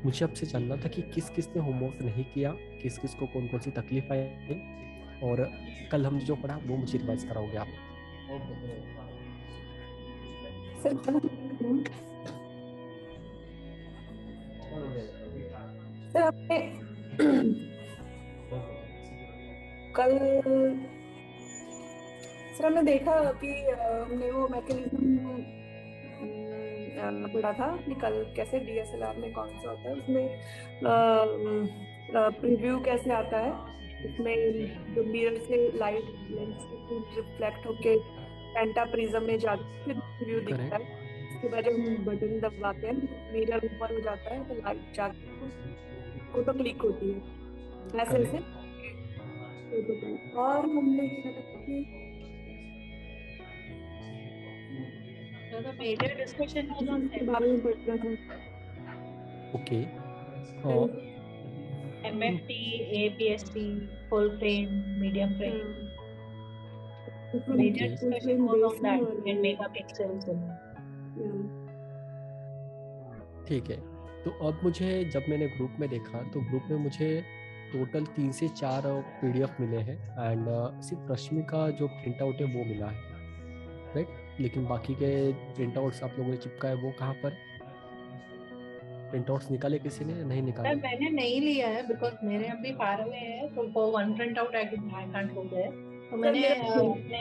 मुझे आपसे जानना था कि किस किस ने होमवर्क नहीं किया, किस किस को कौन कौन सी तकलीफ आई, और कल हमने जो पढ़ा वो मुझे रिवाइज कराओगे आप। सर सर हमने कल सर हमने देखा कि हमने वो मैकेनिज्म पढ़ा था कि कल कैसे डीएसएलआर में कौन सा होता है, उसमें प्रीव्यू कैसे आता है, उसमें जो मिरर से लाइट लेंस के थ्रू रिफ्लेक्ट होके पेंटा प्रिज्म में जाके फिर प्रीव्यू दिखता है। करेक्ट। उसके बाद जब हम बटन दबाते हैं मिरर ऊपर हो जाता है तो लाइट जाके फोटो क्लिक होती है, ऐसे ऐसे करेक्ट। फोटो। और हमने क्या था कि So the major discussion was on के बारे में पढ़ना था। Okay. MFT, APS-C, full frame, medium frame. Major Okay. discussion was on that and megapixels. ठीक है। तो अब मुझे जब मैंने ग्रुप में देखा तो ग्रुप में मुझे टोटल 3 से 4 पीडीएफ मिले हैं, एंड सिर्फ रश्मि का जो प्रिंट आउट है वो मिला है, राइट। लेकिन बाकी के प्रिंट आउट्स आप लोगों ने चिपका है वो कहाँ पर? प्रिंट आउट्स निकाले किसी ने, नहीं निकाले? मैंने नहीं लिया है बिकॉज मेरे अभी फार अवे है, तो for one print out I can't hold है, तो मैंने अपने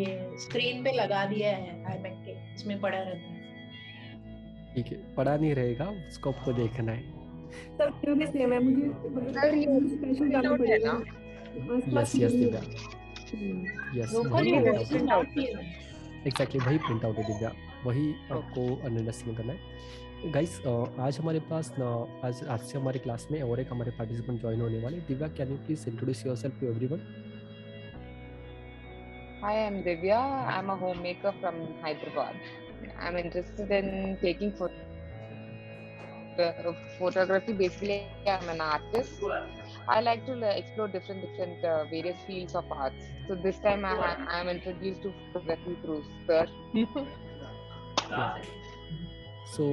ये स्क्रीन पे लगा दिया है आईपैड के, इसमें पड़ा रहता है। ठीक है, पढ़ा नहीं रहेगा, उसको आपको देखना है। सर क्योंकि सेम है, मुझे सर ये स्पेशल जाना प्रिंट है पड़ेगा। ना? यस यस दिव्या, यस वही प्रिंट आउट है। एग्जैक्टली वही प्रिंट आउट है दिव्या, वही आपको अंडरस्टैंड करना है। गाइस आज हमारे पास आज से हमारी क्लास में और एक हमारे पार्टिसिपेंट ज्वाइन होने वाले। Divya, can you please introduce yourself to everyone? Hi, I'm Divya. I'm a homemaker from Hyderabad. I'm interested in taking photography. Basically, I'm an artist. I like to explore different various fields of arts. So this time I'm introduced to photography through sir. सो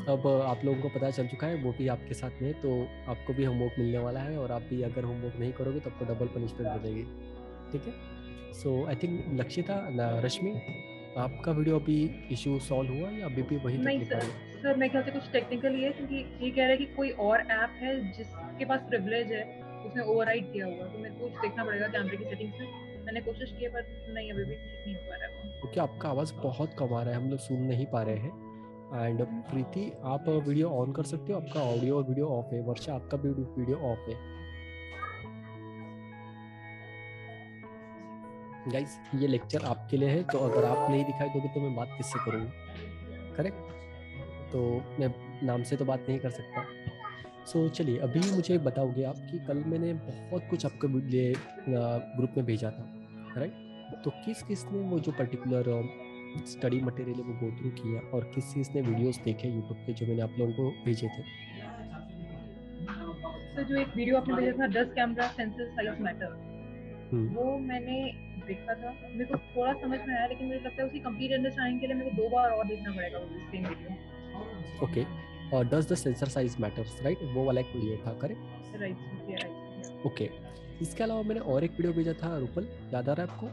अब आप लोगों को पता चल चुका है, वो भी आपके साथ में है, तो आपको भी होमवर्क मिलने वाला है, और आप भी अगर होमवर्क नहीं करोगे तो आपको डबल पनिशमेंट मिलेगी। ठीक है। सो आई थिंक लक्षिता, रश्मि, आपका वीडियो अभी इशू सॉल्व हुआ या अभी भी वही नहीं तकलीफ आ रही है? सर, मेरे ख्याल से कुछ टेक्निकल ही है, क्योंकि ये कह रहा है कि कोई और ऐप है जिसके पास प्रिविलेज है, उसने ओवरराइड किया हुआ, तो मेरे को कुछ देखना पड़ेगा कैमरे की सेटिंग्स में। मैंने कोशिश की है पर नहीं, अभी भी ठीक नहीं हो पा रहा है वो। क्योंकि आपका आवाज़ बहुत कम आ रहा है, हम लोग सुन नहीं पा रहे हैं। एंड प्रीति, आप वीडियो ऑन कर सकते हो? आपका ऑडियो और वीडियो ऑफ है। वर्षा, आपका भी वीडियो ऑफ है। गाइस, ये लेक्चर आपके लिए है, तो अगर आप नहीं दिखाई दोगे तो मैं बात किससे करूँगा? करेक्ट। तो मैं नाम से तो बात नहीं कर सकता। सो चलिए, अभी मुझे बताओगे आप कि कल मैंने बहुत कुछ आपके लिए ग्रुप में भेजा था, राइट। तो किस किस ने वो जो पर्टिकुलर स्टडी मटेरियल है वो गो थ्रू किया, और किस किस ने वीडियोस देखे यूट्यूब पे जो मैंने आप लोगों को भेजे थे? तो जो एक वीडियो आपने भेजा था 10 कैमरा सेंसर साइज मैटर, वो मैंने देखा था, मेरे को थोड़ा समझ में आया, लेकिन मुझे लगता है उसकी कंप्लीट अंडरस्टैंडिंग के लिए मेरे को 2 बार और देखना पड़ेगा वो सेम वीडियो। ओके। और does the sensor size matters, right, वो वाला एक वीडियो था, करेक्ट? राइट। ओके। इसके अलावा मैंने और एक वीडियो भेजा था रूपल, याद आ रहा है आपको?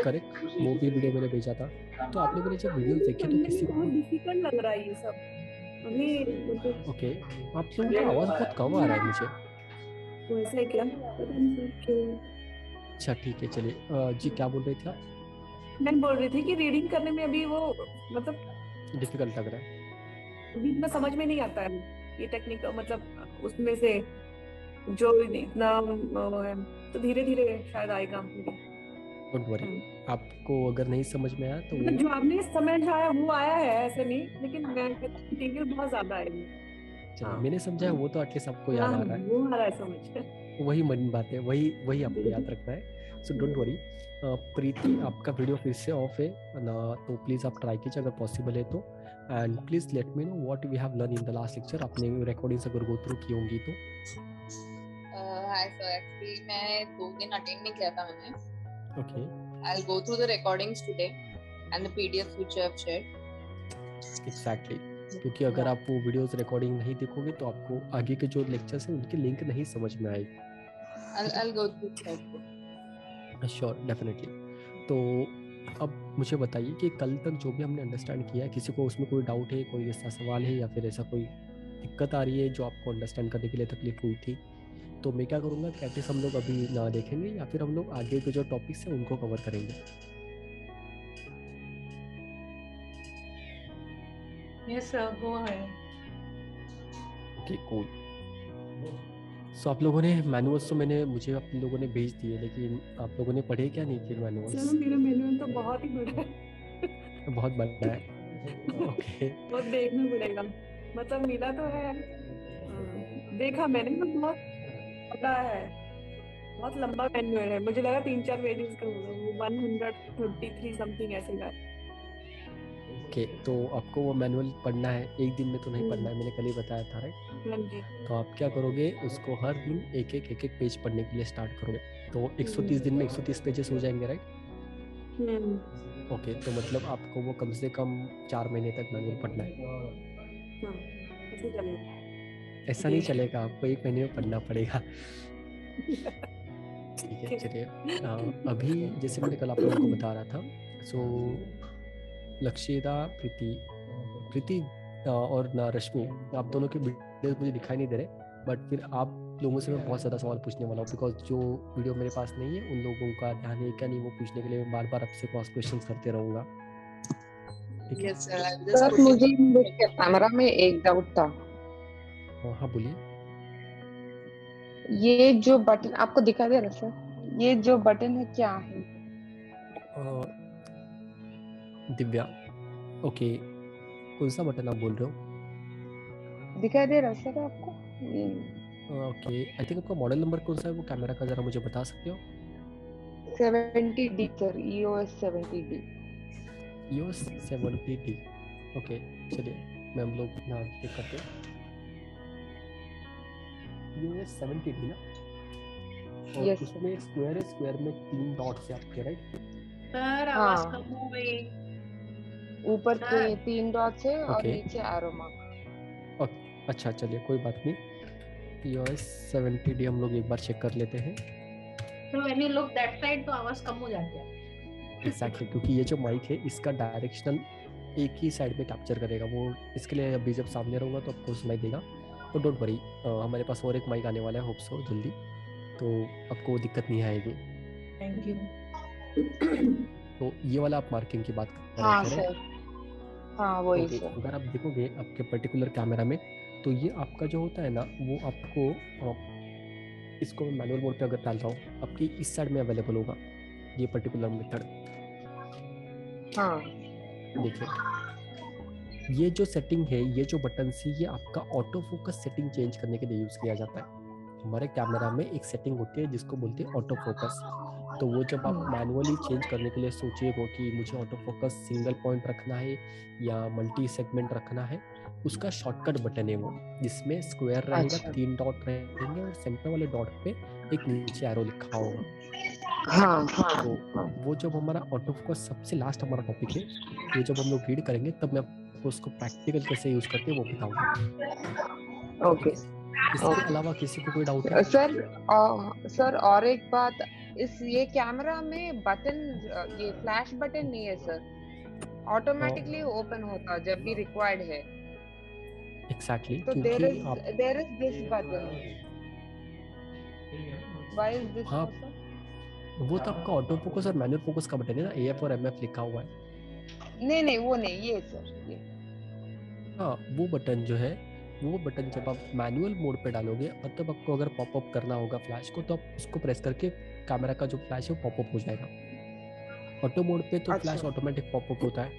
करेक्ट, वो भी वीडियो मैंने भेजा था। तो आप लोगों ने जब वीडियो देखे तो किसी को डिफिकल्ट लग रहा है ये सब अभी। ओके, आप लोगों का आवाज बहुत कम आ रहा है मुझे। तो ऐसा है क्या, पता नहीं सर क्यों। अच्छा ठीक है, चलिए। जी क्या बोल रहे थे आप? मैं बोल रही थी कि रीडिंग करने में अभी वो मतलब डिफिकल्ट लग रहा है। अभी इतना समझ में नहीं आता है ये टेक्निक, मतलब उसमें से जो इतना वो है, तो धीरे धीरे शायद आएगा। डोंट वरी, आपको अगर नहीं समझ में आया तो मतलब जो आपने समझ आया वो आया है, ऐसे नहीं, लेकिन मटेरियल बहुत ज्यादा है। चलिए, मैंने समझा वो तो एटलीस्ट आपको याद आ रहा है। वो आ रहा है समझ। वही मन बात है, वही वही आपको याद रखना है। So don't worry. प्रीति, आपका वीडियो फिर से ऑफ है ना, तो प्लीज़ आप ट्राई कीजिए अगर पॉसिबल है तो। And please let me know what we have learn in the last lecture. आपने रिकॉर्डिंग्स अगर गो थ्रू की होंगी तो। हाय सर, एक्चुअली मैं 2 दिन अटेंड नहीं किया था मैंने। Okay. I'll go through the recordings today and the PDFs which you have shared. Exactly, क्योंकि अगर आप वो वीडियोस रिकॉर्डिंग नहीं देखोगे तो आपको आगे के जो लेक्चर्स हैं उनकी लिंक नहीं समझ में आएगी। I'll go through that. Sure, definitely. तो अब मुझे बताइए कि कल तक जो भी हमने अंडरस्टैंड किया है, किसी को उसमें कोई डाउट है, कोई ऐसा सवाल है या फिर ऐसा कोई दिक्कत आ रही है जो आपको अंडरस्टैंड करने के लिए तकलीफ हुई थी, तो मैं क्या करूँगा कि एटलीस्ट हम लोग अभी ना देखेंगे या फिर हम लोग आगे के जो टॉपिक्स हैं उनको कवर करेंगे। Yes, sir, go ahead. Okay, cool. So आप लोगों ने मैनुअल्स तो मुझे आप लोगों ने भेज दिए, लेकिन आप लोगों ने पढ़े क्या नहीं फिर मैनुअल्स? सर मेरा मैनुअल तो बहुत ही बड़ा है। बहुत बड़ा है। ओके, बहुत देखना पड़ेगा, मतलब मिला तो है, देखा मैंने, तो बहुत बड़ा है, बहुत लंबा मैनुअल है। मुझे लगा 3-4 पेजेस का होगा, 133 समथिंग ऐसे का। ओके, तो आपको वो मैनुअल पढ़ना है, एक दिन में तो नहीं पढ़ना है, मैंने कल ही बताया था, राइट? हाँ जी। तो आप क्या करोगे, उसको हर दिन एक एक पेज पढ़ने के लिए स्टार्ट करोगे, तो 130 दिन में 130 पेजेस हो जाएंगे, राइट? ओके, तो मतलब आपको वो कम से कम 4 महीने तक मैनुअल पढ़ना है। ऐसा नहीं चलेगा, आपको 1 महीने में पढ़ना पड़ेगा। ठीक है, चलिए। अभी जैसे मैंने कल आप लोगों को बता रहा था, सो लक्षिता, प्रीति और ना रश्मि, आप दोनों के वीडियो मुझे दिखाई नहीं दे रहे, बट फिर आप लोगों से मैं बहुत ज़्यादा सवाल पूछने वाला हूँ, बिकॉज जो वीडियो मेरे पास नहीं है उन लोगों का ध्यान है क्या नहीं वो पूछने के लिए मैं बार बार आपसे क्रॉस क्वेश्चन करते रहूँगा। ठीक है? Yes, sir. I'll just sir put मुझे it. कैमरा में एक डाउट था। हाँ, बोलिए। ये जो बटन आपको दिखा दे रहा सर, ये जो बटन है क्या है? दिव्या, ओके, कौन सा बटन आप बोल रहे हो? दिखाई दे रहा सर आपको? ओके, आई थिंक आपका मॉडल नंबर कौन सा है वो कैमरा का, जरा मुझे बता सकते हो? 70D sir, EOS 70D। EOS 70D। Okay, चलिए मैं हम लोग यहाँ चेक करते हैं। EOS 70D ना, और Yes, उसमें स्क्वायर है, स्क्वायर में 3 डॉट्स है आपके, राइट? सर आवाज कम हो गई। ऊपर 3 डॉट्स है और Okay. नीचे एरो मार्क। अच्छा, चलिए कोई बात नहीं। EOS 70D हम लोग एक बार चेक कर लेते हैं। तो when you look that side तो आवाज कम हो जाती है। एग्जैक्टली, क्योंकि ये जो माइक है इसका डायरेक्शनल एक ही साइड में कैप्चर करेगा, वो इसके लिए अभी जब सामने रहूँगा तो आपको सुनाई देगा, तो डोंट वरी, हमारे पास और एक माइक आने वाला है, होप सो जल्दी, तो आपको दिक्कत नहीं आएगी। Thank you. तो ये वाला आप मार्किंग की बात कर हाँ रहे थे, सर, हाँ वही ओके। सर। अगर आप देखोगे आपके पर्टिकुलर कैमरा में, तो ये आपका जो होता है ना, वो आपको इसको मैं मैनुअल मोड पे अगर डालता हूँ, आपकी इस साइड में अवेलेबल होगा ये पर्टिकुलर मेथड। हाँ देखिए, ये जो सेटिंग है, ये जो बटन से, ये आपका ऑटो फोकस सेटिंग चेंज करने के लिए यूज़ किया जाता है। हमारे कैमरा में एक सेटिंग होती है जिसको बोलते हैं ऑटो फोकस, तो वो जब आप मैनुअली चेंज करने के लिए सोचिएगा कि मुझे ऑटो फोकस सिंगल पॉइंट रखना है या मल्टी सेगमेंट रखना है, उसका शॉर्टकट बटन है वो, जिसमें स्क्वायर रहेगा, 3 डॉट रहेंगे और सेंटर वाले डॉट पे एक नीचे एरो लिखा होगा। हाँ तो वो जब हमारा ऑटो फोकस सबसे लास्ट हमारा टॉपिक है, वो जब हम लोग रीड करेंगे तब मैं आपको उसको प्रैक्टिकल कैसे यूज करते हैं वो बताऊंगा। ओके। इसके अलावा किसी को कोई डाउट है? सर और एक बात, ये कैमरा में बटन, ये फ्लैश बटन नहीं है सर, ऑटोमेटिकली ओपन होता जब भी रिक्वायर्ड है। एग्जैक्टली, तो there is this button, why is this? हाँ, वो तो आपका ऑटो फोकस और मैनुअल फोकस का बटन है ना, AF और MF लिखा हुआ है। नहीं वो नहीं, ये सर, ये हाँ, वो बटन जो है, वो बटन जब आप मैनुअल मोड पे डालोगे और तब आपको अगर पॉपअप करना होगा फ्लैश को, तो आप उसको प्रेस करके कैमरा का जो फ्लैश है वो पॉपअप हो जाएगा। ऑटो मोड पे तो फ्लैश ऑटोमेटिक पॉपअप होता है,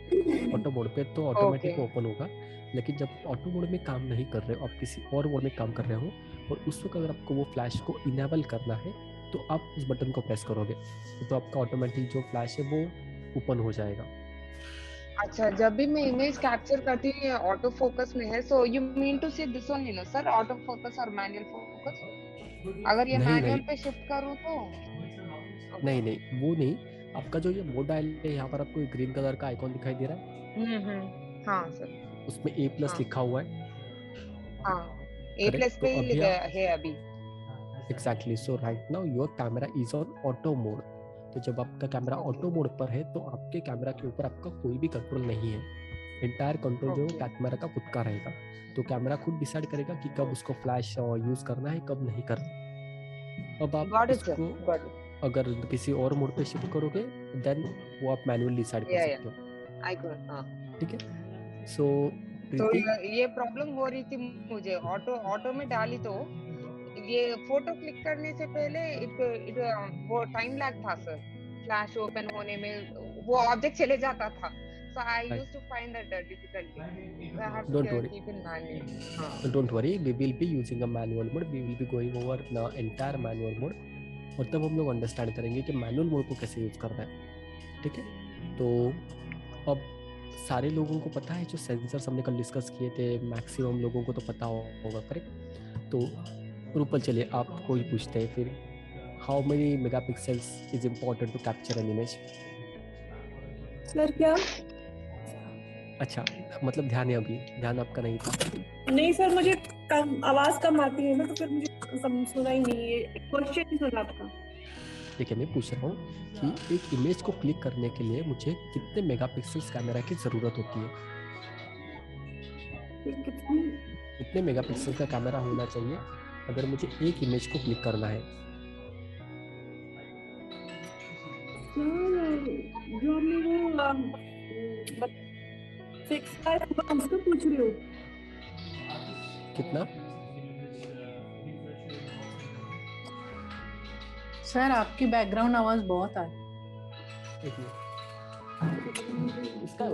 ऑटो मोड पे तो ऑटोमेटिक ओपन होगा। लेकिन जब ऑटो मोड में काम नहीं कर रहे हो, आप किसी और मोड में काम कर रहे हो, और उस वक्त अगर आपको वो फ्लैश को इनेबल करना है तो आप उस बटन को प्रेस करोगे, तो आपका ऑटोमेटिक जो फ्लैश है वो ओपन हो जाएगा। अच्छा, जब भी मैं इमेज कैप्चर करती हूँ ऑटो फोकस में है, सो यू मीन टू से दिस ओनली ना सर, ऑटो फोकस और मैनुअल फोकस? अगर ये मैनुअल पे शिफ्ट करूँ तो? नहीं, वो नहीं, आपका जो ये मोड डायल है यहाँ पर आपको ग्रीन कलर का आइकॉन दिखाई दे रहा है, हाँ सर, उसमें A+ हाँ लिखा हुआ है, हाँ, A+ करेक्ट? तो पे ही अभी लिखा आप है अभी। Exactly, so right now your camera is on auto mode. तो जब आपका कैमरा ओके ऑटो मोड पर है तो आपके कैमरा के ऊपर आपका कोई भी कंट्रोल नहीं है, इंटायर कंट्रोल जो है ओके कैमरा का खुद का रहेगा। तो कैमरा खुद डिसाइड करेगा कि कब उसको फ्लैश यूज करना है, कब नहीं करना। अब आप गॉट इट सर, इसको गॉट इट। अगर किसी और मोड पे शिफ्ट करोगे देन वो आप मैनुअली डिसाइड कर या सकते हो, आई गॉट, हाँ। ठीक है? सो तो प्रीति, ये प्रॉब्लम हो रही थी मुझे, ऑटो ऑटो में डाली तो ये फोटो क्लिक करने से पहले इट इट वो टाइम लैग था सर, फ्लैश ओपन होने में वो ऑब्जेक्ट चले जाता था, so I used to find that difficulty, so I have to don't worry, keep in mind. हाँ don't worry, we will be using a manual mode, we will be going over the entire manual mode, और तब हम लोग understand करेंगे कि manual mode को कैसे use करना है, ठीक है? तो अब सारे लोगों को पता है जो सेंसर्स हमने कल डिस्कस किए थे, मैक्सिमम लोगों को तो पता होगा, करेक्ट? तो रूपल चलिए आपको ही पूछते हैं फिर, how many megapixels is important to capture an image? Sir क्या? अच्छा, मतलब ध्यान है, अभी ध्यान आपका नहीं था। नहीं सर, मुझे कम आवाज कम आती है ना, तो फिर मुझे सुना ही नहीं, ये क्वेश्चन ही सुना आपका। ठीक है, मैं पूछ रहा हूँ कि एक इमेज को क्लिक करने के लिए मुझे कितने मेगापिक्सल्स कैमरा की जरूरत होती है? कितनी? कितने मेगापिक्सल का कैमरा होना चाहिए अगर मुझे एक इमेज को क्लिक करना है? जो हमने वो फिक्स उसको पूछ रही हो? कितना? सर आपकी बैकग्राउंड आवाज बहुत आ रही है। एक मिनट, इसका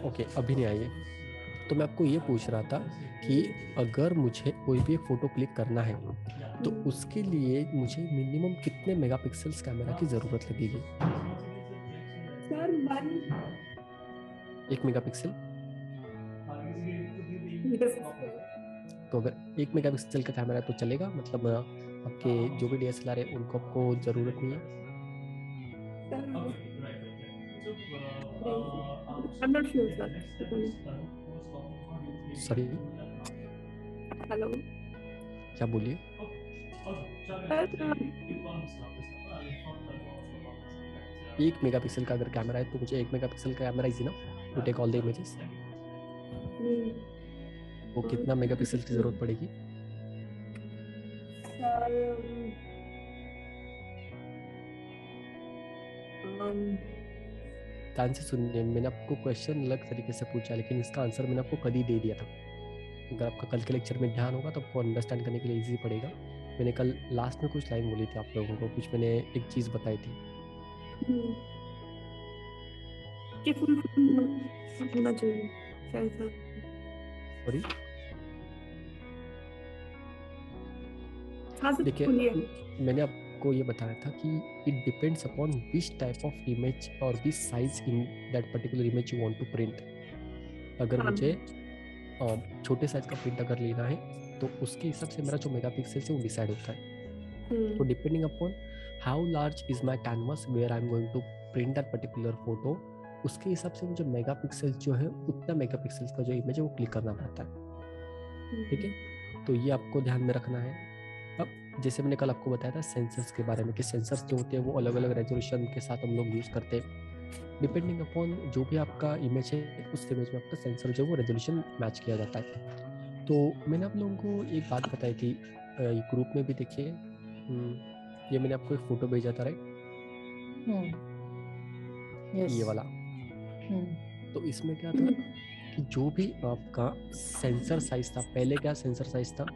ओके, अभी नहीं आई है। तो मैं आपको ये पूछ रहा था कि अगर मुझे कोई भी एक फोटो क्लिक करना है तो उसके लिए मुझे मिनिमम कितने मेगापिक्सल्स कैमरा की जरूरत लगेगी? Sir 1 megapixel. तो अगर 1 मेगापिक्सल का कैमरा है तो चलेगा, मतलब आपके जो भी DSLR है उनको आपको जरूरत नहीं है? I'm not sure, sir. Sorry, hello क्या बोलिए? सर, 1 मेगापिक्सल का अगर कैमरा है तो मुझे 1 मेगापिक्सल का camera is enough to take all the images. वो कितना मेगापिक्सल की जरूरत पड़ेगी? ध्यान से सुनिए, मैंने आपको क्वेश्चन अलग तरीके से पूछा लेकिन इसका आंसर मैंने आपको कल ही दे दिया था। अगर आपका कल के लेक्चर में ध्यान होगा तो आपको अंडरस्टैंड करने के लिए इजी पड़ेगा। मैंने कल लास्ट में कुछ लाइन बोली थी आप लोगों को, कुछ मैंने एक चीज बताई थी। कि फुल होना चाहिए सेंसर। सॉरी, हाँ सर, देखिए बोलिए। मैंने आपको ये बताया था कि it depends upon which type of image और which size in that particular image you want to print. अगर मुझे छोटे साइज का प्रिंट अगर लेना है तो उसके हिसाब से मेरा जो मेगापिक्सल है वो डिसाइड होता है। तो depending upon how large is my canvas where I am going to print that particular photo, उसके हिसाब से मुझे मेगापिक्सल जो है उतना मेगापिक्सल का जो इमेज है वो क्लिक करना पड़ता है, ठीक है? तो ये आपको ध्यान में रखना है। अब जैसे मैंने कल आपको बताया था सेंसर्स के बारे में कि सेंसर्स जो होते हैं वो अलग अलग रेजोल्यूशन के साथ हम लोग यूज़ करते हैं। डिपेंडिंग अपॉन जो भी आपका इमेज है उस इमेज में आपका सेंसर जो है वो रेजोल्यूशन मैच किया जाता है। तो मैंने आप लोगों को एक बात बताई थी ग्रुप में भी, देखिए ये मैंने आपको एक फोटो भेजा था, राइट? ये वाला। तो इसमें क्या था कि जो भी आपका सेंसर साइज था, पहले क्या सेंसर साइज था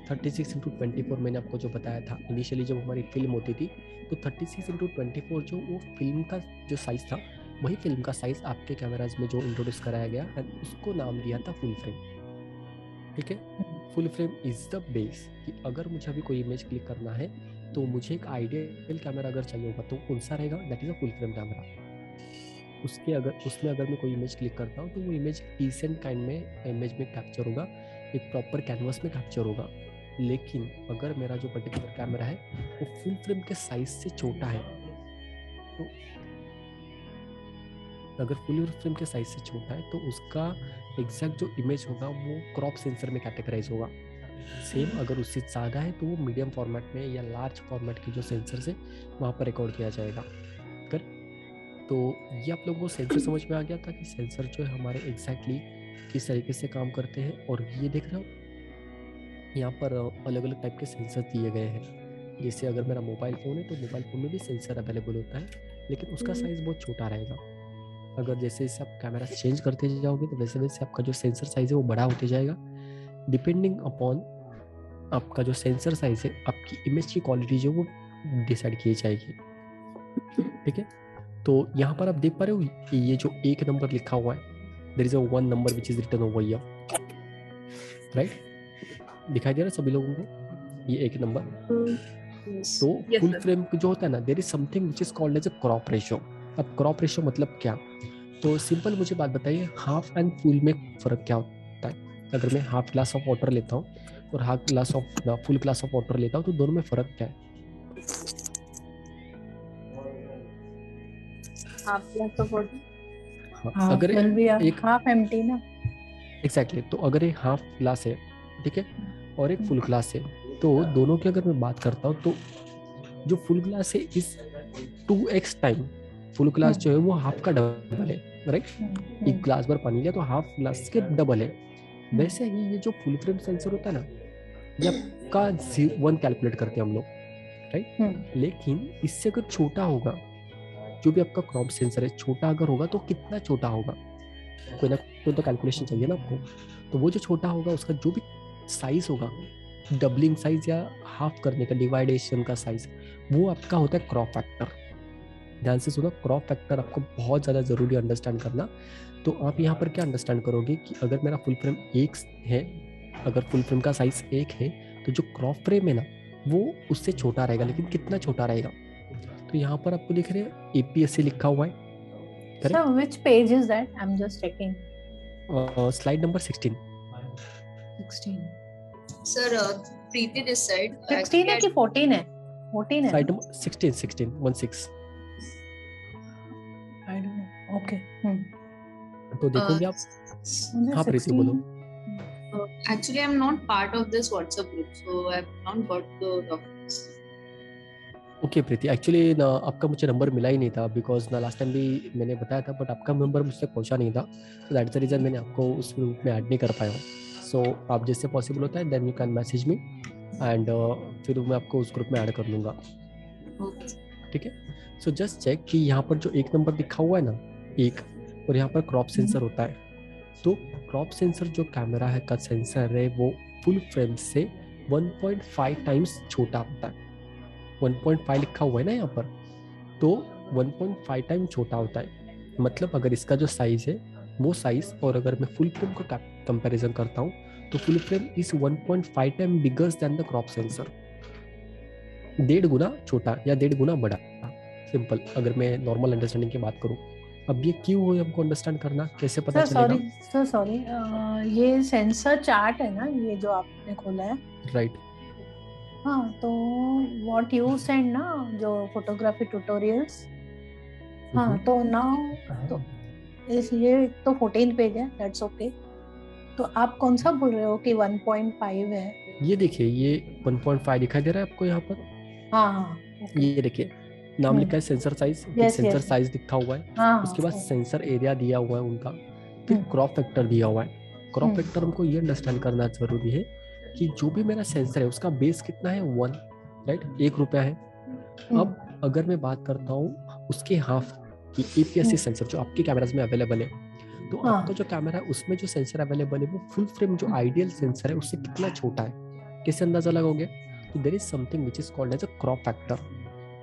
36x24, मैंने आपको जो बताया था इनिशियली जब हमारी फिल्म होती थी तो 36x24 जो वो फिल्म का जो साइज था वही फिल्म का साइज आपके कैमराज में जो इंट्रोड्यूस कराया गया एंड उसको नाम दिया था फुल फ्रेम, ठीक है? Full frame is the base कि अगर मुझे अभी कोई इमेज क्लिक करना है तो मुझे एक आइडियल कैमरा अगर चाहिए होगा तो कौन सा रहेगा, that is a full frame camera. उसमें अगर मैं कोई इमेज क्लिक करता हूँ तो वो इमेज डिसेंट काइंड में इमेज में कैप्चर होगा, एक प्रॉपर कैनवस में कैप्चर होगा। लेकिन अगर मेरा जो पर्टिकुलर कैमरा है वो फुल फ्रेम के साइज से छोटा है, तो अगर फुल फ्रेम के साइज से छोटा है तो उसका एग्जैक्ट जो इमेज होगा वो क्रॉप सेंसर में कैटेगराइज होगा। सेम अगर उससे ज़्यादा है तो वो मीडियम फॉर्मेट में या लार्ज फॉर्मेट के जो सेंसर से वहाँ पर रिकॉर्ड किया जाएगा। कर तो ये आप लोगों को सेंसर समझ में आ गया था कि सेंसर जो है हमारे एग्जैक्टली किस तरीके से काम करते हैं। और ये देख रहे हो यहाँ पर अलग अलग टाइप के सेंसर दिए गए हैं। जैसे अगर मेरा मोबाइल फ़ोन है तो मोबाइल फ़ोन में भी सेंसर अवेलेबल होता है, लेकिन उसका साइज़ बहुत छोटा रहेगा। अगर जैसे जैसे आप कैमरा चेंज करते जाओगे तो वैसे वैसे आपका जो सेंसर साइज़ है वो बड़ा होते जाएगा। डिपेंडिंग अपॉन आपका जो सेंसर साइज है आपकी इमेज की क्वालिटी जो वो डिसाइड की जाएगी। ठीक है, तो यहाँ पर आप देख पा रहे हो ये जो एक नंबर लिखा हुआ है, there is a one number which is written over here, right? दिखाई दे रहा है सभी लोगों को ये एक नंबर? तो फुल फ्रेम जो होता है ना, there is something which is called as a crop ratio. अब क्रॉप रेशियो मतलब क्या? तो सिंपल मुझे बात बताइए, हाफ एंड फुल में फर्क क्या होता है? अगर मैं हाफ ग्लास ऑफ वाटर लेता हूँ और half glass of full glass of water लेता हूँ तो दोनों में फर्क क्या है? हाफ ग्लास ऑफ वाटर, हाँ, अगर एक हाफ एम्प्टी ना, एग्जैक्टली तो अगर एक हाफ ग्लास है, ठीक है, और एक फुल ग्लास है, तो दोनों की अगर मैं बात करता हूँ तो जो फुल ग्लास है इस 2x टाइम फुल ग्लास जो है वो हाफ का डबल है, राइट? एक ग्लास भर पानी लिया तो हाफ ग्लास के डबल है। वैसे ही ये जो फुल फ्रेम सेंसर होता है ना, ये आपका 1 कैलकुलेट करते हैं हम लोग, राइट? लेकिन इससे अगर छोटा होगा, जो भी आपका क्रॉप सेंसर है छोटा अगर होगा तो कितना छोटा होगा, कोई ना कोई तो कैलकुलेशन चाहिए ना आपको। तो वो जो छोटा होगा उसका जो भी साइज होगा, डबलिंग साइज या हाफ करने का, डिवाइडेशन का साइज, वो आपका होता है क्रॉप फैक्टर। ध्यान से सुनो, क्रॉप फैक्टर आपको बहुत ज़्यादा ज़रूरी अंडरस्टैंड करना। तो आप यहाँ पर क्या अंडरस्टैंड करोगे कि अगर मेरा फुल फ्रेम 1 है, अगर फुल फ्रेम का साइज 1 है तो जो क्रॉप फ्रेम है ना वो उससे छोटा रहेगा, लेकिन कितना छोटा रहेगा? तो यहाँ पर आपको दिख रहे हैं APS-C लिखा हुआ है, correct? So which page is that? I'm just checking. Slide number 16। 16. Sir, Preeti this side. 16 है कि 14 है? 14 है। Slide number 16 16। I don't know. Okay. तो देखोगे आप। हाँ प्रीति बोलो। Actually, I'm not part of this WhatsApp group, so I've not got the documents. Okay Preeti, actually ना आपका मुझे नंबर मिला ही नहीं था, बिकॉज ना लास्ट टाइम भी मैंने बताया था बट आपका नंबर मुझसे पहुंचा नहीं था, तो दैट्स द रीज़न मैंने आपको उस ग्रुप में ऐड नहीं कर पाया हूँ। सो आप जैसे पॉसिबल होता है then you can message me and फिर मैं आपको उस ग्रुप में ऐड कर लूँगा, ठीक है? सो जस्ट चेक कि यहाँ पर जो एक नंबर लिखा हुआ है ना, एक, और यहाँ पर क्रॉप सेंसर होता है। तो क्रॉप सेंसर जो कैमरा है का सेंसर है वो फुल फ्रेम से 1.5 टाइम्स छोटा होता है। 1.5 लिखा हुआ है ना यहाँ पर, तो 1.5 टाइम छोटा होता है। मतलब अगर इसका जो साइज है वो साइज, और अगर मैं फुल फ्रेम का कंपैरिजन करता हूँ तो full frame is 1.5 time bigger than the crop sensor. 1.5 गुना छोटा या 1.5 गुना बड़ा, सिंपल अगर मैं नॉर्मल अंडरस्टैंडिंग की बात करूँ। अब ये क्यों हो हमको अंडरस्टैंड करना, कैसे पता चलेगा? सॉरी, ये सेंसर चार्ट है ना, ये जो आपने खोला है, राइट? हाँ, तो व्हाट यू सेंड ना, जो फोटोग्राफी ट्यूटोरियल्स, हाँ, तो नाउ तो ये तो 14 पेज है, दैट्स ओके। तो आप कौन सा बोल रहे हो कि 1.5 है? ये देखिए, ये 1.5 दिखाई दे रहा है आपको यहाँ पर? हाँ, ये देखिए नाम लिखा है सेंसर साइज, सेंसर साइज लिखा हुआ है, उसके बाद सेंसर एरिया दिया हुआ है उनका, फिर क्रॉप फैक्टर दिया हुआ है। क्रॉप फैक्टर हमको ये अंडरस्टैंड करना जरूरी है कि जो भी मेरा सेंसर है उसका बेस कितना है, 1, राइट? 1 रुपया है। अब अगर मैं बात करता हूँ उसके हाफ की APS-C सेंसर जो आपके कैमराज में अवेलेबल है, तो आपका जो कैमरा है उसमें जो सेंसर अवेलेबल है वो फुल फ्रेम जो आइडियल सेंसर है उससे कितना छोटा है, कैसे अंदाजा लगाओगे? तो there is something which is called as a crop factor.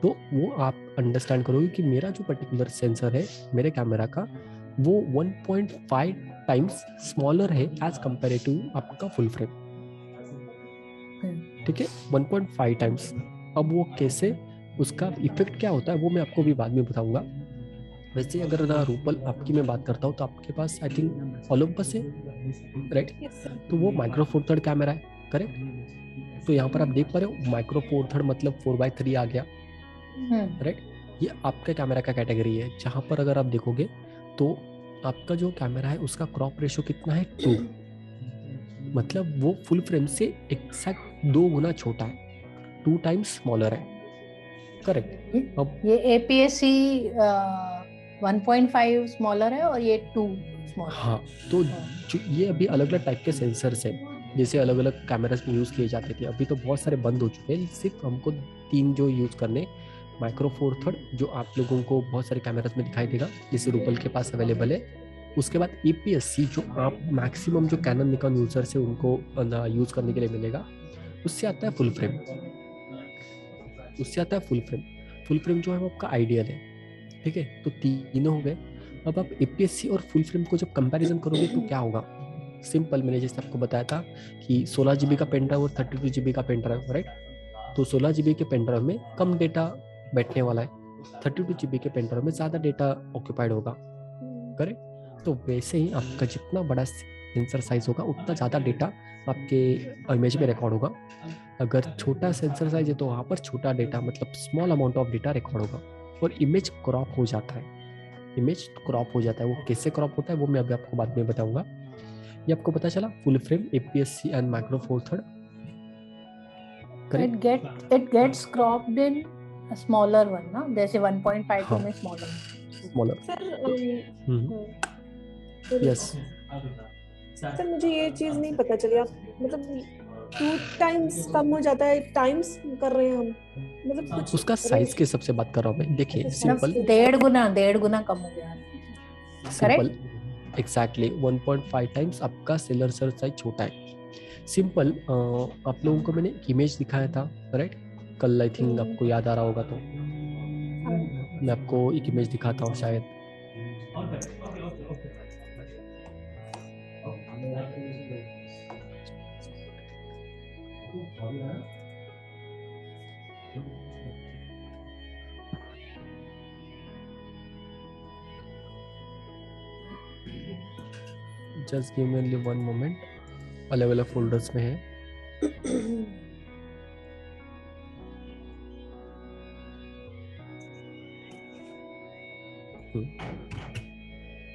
तो वो आप अंडरस्टैंड करोगे कि मेरा जो पर्टिकुलर सेंसर है मेरे कैमरा का वो 1.5 टाइम्स स्मॉलर है एज कंपेयर टू आपका फुल फ्रेम, ठीक है? 1.5 टाइम्स। अब वो कैसे, उसका इफेक्ट क्या होता है वो मैं आपको भी बाद में बताऊंगा। वैसे अगर ना रूपल आपकी मैं बात करता हूँ तो आपके पास आई थिंक ओलंपस है, राइट? तो वो माइक्रो फोर थर्ड कैमरा है, करेक्ट? तो यहाँ पर आप देख पा रहे हो माइक्रो फोर थर्ड मतलब 4/3 आ गया, राइट। ये आपका कैमरा का कैटेगरी है, जहाँ पर अगर आप देखोगे तो आपका जो कैमरा है उसका क्रॉप रेशियो कितना है 2, मतलब वो फुल फ्रेम से एक्सैक्ट 2 गुना छोटा है, 2 टाइम्स स्मॉलर है, करेक्ट। अब ये APS-C 1.5 स्मॉलर है और ये 2 स्मॉलर। हाँ, तो जो ये अभी अलग अलग टाइप के सेंसर्स हैं, जैसे अलग अलग कैमरास में यूज़ किए जाते थे, अभी तो बहुत सारे बंद हो चुके हैं, सिर्फ हमको 3 जो यूज़ करने, माइक्रो फोर थर्ड जो आप लोगों को बहुत सारे कैमरास में दिखाई देगा, जैसे रूपल के पास अवेलेबल है। उसके बाद APS-C जो आप मैक्सिमम जो कैनन निकॉन यूजर से उनको यूज़ करने के लिए मिलेगा, उससे आता है फुल फ्रेम, उससे आता है फुल फ्रेम। फुल फ्रेम जो है वो आपका आइडियल है, ठीक है। तो तीनों हो गए। अब आप APS-C और फुल फ्रेम को जब कंपैरिजन करोगे तो क्या होगा, सिंपल, मैंने जैसे आपको बताया था कि 16 GB का पेन ड्राइव और 32 GB का पेन ड्राइव, राइट। तो 16 GB के पेन ड्राइव में कम डेटा बैठने वाला है, 32 GB के पेन ड्राइव में ज़्यादा डेटा ऑक्यूपाइड होगा, करेक्ट। तो वैसे ही आपका जितना बड़ा सेंसर साइज होगा उतना ज़्यादा डेटा आपके इमेज में रिकॉर्ड होगा। अगर छोटा सेंसर साइज है तो वहाँ पर छोटा डेटा, मतलब small amount of data record होगा, और इमेज क्रॉप हो जाता है, इमेज क्रॉप हो जाता है। वो कैसे क्रॉप होता है वो मैं अभी आपको बाद में बताऊंगा। ये आपको पता चला full frame, APS-C and micro four third, correct. It gets cropped in a smaller one, ना, जैसे 1.5 हाँ, में smaller। सर यस सर मुझे ये चीज नहीं पता चली, आप मतलब 2 टाइम्स कम हो जाता है, टाइम्स कर रहे हैं हम, मतलब कुछ उसका साइज के सबसे बात कर रहा हूँ मैं। देखिए सिंपल, 1.5 गुना कम हो गया, सिंपल एग्जैक्टली 1.5 टाइम्स आपका सेलर साइज छोटा है। सिंपल, आप लोगों को मैंने एक इमेज दिखाया था, राइट, कल, आई थिंक आपको याद आ रहा होगा, तो मैं आपको एक इमेज दिखाता हूँ शायद। Just give me only 1 moment, अलग अलग फोल्डर्स में है।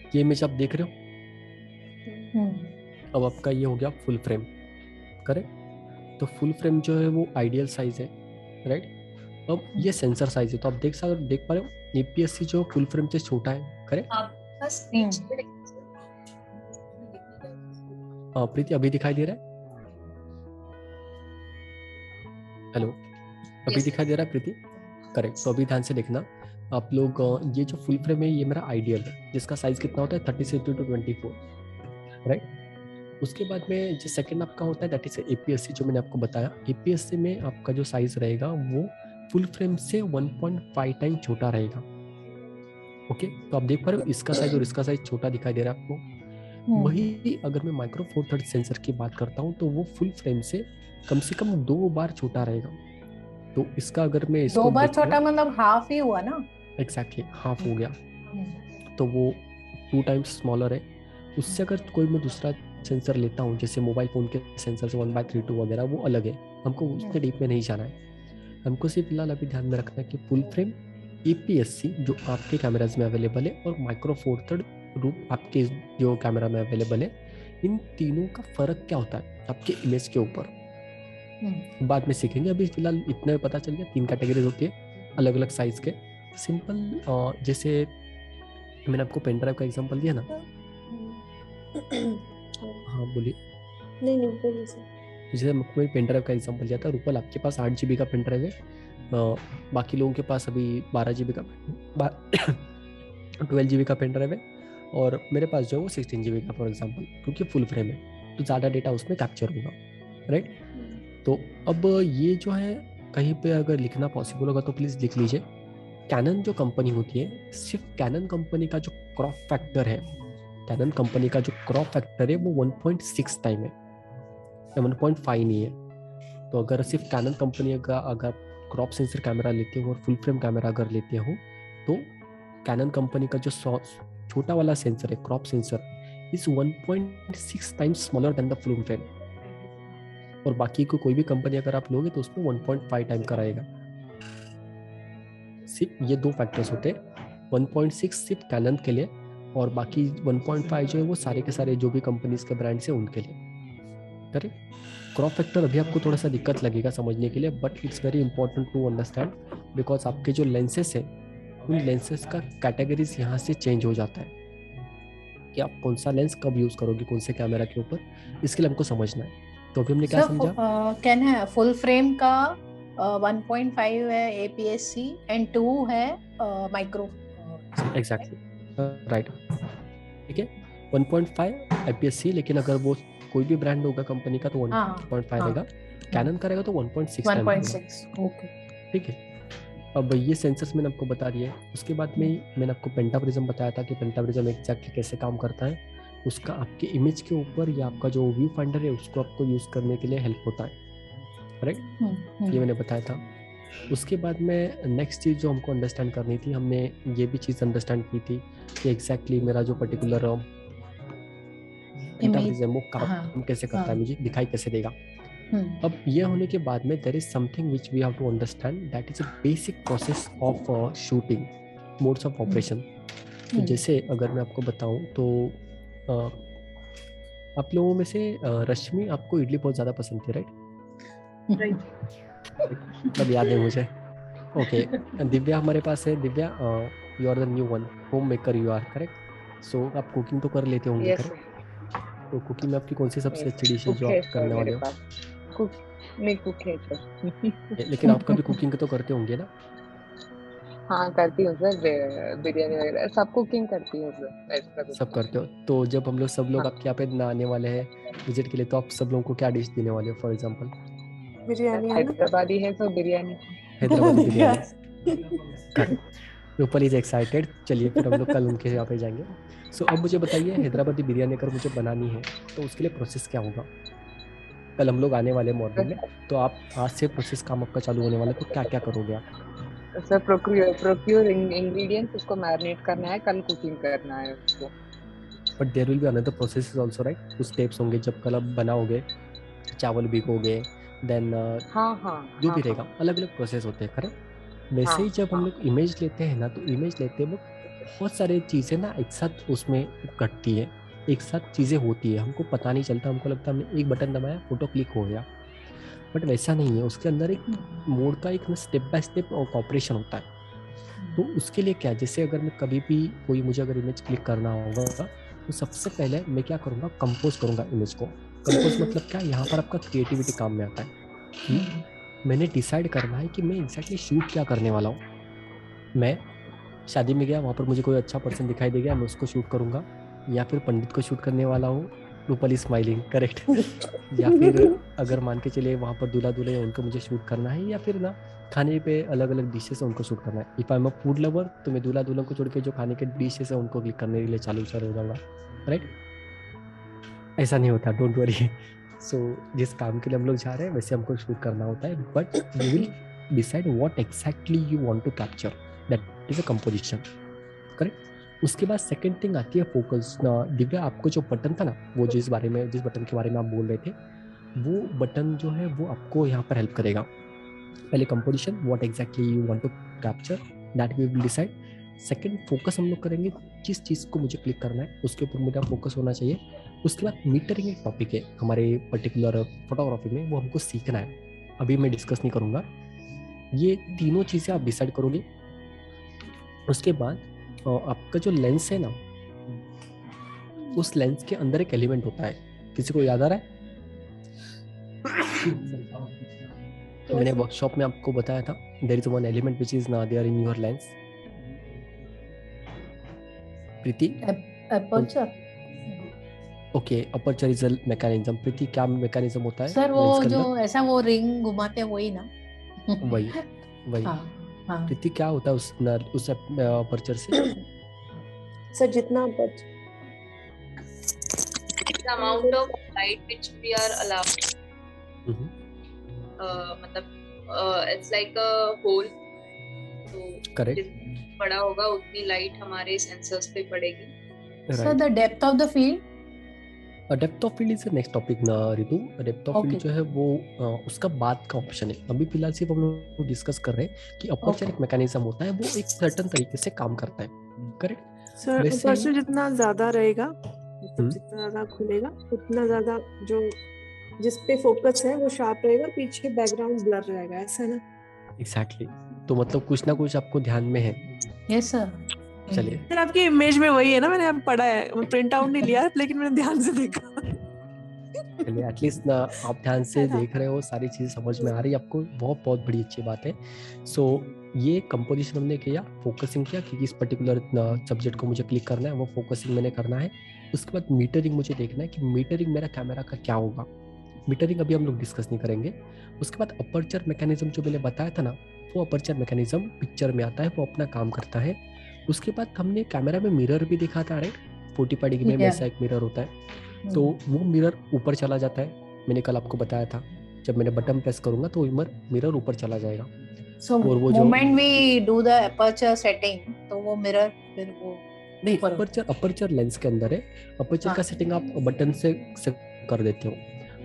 ये इमेज आप देख रहे हो। अब आपका ये हो गया फुल फ्रेम, करेक्ट। तो फुल फ्रेम जो है वो आइडियल साइज है, राइट। अब ये सेंसर साइज है, तो आप देख पा रहे हो APS-C जो फुल फ्रेम से छोटा है, करेक्ट। हाँ प्रीति, अभी दिखाई दे रहा है? हेलो, अभी दिखाई दे रहा है प्रीति? करेक्ट। तो अभी ध्यान से देखना आप लोग, ये जो फुल फ्रेम है ये मेरा आइडियल है, जिसका साइज कितना होता है 36x24, राइट। उसके बाद में जो सेकंड आपका होता है दैट इज APS-C, जो मैंने आपको बताया। APS-C में आपका जो साइज रहेगा वो फुल फ्रेम से 1.5 टाइम छोटा रहेगा, ओके। तो आप देख पा रहे हो इसका साइज और इसका साइज छोटा दिखाई दे रहा है आपको। वही अगर मैं माइक्रो फोर थर्ड सेंसर की बात करता हूँ तो वो फुल फ्रेम से कम 2 बार छोटा रहेगा। तो इसका अगर मैं इसको 2 बार छोटा मतलब हाफ ही हुआ ना, एग्जैक्टली हाफ हो गया, तो वो 2 टाइम्स स्मॉलर है। उससे अगर कोई मैं दूसरा सेंसर लेता हूँ, जैसे मोबाइल फोन के सेंसर से 1/32 वगैरह, वो अलग है, हमको उसके डीप में नहीं जाना है। हमको सिर्फ फिलहाल अभी ध्यान में रखना है कि फुल फ्रेम, APS-C जो आपके कैमराज में अवेलेबल है, और माइक्रो फोर थर्ड रूप आपके जो कैमरा में अवेलेबल है, इन तीनों का फर्क क्या होता है आपके इमेज के ऊपर बाद में सीखेंगे। अभी फिलहाल इतना भी पता चल गया 3 कैटेगरीज होती है अलग अलग साइज के। सिंपल, जैसे मैंने आपको पेन ड्राइव का एग्जांपल दिया ना। हाँ बोलिए। नहीं बोलिए सर। जैसे आपको पेन ड्राइव का एग्जांपल दिया था, रूपल आपके पास 8 GB का पेन ड्राइव है, बाकी लोगों के पास अभी 12 GB का 12 GB का पेन ड्राइव है, और मेरे पास जो है वो 16 GB का, फॉर एग्जांपल, क्योंकि फुल फ्रेम है तो ज़्यादा डेटा उसमें कैप्चर होगा, राइट। तो अब ये जो है कहीं पे अगर लिखना पॉसिबल होगा तो प्लीज़ लिख लीजिए। कैनन जो कंपनी होती है, सिर्फ कैनन कंपनी का जो क्रॉप फैक्टर है, कैनन कंपनी का जो क्रॉप फैक्टर है वो 1.6 टाइम है, 1.5 नहीं है। तो अगर सिर्फ कैनन कंपनी का अगर क्रॉप सेंसर कैमरा लेते हो और फुल फ्रेम कैमरा अगर लेते हो, तो कैनन कंपनी का जो छोटा वाला सेंसर है, crop sensor, is 1.6 times smaller than the full frame, और बाकी को कोई भी कंपनी अगर आप लोगे तो उसमें 1.5 टाइम का रहेगा। सिर्फ ये 2 फैक्टर्स होते हैं, 1.6 सिर्फ कैनन के लिए और बाकी 1.5 जो है वो सारे के सारे जो भी कंपनीज के ब्रांड्स हैं उनके लिए। करेक्ट। क्रॉप फैक्टर अभी आपको थोड़ा सा दिक्कत लगेगा समझने के लिए, but it's very important to understand because आपके जो लेंसेस है उन लेंसेस का कैटेगरीज यहाँ से चेंज हो जाता है कि आप कौन सा लेंस कब यूज करोगे कौन से कैमरा के ऊपर, इसके लिए हमको समझना है। तो अभी हमने क्या समझा? कैन है फुल फ्रेम का 1.5 है APS-C एंड 2 है माइक्रो। एग्जैक्टली राइट, ठीक है। 1.5 APS-C, लेकिन अगर वो कोई भी ब्रांड होगा कंपनी का तो 1.5 रहेगा, कैनन का रहेगा तो 1.6 टाइम 1.6। ओके, ठीक है। अब ये सेंसर्स मैंने आपको बता दिए। उसके बाद में मैंने आपको पेंटाप्रिज्म बताया था कि पेंटाप्रिज्म एग्जैक्टली कैसे काम करता है। उसका आपके इमेज के ऊपर या आपका जो व्यू फाइंडर है उसको आपको यूज करने के लिए हेल्प होता है, राइट। ये मैंने बताया था। उसके बाद में नेक्स्ट चीज़ जो हमको अंडरस्टैंड करनी थी, हमने ये भी चीज़ अंडरस्टैंड की थी कि एग्जैक्टली मेरा जो पर्टिकुलर पेंटाप्रिज्म वो काम कैसे करता है, मुझे दिखाई कैसे देगा। अब ये होने के बाद में there is something which we have to understand, that is a basic process of shooting modes of operation. तो जैसे अगर मैं आपको बताऊं तो आप लोगों में से रश्मि, आपको इडली बहुत ज़्यादा पसंद थी, राइट? मतलब याद है मुझे। ओके, दिव्या हमारे पास है। Divya, you are the new one, home maker you are, correct? So आप कुकिंग तो कर लेते होंगे, करेक्ट? तो कुकिंग में आपकी कौन सी सबसे अच्छी डिश है जो आप करने वाले हो? नहीं, कुक है सर। लेकिन आप कभी कुकिंग तो करते होंगे ना? हाँ, करती हूँ सर, बिरयानी वगैरह सब कुकिंग करती हूँ सर, ऐसा कुछ सब करते हो। तो जब हम लोग सब लोग आपके यहाँ पे ना आने वाले हैं विजिट के लिए, तो आप सब लोगों को क्या डिश देने वाले हो? फॉर एग्जांपल बिरयानी है ना? हैदराबादी है तो बिरयानी। हैदराबादी बिरयानी। Rupal is excited. चलिए फिर हम लोग कल उनके यहाँ पे जाएंगे। सो अब मुझे बताइए, हैदराबादी बिरयानी अगर मुझे बनानी है तो उसके लिए प्रोसेस क्या होगा? कल हम लोग आने वाले मॉर्निंग में, तो आप आज से प्रोसेस काम आपका चालू होने वाला है, तो क्या क्या करोगे आप? सर प्रोक्योर इंग्रेडिएंट्स, उसको मैरिनेट करना है, कल कुकिंग करना है उसको। But there will be another process also, right? कुछ स्टेप्स होंगे जब कल आप बनाओगे, चावल भिगोगे, देन जो भी रहेगा, अलग अलग प्रोसेस होते हैं, करेक्ट? वैसे ही जब हम लोग इमेज लेते हैं ना, तो इमेज लेते वक्त बहुत सारी चीज़ें ना एक साथ उसमें घटती है, एक साथ चीज़ें होती है, हमको पता नहीं चलता। हमको लगता है हमने एक बटन दबाया, फोटो क्लिक हो गया, बट वैसा नहीं है। उसके अंदर एक मोड का एक स्टेप बाय स्टेप ऑपरेशन होता है। तो उसके लिए क्या, जैसे अगर मैं कभी भी कोई मुझे अगर इमेज क्लिक करना होगा तो सबसे पहले मैं क्या करूँगा, कंपोज करूँगा इमेज को। कंपोज मतलब क्या, यहाँ पर आपका क्रिएटिविटी काम में आता है कि मैंने डिसाइड करना है कि मैं एग्जैक्टली शूट क्या करने वाला हूँ। मैं शादी में गया, वहाँ पर मुझे कोई अच्छा पर्सन दिखाई दे गया, मैं उसको शूट करूँगा, या फिर पंडित को शूट करने वाला हूँ, रूपल इज स्माइलिंग, करेक्ट? या फिर अगर मान के चलिए वहाँ पर दूल्हा दुल्हन है उनको मुझे शूट करना है, या फिर ना खाने पे अलग अलग डिशेस है उनको शूट करना है। If I am a food lover तो मैं दूल्हा दुल्हन को छोड़ के जो खाने के डिशेस है उनको क्लिक करने के लिए चालू हो जाऊंगा, राइट? ऐसा नहीं होता, डोंट वरी। सो जिस काम के लिए हम लोग जा रहे हैं वैसे हमको शूट करना होता है, but you will decide what exactly you want to capture, that is a composition, correct? उसके बाद सेकंड थिंग आती है फोकस। दिव्या, आपको जो बटन था ना, वो जिस बटन के बारे में आप बोल रहे थे, वो बटन जो है वो आपको यहाँ पर हेल्प करेगा। पहले composition, what exactly you want to capture, that we will decide. Second, focus हम लोग करेंगे, जिस चीज़ को मुझे क्लिक करना है उसके ऊपर मेरा फोकस होना चाहिए। उसके बाद मीटरिंग एक टॉपिक है हमारे पर्टिकुलर फोटोग्राफी में, वो हमको सीखना है, अभी मैं डिस्कस नहीं करूँगा। ये तीनों चीज़ें आप डिसाइड करोगे। उसके बाद आपका जो लेंस है ना, उस लेंस के अंदर एक एलिमेंट होता है, किसी को याद आ रहा है? तो मैंने वर्कशॉप में आपको बताया था, there is one element which is not there in your lens. Preeti, aperture. Okay, aperture is a mechanism. Preeti, क्या मैकेनिज्म होता है सर? वो लेंस के जो अंदर? ऐसा वो रिंग घुमाते हैं वही ना? वही वही। हाँ। प्रीति, क्या होता है उस अपर्चर से? सर जितना बच The amount of light which we are allowed, मतलब it's like a hole, तो करेक्ट, जितना बड़ा होगा उतनी लाइट हमारे सेंसर्स पे पड़ेगी। Sir the depth of the field? Depth of field is next topic ना Ritu. Depth of field Okay. जो है वो उसका बाद का ऑप्शन है। अभी फिलहाल सिर्फ हम लोग डिस्कस कर रहे हैं कि अपर्चर Okay. एक मैकेनिज्म होता है, वो एक सर्टन तरीके से काम करता है, करेक्ट? सर वैसे अपर्चर ही जितना ज्यादा रहेगा, मतलब जितना ज्यादा खुलेगा उतना ज्यादा जो जिस पे फोकस है वो शार्प रहेगा, पीछे बैकग्राउंड ब्लर रहेगा, ऐसा ना? एग्जैक्टली। तो मतलब कुछ ना कुछ आपको ध्यान में है। Yes sir. चलिए, सर आपकी इमेज में वही है ना, मैंने अब पढ़ा है, प्रिंट आउट नहीं लिया लेकिन मैंने ध्यान से देखा। चलिए एटलीस्ट ना आप ध्यान से देख रहे हो, सारी चीज़ समझ में आ रही है आपको, बहुत बहुत बड़ी अच्छी बात है। सो ये कंपोजिशन हमने किया, फोकसिंग किया कि किस पर्टिकुलर सब्जेक्ट को मुझे क्लिक करना है, वो फोकसिंग मैंने करना है। उसके बाद मीटरिंग मुझे देखना है कि मीटरिंग मेरा कैमरा का क्या होगा। मीटरिंग अभी हम लोग डिस्कस नहीं करेंगे। उसके बाद अपर्चर मैकेनिज्म जो मैंने बताया था ना, वो अपर्चर मैकेनिज्म पिक्चर में आता है, वो अपना काम करता है। उसके बाद हमने कैमरा में मिरर भी देखा था, राइट? 45 डिग्री में Yeah. ऐसा एक मिरर होता है, तो वो मिरर ऊपर चला जाता है। मैंने कल आपको बताया था, जब मैंने बटन प्रेस करूंगा तो मिरर ऊपर चला जाएगा। So और वो जो moment we do the aperture setting, तो वो मिरर फिर वो नहीं, ऊपर अपर्चर लेंस के अंदर है। अपर्चर का सेटिंग आप बटन से कर देते हो।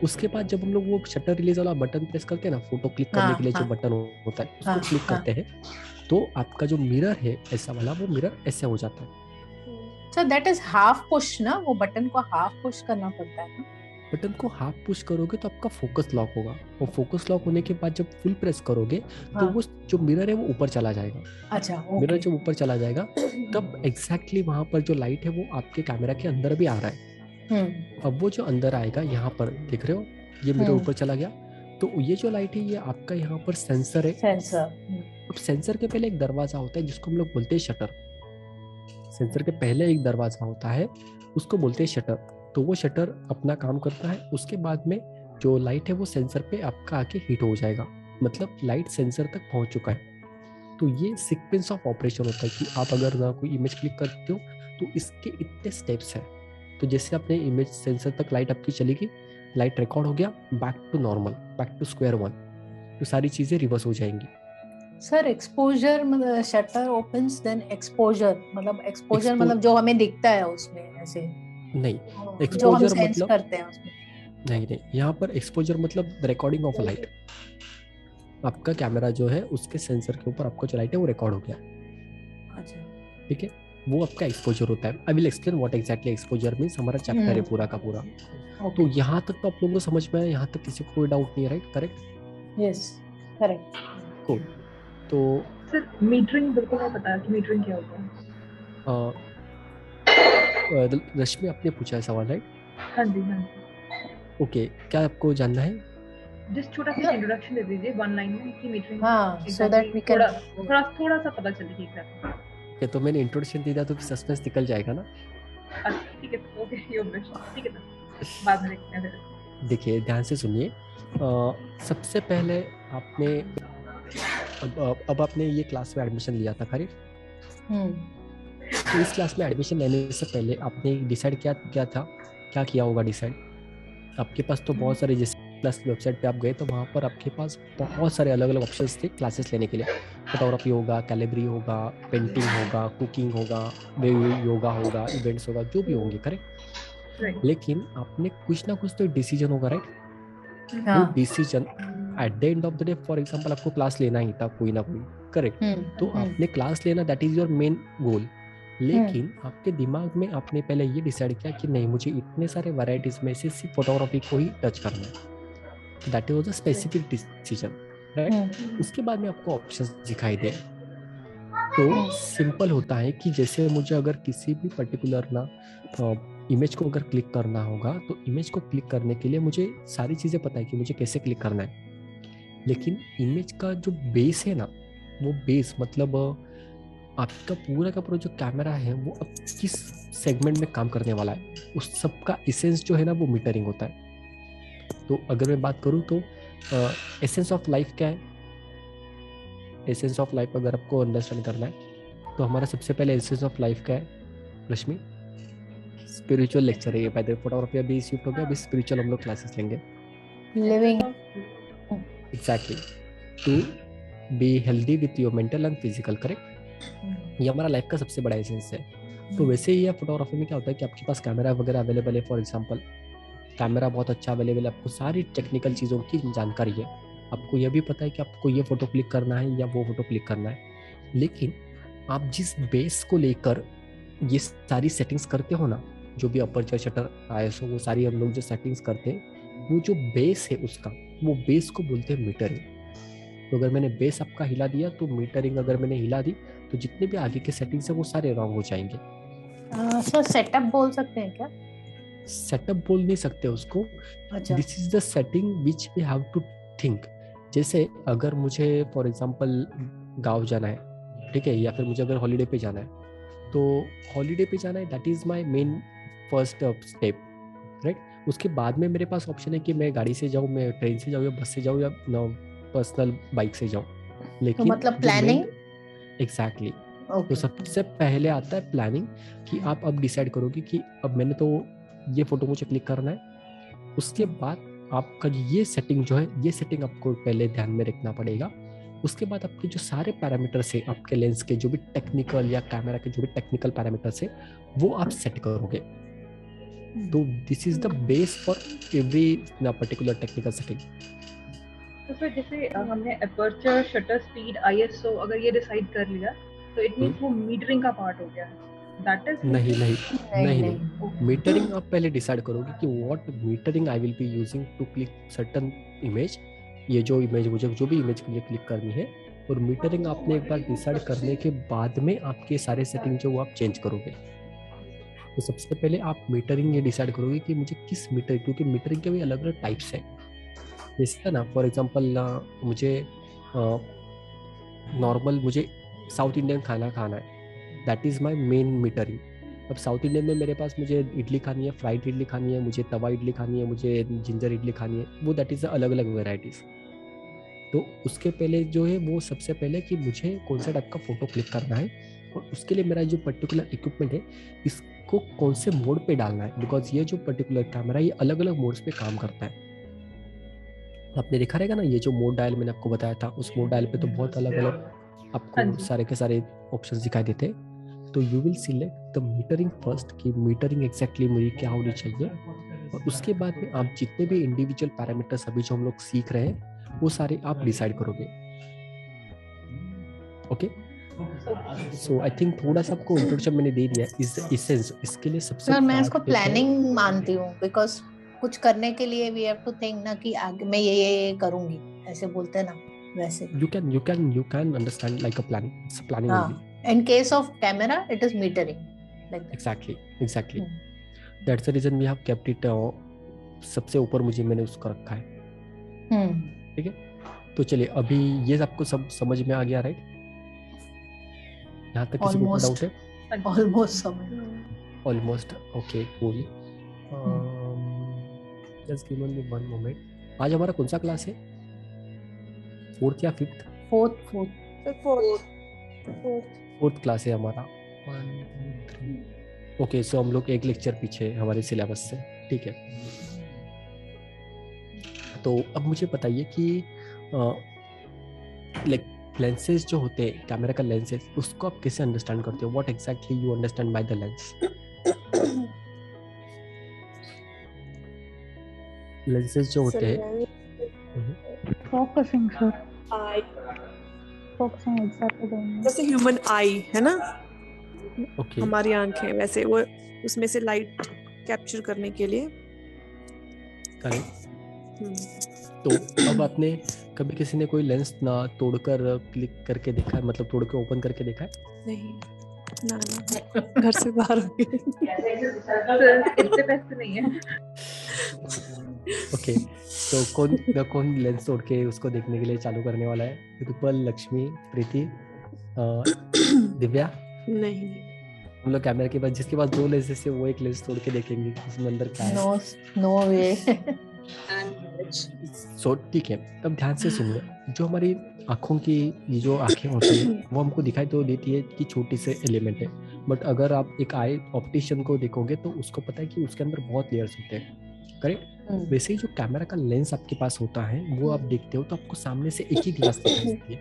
उसके बाद जब हम लोग वो शटर रिलीज वाला बटन प्रेस करते हैं ना, फोटो क्लिक करने के लिए जो बटन होता है उसको क्लिक करते हैं, तो आपका जो मिरर है ऐसा वाला, वो मिरर ऐसे हो जाता है। So that is half push ना, वो बटन को half push करना पड़ता है ना? बटन को हाफ पुश करोगे तो आपका फोकस लॉक होगा, और फोकस लॉक होने के बाद जब फुल प्रेस करोगे तो वो जो मिरर है वो ऊपर चला जाएगा। अच्छा, मिरर okay. जब ऊपर चला जाएगा तब एग्जैक्टली वहां पर जो लाइट है वो आपके कैमरा के अंदर भी आ रहा है। अब वो जो अंदर आएगा, यहाँ पर देख रहे हो ये मिरर ऊपर चला गया, तो ये जो लाइट है ये आपका यहाँ पर सेंसर है। सेंसर। अब सेंसर के पहले एक दरवाजा होता है जिसको हम लोग बोलते हैं शटर। सेंसर के पहले एक दरवाजा होता है, उसको बोलते हैं शटर। तो वो शटर अपना काम करता है। उसके बाद में जो लाइट है वो सेंसर पे आपका आके हिट हो जाएगा, मतलब लाइट सेंसर तक पहुंच चुका है। तो ये सीक्वेंस ऑफ ऑपरेशन होता है कि आप अगर ना कोई इमेज क्लिक करते हो तो इसके इतने स्टेप्स हैं। तो जैसे अपने इमेज सेंसर तक लाइट आपकी चलेगी, लाइट रिकॉर्ड हो गया, back to normal, back to square one, तो सारी चीजें रिवर्स हो जाएंगी। सर एक्सपोजर मतलब शटर ओपन्स देन एक्सपोजर मतलब जो हमें दिखता है उसमें ऐसे नहीं, जो हम एक्सपोजर सेंस मतलब करते हैं उसमें नहीं, यहाँ पर एक्सपोजर मतलब रिकॉर्डिंग ऑफ लाइट। आपका कैमरा जो है उसके सेंसर के ऊपर आपका जो लाइट है वो रिकॉर्ड हो गया। अच्छा, ठीक है, वो आपका एक्सपोजर होता है। I will explain what exactly exposure means, हमारा चैप्टर है पूरा का पूरा। तो यहाँ तक तो आप लोगों को समझ में आया, यहाँ तक किसी को कोई डाउट नहीं है, right? Correct? Yes, correct. Cool. तो सर मीटरिंग बिल्कुल नहीं पता कि मीटरिंग क्या होता है। रश्मि आपने पूछा है सवाल, राइट? हाँ जी, हाँ। ओके, क्या आपको जानना है? जस्ट छोटा सा इंट्रोडक्शन दे दीजिए वन लाइन में कि मीटरिंग, हाँ, so that we can थोड़ा सा पता चले कि एग्जैक्टली। ओके, तो मैंने इंट्रोडक्शन दे दिया तो सस्पेंस निकल जाएगा ना। अच्छा ठीक है, ओके, योर विश, ठीक है सर, बाद में देखते हैं। देखिए ध्यान से सुनिए। सबसे पहले आपने अब आपने ये क्लास में एडमिशन लिया था, करेक्ट? तो इस क्लास में एडमिशन लेने से पहले आपने डिसाइड क्या किया होगा डिसाइड? आपके पास तो बहुत सारे, जैसे क्लास की वेबसाइट पे आप गए तो वहाँ पर आपके पास बहुत सारे अलग अलग ऑप्शंस थे क्लासेस लेने के लिए। फोटोग्राफी होगा, कैलिब्री होगा, पेंटिंग होगा, कुकिंग होगा, योगा होगा, इवेंट्स होगा, जो भी होंगे, करेक्ट? लेकिन आपने कुछ ना कुछ तो डिसीजन होगा, राइट? वो decision at the end of the day, for example आपको क्लास लेना ही था कोई ना कोई, करेक्ट? तो आपने क्लास लेना, that is your main goal. लेकिन आपके दिमाग में आपने पहले ये डिसाइड किया कि नहीं, मुझे इतने सारे वैरायटीज में से सिर्फ फोटोग्राफी को ही टच करना है। That was a specific decision, right? उसके बाद में आपको ऑप्शंस दिखाई दे। तो सिंपल होता है कि जैसे मुझे अगर किसी भी पर्टिकुलर ना इमेज को अगर क्लिक करना होगा, तो इमेज को क्लिक करने के लिए मुझे सारी चीज़ें पता है कि मुझे कैसे क्लिक करना है। लेकिन इमेज का जो बेस है ना, वो बेस मतलब आपका पूरा का पूरा जो कैमरा है वो अब किस सेगमेंट में काम करने वाला है, उस सब का एसेंस जो है ना वो मीटरिंग होता है। तो अगर मैं बात करूँ तो एसेंस ऑफ लाइफ क्या है? एसेंस ऑफ लाइफ अगर आपको अंडरस्टैंड करना है तो हमारा सबसे पहले एसेंस ऑफ लाइफ क्या है रश्मि? स्पिरिचुअल लेक्चर है ये। बाय द वे फोटोग्राफी अभी शिफ्ट हो गया, अभी स्पिरिचुअल हम लोग क्लासेस लेंगे। Living, exactly, to be healthy with your mental and physical, correct? ये हमारा लाइफ का सबसे बड़ा एसेंस है। तो वैसे ही फोटोग्राफी में क्या होता है कि आपके पास कैमरा वगैरह अवेलेबल है, फॉर एग्जांपल कैमरा बहुत अच्छा अवेलेबल है, आपको सारी टेक्निकल चीज़ों की जानकारी है, आपको यह भी पता है कि आपको ये फोटो क्लिक करना है या वो फोटो क्लिक करना है, लेकिन आप जिस बेस को लेकर ये सारी सेटिंग्स करते हो ना, जो भी अपर्चर, शटर, आईएसओ, वो सारी हम लोग जो सेटिंग्स करते हैं, वो जो बेस है उसका, वो बेस को बोलते हैं मीटरिंग। तो अगर मैंने बेस आपका हिला दिया तो मीटरिंग अगर मैंने हिला दी तो जितने भी आगे के सेटिंग्स है वो सारे रॉन्ग हो जाएंगे। सर सेटअप बोल सकते हैं क्या? सेटअप बोल नहीं सकते उसको, अच्छा। This is the setting which we have to think. जैसे अगर मुझे फॉर एग्जांपल गांव जाना है, ठीक है, या फिर मुझे अगर हॉलीडे पे जाना है, तो हॉलीडे पे जाना है, that is my main first step, right. उसके बाद में मेरे पास ऑप्शन है कि मैं गाड़ी से जाऊँ, मैं ट्रेन से जाऊँ, या बस से जाऊँ, या पर्सनल बाइक से जाऊँ, लेकिन तो मतलब प्लानिंग। एग्जैक्टली। तो सबसे पहले आता है प्लानिंग, कि आप अब डिसाइड करोगे कि अब मैंने तो ये फोटो मुझे क्लिक करना है। उसके बाद आपका ये सेटिंग जो है, ये सेटिंग आपको पहले ध्यान में रखना पड़ेगा। उसके बाद आपके जो सारे पैरामीटर्स है, आपके लेंस के जो भी टेक्निकल या कैमरा के जो भी टेक्निकल पैरामीटर्स है, वो आप सेट करोगे। तो this is the base for every particular technical setting. तो फिर जैसे हमने अपर्चर, शटर स्पीड, आईएसओ अगर ये डिसाइड कर लिया तो इट मींस वो मीटरिंग का पार्ट हो गया। दैट इज नहीं नहीं नहीं नहीं, मीटरिंग आप पहले डिसाइड करोगे कि what metering I will be using to click certain image. ये जो इमेज मुझे जो भी इमेज के लिए क्लिक करनी है, और मीटरिंग आपने एक बार डिसाइड करने के बाद में आपके सारे सेटिंग जो वो आप चेंज करोगे। तो सबसे पहले आप मीटरिंग ये डिसाइड करोगे कि मुझे किस मीटर, क्योंकि मीटरिंग के भी अलग अलग टाइप्स हैं। जैसे ना फॉर एग्जांपल मुझे नॉर्मल मुझे साउथ इंडियन खाना खाना है, that is my main metering. अब साउथ इंडियन में मेरे पास मुझे इडली खानी है, फ्राइड इडली खानी है, मुझे तवा इडली खानी है, मुझे जिंजर इडली खानी है, वो दैट इज़ अलग अलग वेराइटीज़। तो उसके पहले जो है वो सबसे पहले कि मुझे कौन सा टाइप का फ़ोटो क्लिक करना है, और उसके लिए मेरा जो पर्टिकुलर इक्विपमेंट है इसको कौन से मोड पे डालना है, बिकॉज ये जो पर्टिकुलर कैमरा ये अलग अलग मोड्स पे काम करता है। आपने देखा रहेगा ना, ये जो मोड डायल मैंने आपको बताया था, उस मोड डायल पे तो बहुत अलग अलग आपको सारे के सारे ऑप्शंस दिखाई देते हैं। तो you will select the metering first, कि मीटरिंग एग्जैक्टली मुझे क्या होनी चाहिए, और उसके बाद में आप जितने भी इंडिविजुअल पैरामीटर्स अभी जो हम लोग सीख रहे हैं वो सारे आप डिसाइड करोगे। ओके, सो आई थिंक थोड़ा सा आपको इंट्रोडक्शन मैंने दे दिया इस एसेंस। इसके लिए सबसे सर मैं इसको प्लानिंग मानती हूँ, बिकॉज कुछ करने के लिए वी हैव टू थिंक ना कि आगे मैं ये करूंगी, ऐसे बोलते हैं ना, वैसे you can understand like a planning, it's a planning only. In case of camera it is metering like that. exactly that's the reason we have kept it सबसे ऊपर मुझे मैंने उसको रखा है। ठीक है, तो चलिए अभी ये आपको सब समझ में आ गया, राइट? यहाँ तक किसी को डाउट है? Almost okay, cool. Just give me one moment. आज हमारा कौन सा क्लास है? फोर्थ या फिफ्थ? फोर्थ क्लास है हमारा। 1 2 3 ओके, सो हम लोग एक लेक्चर पीछे हमारे सिलेबस से, ठीक है। तो अब मुझे बताइए कि लाइक लेंसेज जो होते हैं, कैमरा का लेंसेज, उसको आप कैसे अंडरस्टैंड करते हो? What exactly you understand by the lens? Lenses जो होते हैं, फोकसिंग सर, आई फोकसिंग एग्जैक्टली जैसे ह्यूमन आई है ना, ओके, हमारी आंखें, वैसे वो उसमें से लाइट कैप्चर करने के लिए। करेक्ट। तो अब आपने कभी किसी ने कोई लेंस ना तोड़कर क्लिक करके देखा है, मतलब तोड़ के ओपन करके देखा है? नहीं ना, घर से बाहर हो गए। इतने पैसे नहीं है। ओके, तो कौन लेंस तोड़ के उसको देखने के लिए चालू करने वाला है? रुपल, लक्ष्मी, प्रीति, दिव्या? नहीं, हम लोग कैमरा के पास जिसके पास 2 लेंसेस है वो एक लेंस तोड़ के देखेंगे उसमें अंदर क्या है। नो वे। सो ठीक है, अब ध्यान से सुनिए। जो हमारी आँखों की ये जो आँखें होती है वो हमको दिखाई तो देती है कि छोटी से एलिमेंट है, बट अगर आप एक आई ऑप्टिशियन को देखोगे तो उसको पता है कि उसके अंदर बहुत लेयर्स होते हैं, करेक्ट? वैसे ही जो कैमरा का लेंस आपके पास होता है वो आप देखते हो तो आपको सामने से एक ही ग्लास दिखाई देती है,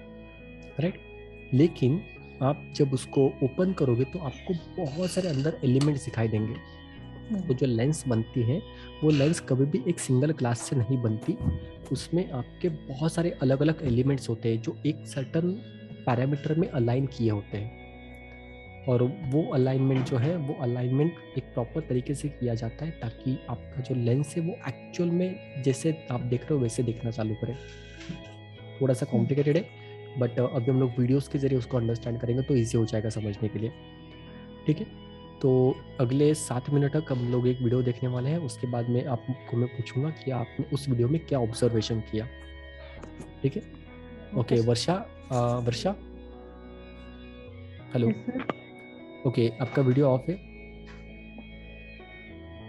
करेक्ट? लेकिन आप जब उसको ओपन करोगे तो आपको बहुत सारे अंदर एलिमेंट्स दिखाई देंगे, तो जो लेंस बनती है वो लेंस कभी भी एक सिंगल ग्लास से नहीं बनती, उसमें आपके बहुत सारे अलग अलग एलिमेंट्स होते हैं जो एक सर्टन पैरामीटर में अलाइन किए होते हैं, और वो अलाइनमेंट जो है वो अलाइनमेंट एक प्रॉपर तरीके से किया जाता है ताकि आपका जो लेंस है वो एक्चुअल में जैसे आप देख रहे हो वैसे दिखना चालू करे। थोड़ा सा कॉम्प्लिकेटेड है, बट अभी हम लोग वीडियोस के जरिए उसको अंडरस्टैंड करेंगे तो ईजी हो जाएगा समझने के लिए। ठीक है, तो अगले 7 मिनट तक हम लोग एक वीडियो देखने वाले हैं, उसके बाद में आपको मैं पूछूंगा कि आपने उस वीडियो में क्या ऑब्जर्वेशन किया। ठीक है, ओके। वर्षा, वर्षा, हेलो। ओके, आपका वीडियो ऑफ है।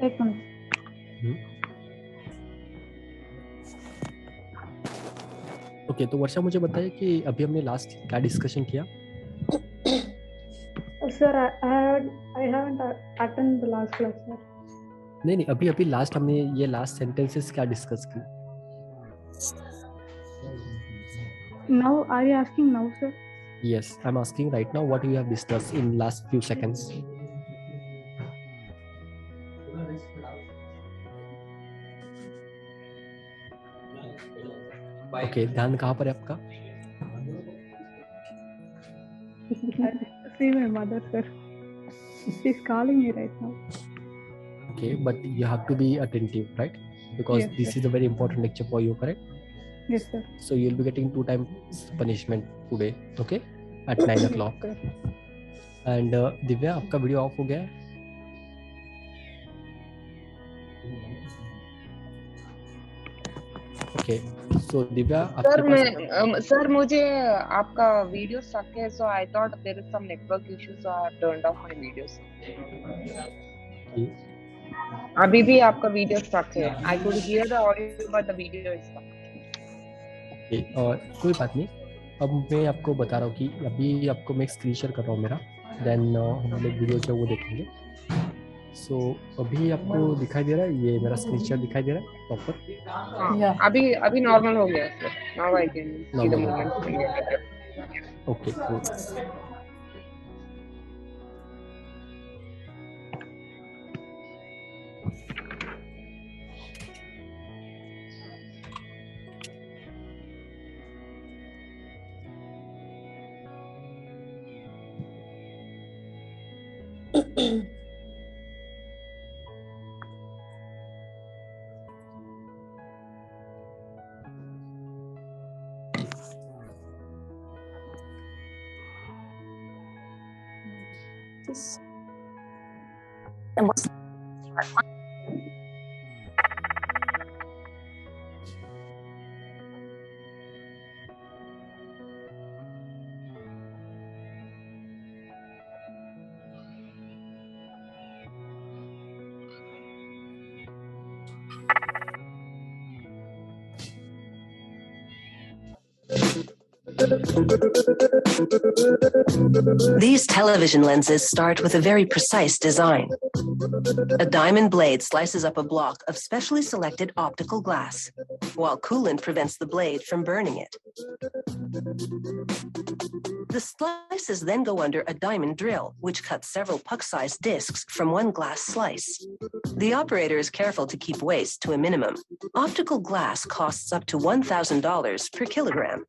एक मिनट। ओके, तो वर्षा मुझे बताइए कि अभी हमने लास्ट क्या डिस्कशन किया। Sir, I haven't attended the last class, sir. नहीं, अभी लास्ट हमने ये लास्ट सेंटेंसेस क्या डिस्कस की। Now, are you asking now, sir? Yes, I'm asking right now what you have discussed in last few seconds. Okay, ध्यान कहाँ पर है आपका? See my mother, sir. She's calling me right now. Okay, but you have to be attentive, right? Because Yes, this sir. is a very important lecture for you, correct? Yes, sir. So you'll be getting 2 times punishment today, okay? At 9 o'clock. And Divya, आपका video of हो गया है? Okay, so Divya, आपके पास sir मुझे आपका video stuck है, so I thought there is some network issue, so I have turned off my videos. अभी भी आपका वीडियो स्टक है। I could hear the audio but the video is stuck. Okay, और कोई बात नहीं, अब मैं आपको बता रहा हूँ कि अभी आपको मैं स्क्रीन शेयर कर रहा हूँ मेरा, देन हम लोग वीडियो जो वो देखेंगे। सो अभी आपको दिखाई दे रहा है, ये मेरा स्क्रीन शेयर दिखाई दे रहा है प्रॉपर? अभी नॉर्मल हो गया sir. Now I can see the movement. Okay, good. These television lenses start with a very precise design. A diamond blade slices up a block of specially selected optical glass, while coolant prevents the blade from burning it. The slices then go under a diamond drill, which cuts several puck-sized discs from one glass slice. The operator is careful to keep waste to a minimum. Optical glass costs up to $1,000 per kilogram.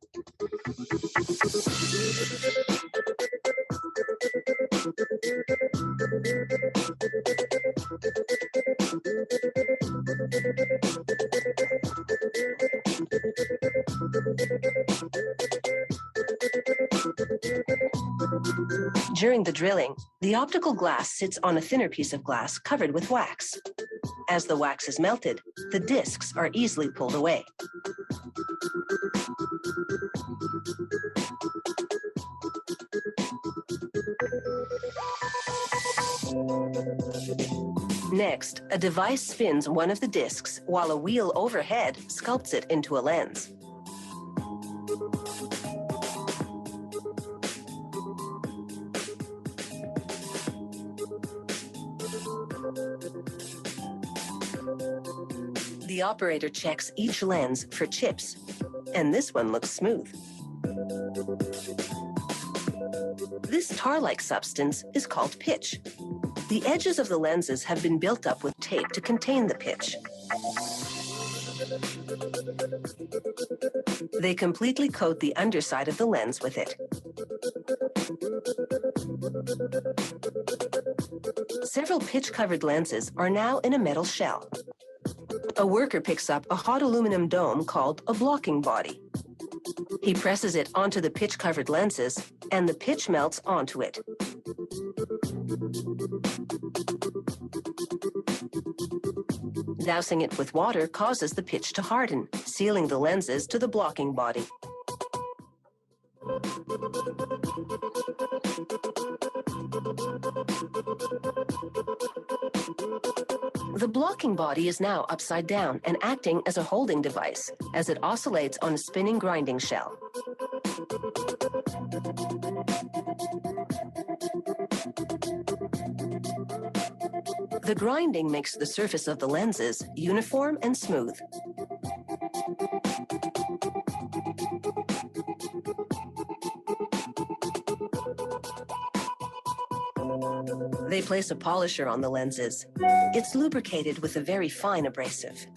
During the drilling, the optical glass sits on a thinner piece of glass covered with wax. As the wax is melted, the discs are easily pulled away. Next, a device spins one of the discs while a wheel overhead sculpts it into a lens. The operator checks each lens for chips, and this one looks smooth. This tar-like substance is called pitch. The edges of the lenses have been built up with tape to contain the pitch. They completely coat the underside of the lens with it. Several pitch-covered lenses are now in a metal shell. A worker picks up a hot aluminum dome called a blocking body. He presses it onto the pitch-covered lenses, and the pitch melts onto it. Dousing it with water causes the pitch to harden, sealing the lenses to the blocking body. The blocking body is now upside down and acting as a holding device as it oscillates on a spinning grinding shell. The grinding makes the surface of the lenses uniform and smooth. They place a polisher on the lenses. It's lubricated with a very fine abrasive.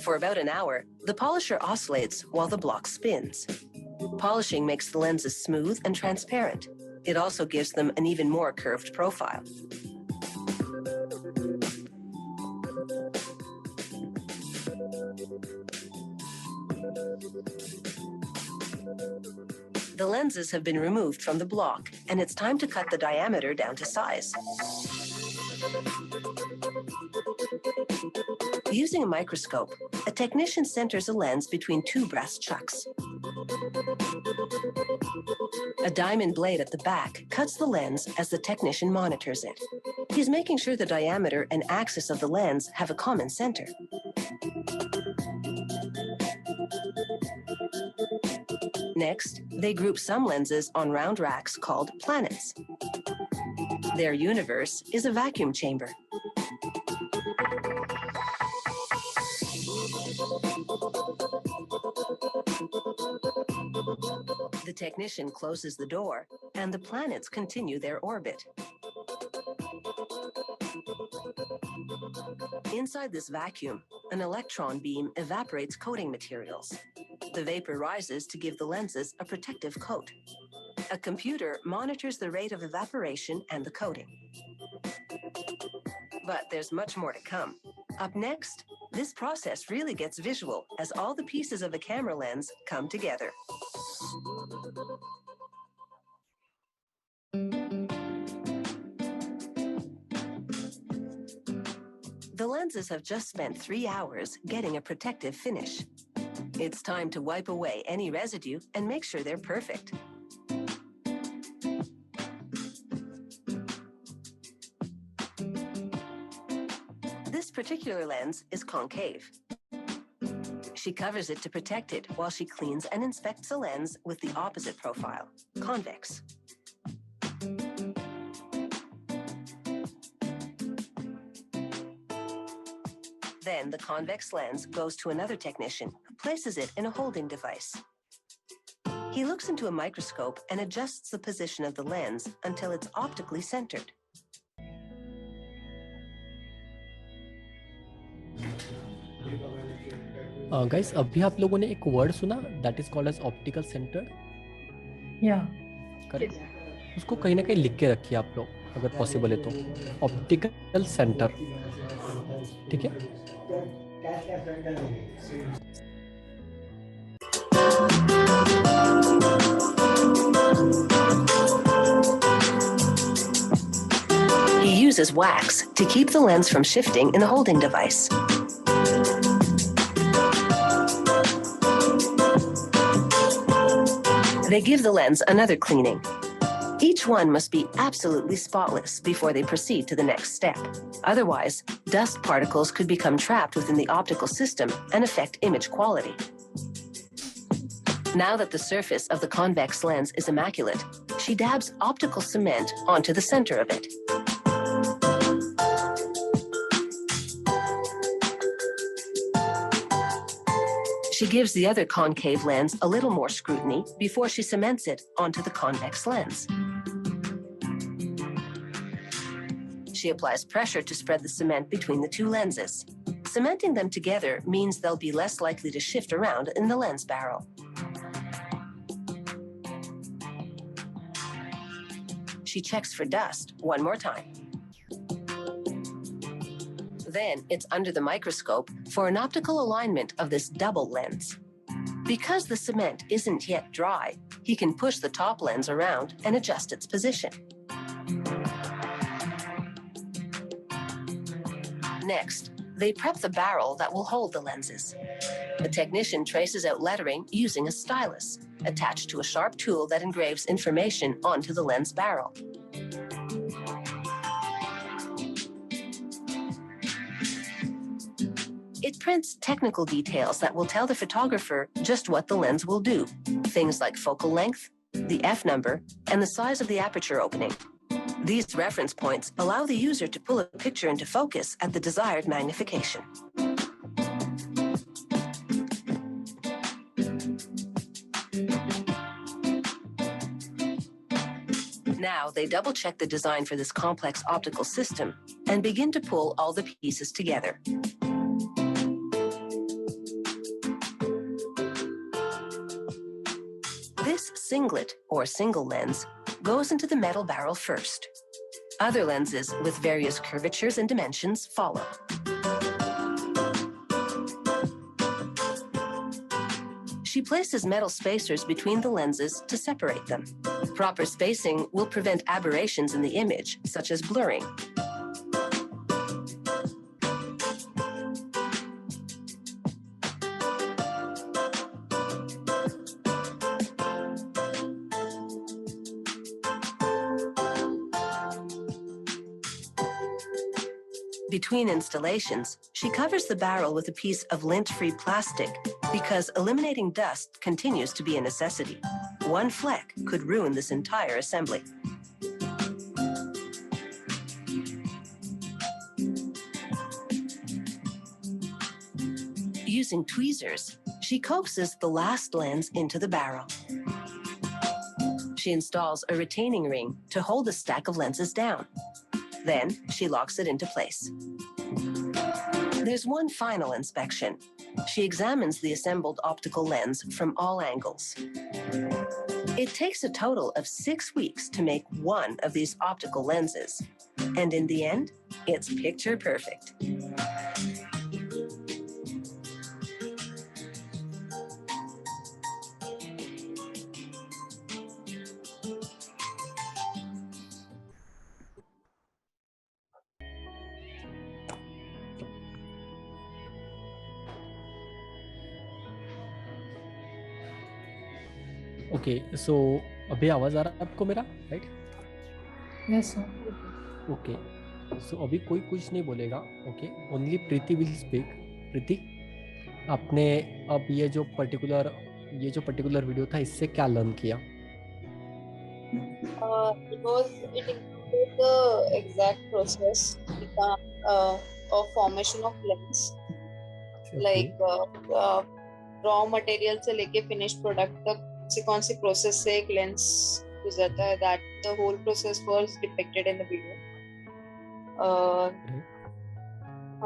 For about an hour, the polisher oscillates while the block spins. Polishing makes the lenses smooth and transparent. It also gives them an even more curved profile. The lenses have been removed from the block, and it's time to cut the diameter down to size. Using a microscope, a technician centers a lens between two brass chucks. A diamond blade at the back cuts the lens as the technician monitors it. He's making sure the diameter and axis of the lens have a common center. Next, they group some lenses on round racks called planets. Their universe is a vacuum chamber. The technician closes the door, and the planets continue their orbit. Inside this vacuum, an electron beam evaporates coating materials. The vapor rises to give the lenses a protective coat. A computer monitors the rate of evaporation and the coating. But there's much more to come. Up next, this process really gets visual as all the pieces of a camera lens come together. The lenses have just spent 3 hours getting a protective finish. It's time to wipe away any residue and make sure they're perfect. This particular lens is concave. She covers it to protect it while she cleans and inspects the lens with the opposite profile, convex. Then the convex lens goes to another technician who places it in a holding device. He looks into a microscope and adjusts the position of the lens until it's optically centered. Guys अभी आप लोगों ने एक word सुना that is called as optical center या correct उसको कहीं ना कहीं लिख के रखिए आप लोग अगर पॉसिबल है तो ऑप्टिकल सेंटर ठीक है He uses wax to keep the lens from shifting in the holding device. They give the lens another cleaning. Each one must be absolutely spotless before they proceed to the next step. Otherwise, dust particles could become trapped within the optical system and affect image quality. Now that the surface of the convex lens is immaculate, she dabs optical cement onto the center of it. She gives the other concave lens a little more scrutiny before she cements it onto the convex lens. She applies pressure to spread the cement between the two lenses. Cementing them together means they'll be less likely to shift around in the lens barrel. She checks for dust one more time. Then it's under the microscope for an optical alignment of this double lens. Because the cement isn't yet dry, he can push the top lens around and adjust its position. Next, they prep the barrel that will hold the lenses. The technician traces out lettering using a stylus, attached to a sharp tool that engraves information onto the lens barrel. It prints technical details that will tell the photographer just what the lens will do. Things like focal length, the f number, and the size of the aperture opening. These reference points allow the user to pull a picture into focus at the desired magnification. Now they double-check the design for this complex optical system and begin to pull all the pieces together. This singlet, or single lens, goes into the metal barrel first. Other lenses with various curvatures and dimensions follow. She places metal spacers between the lenses to separate them. Proper spacing will prevent aberrations in the image, such as blurring. Between installations, she covers the barrel with a piece of lint-free plastic because eliminating dust continues to be a necessity. One fleck could ruin this entire assembly. Using tweezers, she coaxes the last lens into the barrel. She installs a retaining ring to hold the stack of lenses down. Then she locks it into place. There's one final inspection. She examines the assembled optical lens from all angles. It takes a total of 6 weeks to make one of these optical lenses. And in the end, it's picture perfect. Okay so अभी आवाज़ आ रहा है आपको मेरा, right? Yes sir. Okay so अभी कोई कुछ नहीं बोलेगा, okay? Only Preeti will speak. Preeti, आपने अब ये जो पर्टिकुलर वीडियो था, इससे क्या लर्न किया? It included the exact process of formation of lens, like raw material से लेके finished product तक कौन सी प्रोसेस से एक लेंस गुजरता है, that the whole process was depicted in the video.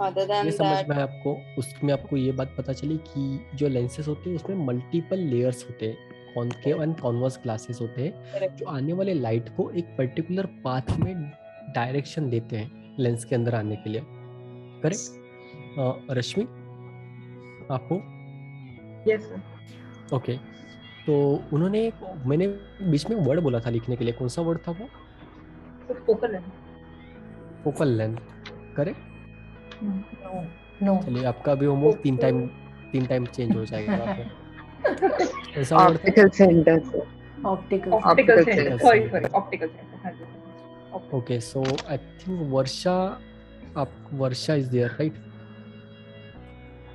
Other than ये समझ that, में आपको उसमें आपको ये बात पता चली कि जो लेंसेज होते हैं उसमें मल्टीपल लेयर्स होते हैं, कॉनकेव एंड कॉन्वर्स ग्लासेस होते हैं जो आने वाले लाइट को एक पर्टिकुलर पाथ में डायरेक्शन देते हैं लेंस के अंदर आने के लिए, करेक्ट? रश्मि, आपको? Yes sir. ओके, तो मैंने बीच में वर्ड बोला था लिखने के लिए, कौन सा वर्ड था वो? Focal length. Focal length, correct? No, चलिए आपका भी होमवर्क तीन टाइम चेंज हो जाएगा। ऐसा वर्ड था? ऑप्टिकल सेंटर से। Optical centre, sorry optical centre. Okay, so I think Varsha is there, right?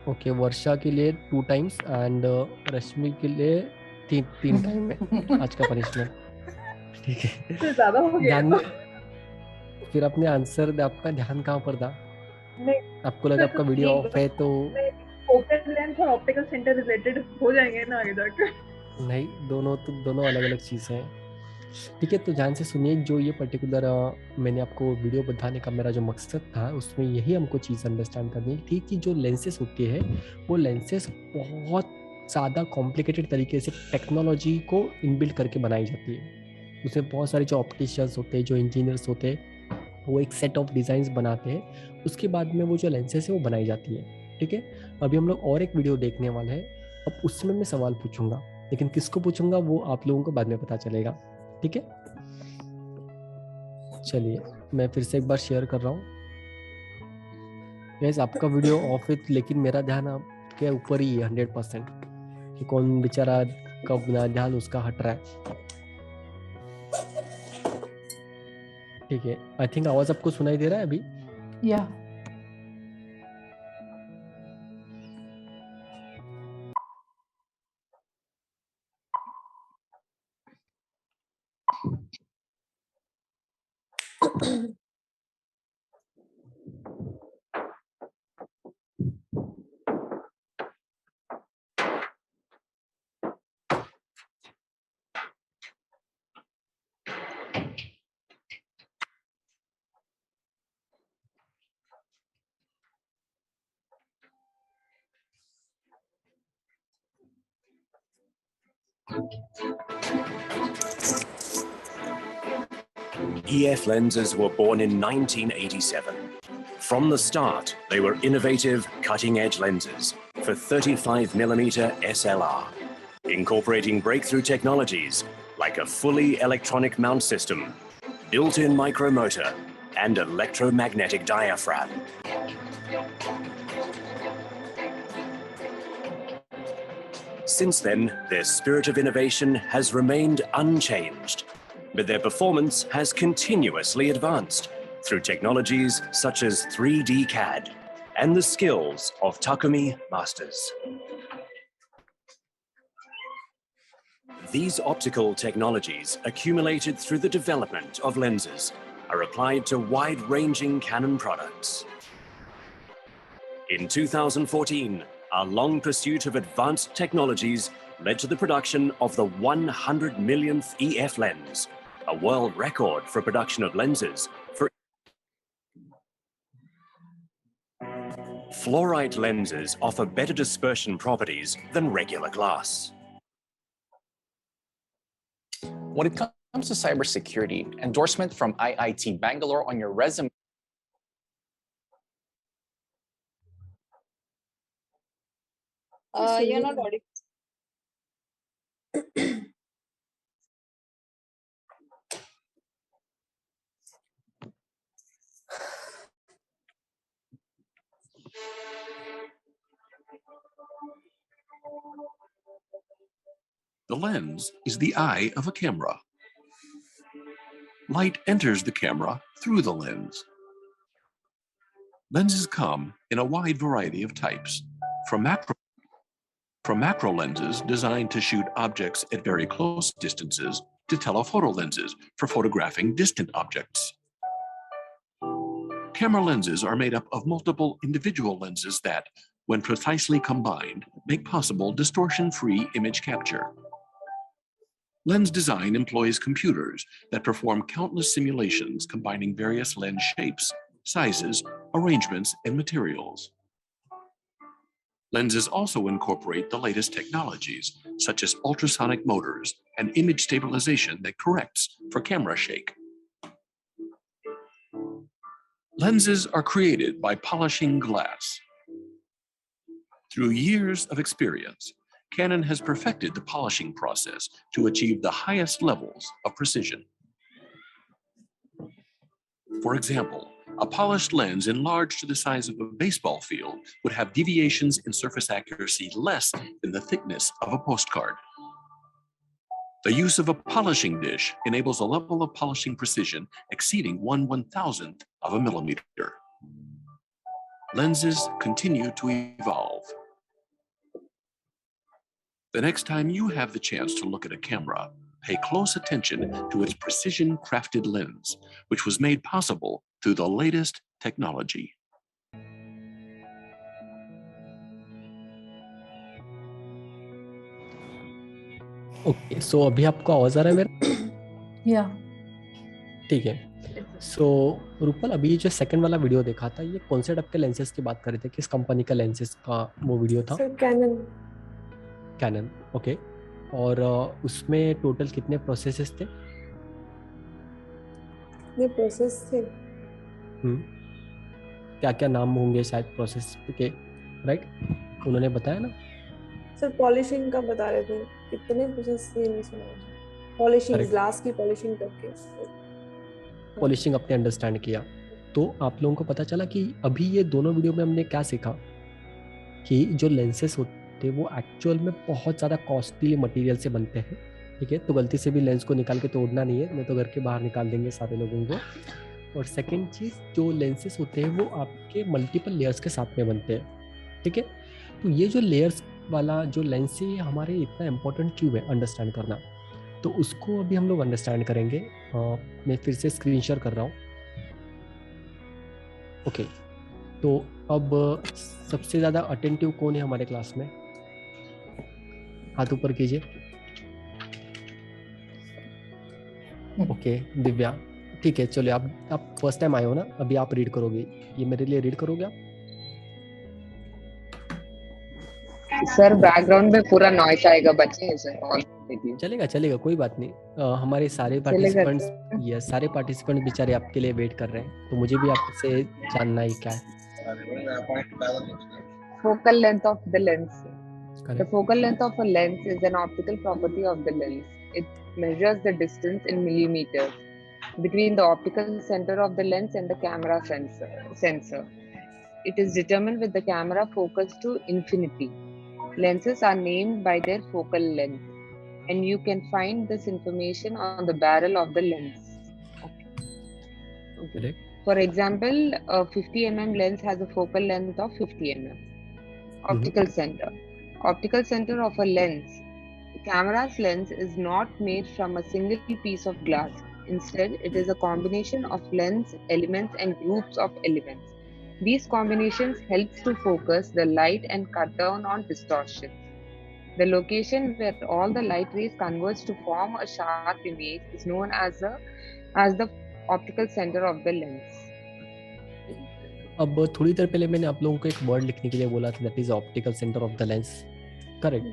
Okay, Varsha के लिए 2 times एंड रश्मि के लिए 3 टाइम में आज का पनिशमेंट, ठीक है? ज्यादा हो गया। फिर अपने आंसर, आपका ध्यान कहाँ पर था? नहीं, आपको लगा आपका वीडियो ऑफ है तो फोकल लेंथ और ऑप्टिकल सेंटर रिलेटेड हो जाएंगे ना आगे जाकर? नहीं, दोनों अलग अलग चीज़ें हैं। ठीक है, तो ध्यान से सुनिए। जो ये पर्टिकुलर मैंने आपको वीडियो बताने का मेरा जो मकसद था, उसमें यही हमको चीज़ अंडरस्टैंड करनी थी कि जो लेंसेज होती है, वो लेंसेज बहुत ज़्यादा कॉम्प्लिकेटेड तरीके से टेक्नोलॉजी को इनबिल्ट करके बनाई जाती है। उसमें बहुत सारे जो ऑप्टिशियंस होते हैं, जो इंजीनियर्स होते हैं, वो एक सेट ऑफ डिज़ाइंस बनाते हैं। उसके बाद में वो जो लेंसेज है वो बनाई जाती है। ठीक है, अभी हम लोग और एक वीडियो देखने वाले हैं। अब उसमें मैं सवाल पूछूंगा, लेकिन किसको पूछूंगा वो आप लोगों को बाद में पता चलेगा। ठीक है, चलिए मैं फिर से एक बार शेयर कर रहा हूँ। गैस, आपका वीडियो ऑफ है, लेकिन मेरा ध्यान आपके ऊपर ही है 100%, कि कौन बेचारा कब ना ध्यान उसका हट रहा है। ठीक है, आई थिंक आवाज आपको सुनाई दे रहा है अभी? या EF lenses were born in 1987. From the start, they were innovative, cutting-edge lenses for 35mm SLR, incorporating breakthrough technologies like a fully electronic mount system, built-in micromotor, and electromagnetic diaphragm. Since then, their spirit of innovation has remained unchanged, but their performance has continuously advanced through technologies such as 3D CAD and the skills of Takumi masters. These optical technologies, accumulated through the development of lenses, are applied to wide-ranging Canon products. In 2014, our long pursuit of advanced technologies led to the production of the 100 millionth EF lens, a world record for production of lenses for fluorite lenses offer better dispersion properties than regular glass. When it comes to cybersecurity, endorsement from IIT Bangalore on your resume. You're not audible. The lens is the eye of a camera. Light enters the camera through the lens. Lenses come in a wide variety of types, from macro lenses designed to shoot objects at very close distances to telephoto lenses for photographing distant objects. Camera lenses are made up of multiple individual lenses that, when precisely combined, make possible distortion-free image capture. Lens design employs computers that perform countless simulations combining various lens shapes, sizes, arrangements, and materials. Lenses also incorporate the latest technologies, such as ultrasonic motors and image stabilization that corrects for camera shake. Lenses are created by polishing glass. Through years of experience, Canon has perfected the polishing process to achieve the highest levels of precision. For example, a polished lens enlarged to the size of a baseball field would have deviations in surface accuracy less than the thickness of a postcard. The use of a polishing dish enables a level of polishing precision exceeding 1/1000th of a millimeter. Lenses continue to evolve. The next time you have the chance to look at a camera, pay close attention to its precision-crafted lens, which was made possible through the latest technology. Okay, so अभी आपको आवाज आ रहा है मेरा? या ठीक है। सो रूपल, अभी जो सेकंड वाला वीडियो देखा था, ये कौन से टाइप के लेंसेज की बात कर रहे थे? किस कंपनी का लेंसेज का वो वीडियो था? Sir Canon. Canon, okay. और उसमें टोटल कितने प्रोसेसेस थे? ये प्रोसेस थे। क्या क्या नाम होंगे शायद प्रोसेस के, राइट? उन्होंने बताया ना सर पॉलिशिंग का बता रहे थे, कितने प्रोसेस ये नहीं सुना मुझे। Polishing, Correct. ग्लास की पॉलिशिंग करके। पॉलिशिंग अपने अंडरस्टैंड किया। तो आप लोगों को पता चला कि अभी ये दोनों वीडियो में हमने क्या सीखा कि जो लेंसेस होते हैं वो एक्चुअल में बहुत ज़्यादा कॉस्टली मटेरियल से बनते हैं, ठीक है? तो गलती से भी लेंस को निकाल के तोड़ना नहीं है, नहीं तो घर के बाहर निकाल देंगे सारे लोगों को। और सेकंड चीज़, जो लेंसेस होते हैं वो आपके मल्टीपल लेयर्स के साथ में बनते हैं, ठीक है? तो ये जो लेयर्स वाला जो लेंस है, ये हमारे इतना इम्पोर्टेंट क्यों है अंडरस्टैंड करना, तो उसको अभी हम लोग अंडरस्टैंड करेंगे। मैं फिर से स्क्रीन शेयर कर रहा हूँ। ओके, तो अब सबसे ज़्यादा अटेंटिव कौन है हमारे क्लास में? हाथ ऊपर कीजिए। ओके, दिव्या, ठीक है। चलो, आप फर्स्ट टाइम आए हो ना, अभी आप रीड करोगे, ये मेरे लिए रीड करोगे आप? सर बैकग्राउंड में पूरा नॉइस आएगा, बच्चे सर। चलेगा चलेगा, कोई बात नहीं। हमारे सारे पार्टिसिपेंट्स, ये सारे पार्टिसिपेंट बेचारे आपके लिए वेट कर रहे हैं, तो मुझे भी आपसे जानना ही क्या है। Focal length of the lens. The focal length of a lens is an optical property of the lens. It measures the distance in millimeters between the optical center of the lens and the camera sensor. It is determined with the camera focused to infinity. Lenses are named by their focal length, and you can find this information on the barrel of the lens. Okay. For example, a 50 mm lens has a focal length of 50 mm. Optical center. Optical center of a lens. The camera's lens is not made from a single piece of glass. Instead, it is a combination of lens elements and groups of elements. These combinations helps to focus the light and cut down on distortions. The location where all the light rays converge to form a sharp image is known as the optical center of the lens. अब थोड़ी देर पहले मैंने आप लोगों को एक word लिखने के लिए बोला था, that is optical centre of the lens, correct?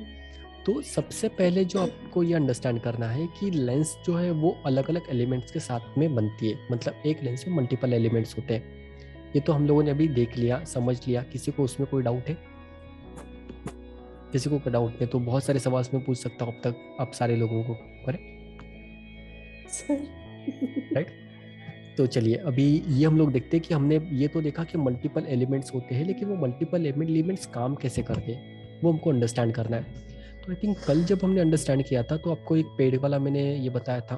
तो सबसे पहले जो आपको ये अंडरस्टैंड करना है कि लेंस जो है वो अलग अलग एलिमेंट्स के साथ में बनती है, मतलब एक लेंस में मल्टीपल एलिमेंट्स होते हैं। ये तो हम लोगों ने अभी देख लिया, समझ लिया। किसी को उसमें कोई डाउट है? किसी को कोई डाउट नहीं तो बहुत सारे सवाल में पूछ सकता हूँ अब तक आप सारे लोगों को, करेक्ट? राइट। तो चलिए, अभी ये हम लोग देखते हैं कि हमने ये तो देखा कि मल्टीपल एलिमेंट्स होते हैं, लेकिन वो मल्टीपल एलिमेंट्स काम कैसे करते हैं वो हमको अंडरस्टैंड करना है। तो आई थिंक कल जब हमने अंडरस्टैंड किया था तो आपको एक पेड़ वाला मैंने ये बताया था।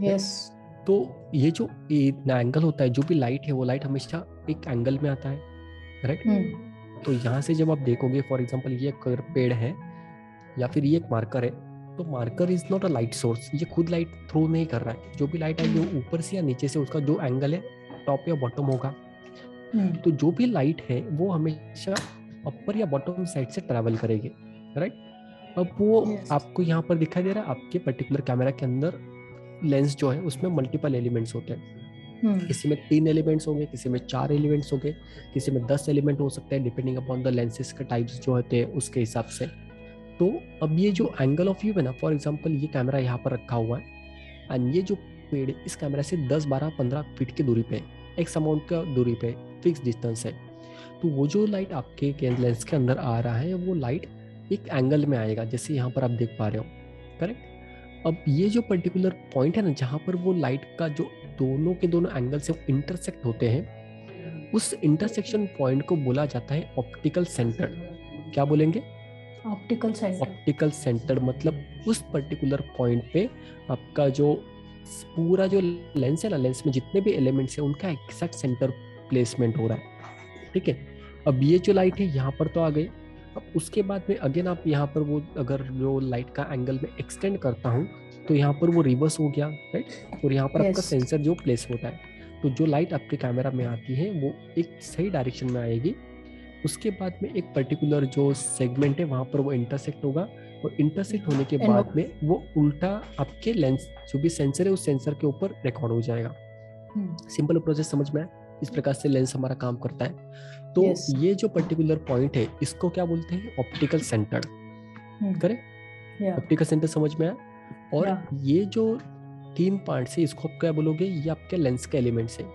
यस। तो ये जो एंगल होता है, जो भी लाइट है वो लाइट हमेशा एक एंगल में आता है, करेक्ट? तो यहाँ से जब आप देखोगे, फॉर एग्जांपल ये अगर पेड़ है या फिर ये एक मार्कर है, तो marker is not a light source, ये खुद लाइट थ्रो नहीं कर रहा है। जो भी लाइट आएगी वो ऊपर से या नीचे से, उसका जो एंगल है टॉप या बॉटम होगा। तो जो भी लाइट है वो हमेशा अपर या बॉटम साइड से ट्रैवल करेगी, राइट? अब वो आपको यहाँ पर दिखाई दे रहा है, आपके पर्टिकुलर कैमरा के अंदर लेंस जो है उसमें मल्टीपल एलिमेंट्स होते हैं। किसी में 3 एलिमेंट्स होंगे, किसी में 4 एलिमेंट्स होंगे, किसी में 10 एलिमेंट हो सकते हैं, डिपेंडिंग अपॉन द लेंसेज के टाइप्स जो होते हैं उसके हिसाब से। तो अब ये जो एंगल ऑफ व्यू है ना, फॉर एग्जांपल ये कैमरा यहाँ पर रखा हुआ है एंड ये जो पेड़ इस कैमरा से 10, 12, 15 फीट की दूरी पे, एक्स अमाउंट का दूरी पे, फिक्स डिस्टेंस है। तो वो जो लाइट आपके लेंस के अंदर आ रहा है वो लाइट एक एंगल में आएगा, जैसे यहाँ पर आप देख पा रहे हो, करेक्ट? अब ये जो पर्टिकुलर पॉइंट है ना, जहाँ पर वो लाइट का जो दोनों के दोनों एंगल से इंटरसेक्ट होते हैं, उस इंटरसेक्शन पॉइंट को बोला जाता है ऑप्टिकल सेंटर। क्या बोलेंगे? Optical centre. ऑप्टिकल सेंटर मतलब उस पर्टिकुलर पॉइंट पे आपका जो पूरा जो लेंस है ना, लेंस में जितने भी एलिमेंट्स हैं उनका एक्सैक्ट सेंटर प्लेसमेंट हो रहा है, ठीक है? अब ये जो लाइट है यहाँ पर तो आ गई। अब उसके बाद में अगेन आप यहाँ पर वो अगर जो लाइट का एंगल में एक्सटेंड करता हूँ तो यहाँ पर वो रिवर्स हो गया, राइट? और यहाँ पर आपका सेंसर जो प्लेस होता है, तो जो लाइट आपके कैमरा में आती है वो एक सही डायरेक्शन में आएगी। उसके बाद में एक पर्टिकुलर जो सेगमेंट है वहाँ पर वो इंटरसेक्ट होगा और इंटरसेक्ट होने के बाद में वो उल्टा आपके लेंस जो भी सेंसर है उस सेंसर के ऊपर रिकॉर्ड हो जाएगा। सिंपल प्रोसेस समझ में आया? इस प्रकार से लेंस हमारा काम करता है। तो ये जो पर्टिकुलर पॉइंट है इसको क्या बोलते हैं? Optical centre. Correct? Optical centre समझ में आया? और ये जो 3 पार्ट्स है इसको आप क्या बोलोगे? ये आपके लेंस के एलिमेंट्स है।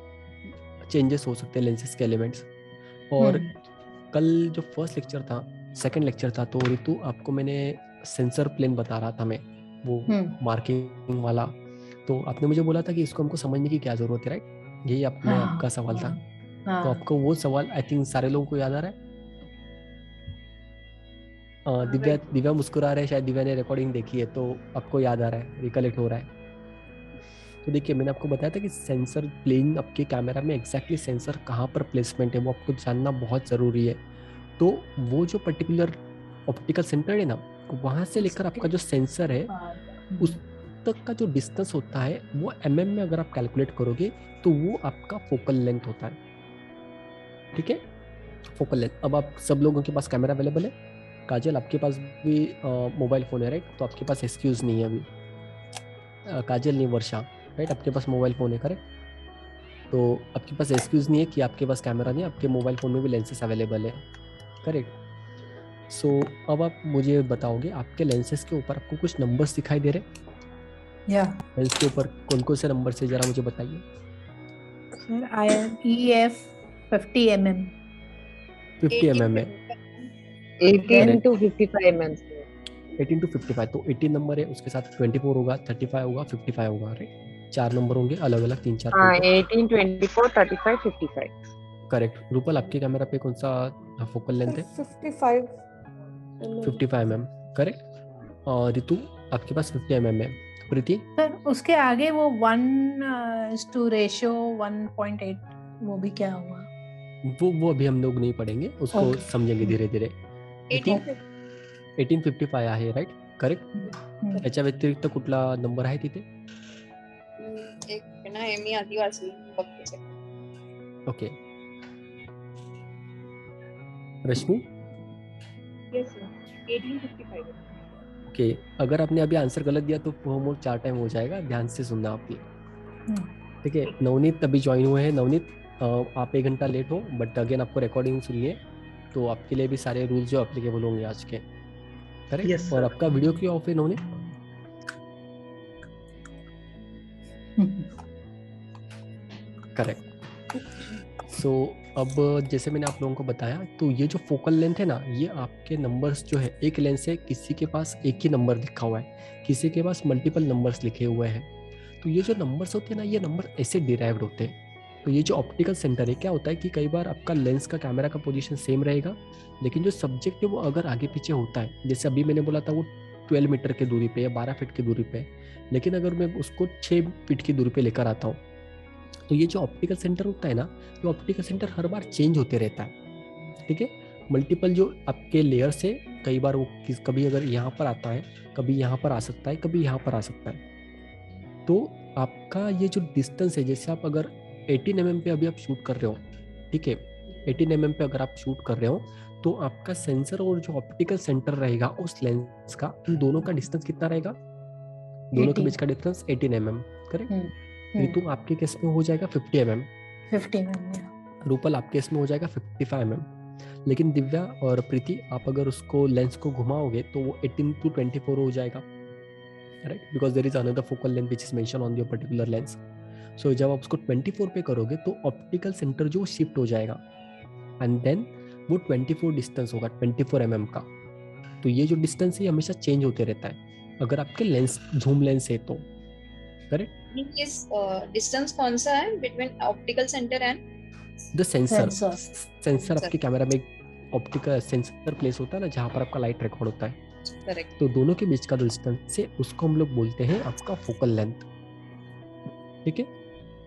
चेंजेस हो सकते हैं लेंसेस के एलिमेंट्स। और कल जो फर्स्ट लेक्चर था, सेकंड लेक्चर था, तो ऋतु आपको मैंने सेंसर प्लेन बता रहा था मैं, वो मार्किंग वाला। तो आपने मुझे बोला था कि इसको हमको समझने की क्या जरूरत है, राइट? यही आपका सवाल था। तो आपको वो सवाल आई थिंक सारे लोगों को याद आ रहा है। दिव्या मुस्कुरा रहे हैं, शायद दिव्या ने रिकॉर्डिंग देखी है तो आपको याद आ रहा है, रिकलेक्ट हो रहा है। तो देखिए मैंने आपको बताया था कि सेंसर प्लेन आपके कैमरा में एग्जैक्टली सेंसर कहाँ पर प्लेसमेंट है वो आपको जानना बहुत ज़रूरी है। तो वो जो पर्टिकुलर ऑप्टिकल सेंटर है ना, वहाँ से लेकर आपका जो सेंसर है उस तक का जो डिस्टेंस होता है वो mm में अगर आप कैलकुलेट करोगे तो वो आपका फोकल लेंथ होता है। ठीक है, फोकल लेंथ। अब आप सब लोगों के पास कैमरा अवेलेबल है। काजल आपके पास भी मोबाइल फ़ोन है, राइट? तो आपके पास एक्सक्यूज़ नहीं है अभी। काजल नहीं, वर्षा, राइट? आपके पास मोबाइल फ़ोन है, करेक्ट? तो आपके पास एक्सक्यूज़ नहीं है कि आपके पास कैमरा नहीं, आपके मोबाइल फ़ोन में भी लेंसेस अवेलेबल है, करेक्ट? सो अब आप मुझे बताओगे आपके लेंसेस के ऊपर आपको कुछ नंबर्स दिखाई दे रहे? लेंस के ऊपर कौन कौन से नंबर से जरा मुझे बताइए। सर EF 50 mm 50 mm है। 18 to 55 mm 18 to 55, तो 18 नंबर है, उसके साथ 24 होगा, 35 होगा, 55 होगा, राइट? 4 नंबर होंगे अलग अलग, 3-4। हाँ, 18, 24, 35, 55। करेक्ट। रूपल आपके कैमरा पे कौन सा फोकल लेंथ है? 55 mm, करेक्ट। और ऋतु आपके पास 50 mm है। प्रीति सर उसके आगे वो 1:1.8 वो भी क्या हुआ? वो अभी हम लोग नहीं पढ़ेंगे, उसको समझेंगे धीरे धीरे। 1855 आहे, राइट? करेक्ट। याच्या व्यतिरिक्त कुठला नंबर आहे तिथे? एक ना मी आधी वाचली बघते. Okay, Rashmi? Yes sir, 1855। Okay, अगर आपने अभी आंसर गलत दिया तो होमवर्क 4 टाइम हो जाएगा, ध्यान से सुनना आप भी। ठीक है, नवनीत अभी ज्वाइन हुए हैं। नवनीत आप 1 घंटा लेट हो, बट अगेन आपको रिकॉर्डिंग सुनिए तो आपके लिए भी सारे रूल्स जो एप्लीकेबल होंगे आज के, करेक्ट? yes, और आपका वीडियो क्यों ऑफ है नवनीत? करेक्ट। सो अब जैसे मैंने आप लोगों को बताया, तो ये जो फोकल लेंथ है ना, ये आपके नंबर्स जो है, एक लेंस है, किसी के पास एक ही नंबर लिखा हुआ है, किसी के पास मल्टीपल नंबर्स लिखे हुए हैं। तो ये जो नंबर्स होते हैं ना, ये नंबर ऐसे डिराइव्ड होते हैं। तो ये जो ऑप्टिकल सेंटर है, क्या होता है कि कई बार आपका लेंस का कैमरा का पोजीशन सेम रहेगा, लेकिन जो सब्जेक्ट है वो अगर आगे पीछे होता है, जैसे अभी मैंने बोला था वो 12 मीटर की दूरी पे या 12 फीट की दूरी पे, लेकिन अगर मैं उसको 6 फीट की दूरी पे लेकर आता हूँ, तो ये जो ऑप्टिकल सेंटर होता है ना, ये ऑप्टिकल सेंटर हर बार चेंज होते रहता है। ठीक है, मल्टीपल जो आपके लेयर्स है, कई बार वो कभी अगर यहाँ पर आता है, कभी यहाँ पर आ सकता है, कभी यहाँ पर आ सकता है। तो आपका ये जो डिस्टेंस है, जैसे आप अगर 18 mm पे अभी आप शूट कर रहे हो, ठीक है, 18 mm पे अगर आप शूट कर रहे हो, तो आपका सेंसर और जो ऑप्टिकल सेंटर रहेगा उस लेंस का, इन दोनों का डिस्टेंस कितना रहेगा? दोनों के बीच का डिस्टेंस 18 mm, करेक्ट? ऋतु आपके केस में हो जाएगा 50 mm। 50 mm। रूपल आपके केस में हो जाएगा 55 mm। लेकिन दिव्या और प्रीति, आप अगर उसको लेंस को घुमाओगे तो वो 18 to 24 हो जाएगा, right? Because there is another focal length which is mention on your particular lens. So जब आप उसको 24 पे करोगे तो ऑप्टिकल सेंटर जो शिफ्ट हो जाएगा, एंड देन वो 24 डिस्टेंस होगा, 24 mm का। तो ये जो डिस्टेंस है हमेशा चेंज होते रहता है अगर आपके लेंस जूम लेंस है तो, करेक्ट? डिस्टेंस कौन सा है between optical centre and the sensor? Sensor आपके कैमरा में ऑप्टिकल सेंसर प्लेस होता है ना, जहाँ पर आपका लाइट रिकॉर्ड होता है, करेक्ट? तो दोनों के बीच का जो डिस्टेंस है उसको हम लोग बोलते हैं आपका फोकल लेंथ। ठीक है,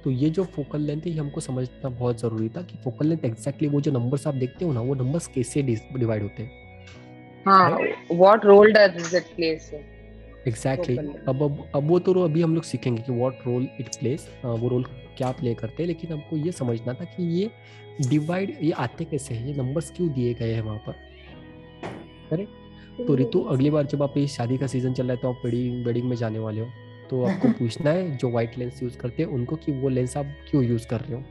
तो ये जो फोकल लेंथ है ये हमको समझना बहुत जरूरी था कि फोकल लेंथ एग्जैक्टली वो जो नंबर्स आप देखते हो ना, वो नंबर्स कैसे डिवाइड होते हैं। हाँ, what role does it plays? Exactly. अब वो तो अभी हम लोग सीखेंगे कि व्हाट रोल इट प्लेस, वो रोल क्या प्ले करते हैं, लेकिन हमको ये समझना था कि ये डिवाइड ये आते कैसे हैं, ये नंबर्स क्यों दिए गए हैं वहाँ पर, करेक्ट? तो ऋतु अगली बार जब आप ये शादी का सीजन चल रहा है तो आप वेडिंग में जाने वाले हो, तो आपको पूछना है जो व्हाइट लेंस यूज करते हैं उनको कि वो लेंस आप क्यों यूज कर रहे हो,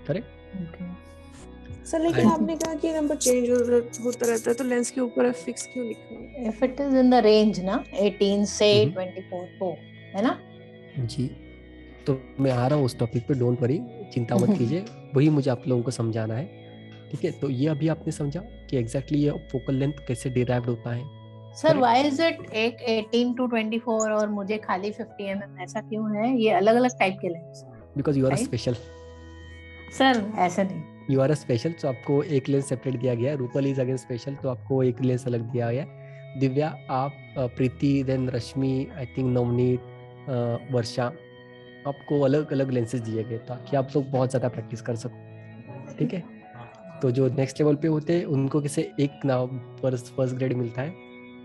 करेक्ट। सर लेकिन आपने कहा कि नंबर चेंज होता रहता है, तो लेंस के ऊपर फिक्स क्यों लिखा है? If it is in the range ना 18 से 24 तो, है ना जी। तो मैं आ रहा हूँ उस टॉपिक पे, डोंट वरी, चिंता मत कीजिए, वही मुझे आप लोगों को समझाना है, ठीक है। तो ये अभी आपने समझा कि एग्जैक्टली ये फोकल लेंथ कैसे डिराइव्ड होता है। सर व्हाई इज इट एक 18 to 24 और मुझे खाली 50 mm, ऐसा क्यों है? ये अलग अलग टाइप के lens. Because you are special sir, ऐसा नहीं, यू आर स्पेशल, तो आपको एक लेंस सेपरेट दिया गया है। रूपल इज अगेन स्पेशल, तो आपको एक लेंस अलग दिया गया है। दिव्या, आप, Preeti, then Rashmi, I think Navneet, Varsha, आपको अलग अलग लेंसेज दिए गए ताकि आप लोग बहुत ज़्यादा प्रैक्टिस कर सको, ठीक है। तो जो नेक्स्ट लेवल पे होते हैं उनको किसी एक ना फर्स्ट ग्रेड मिलता है,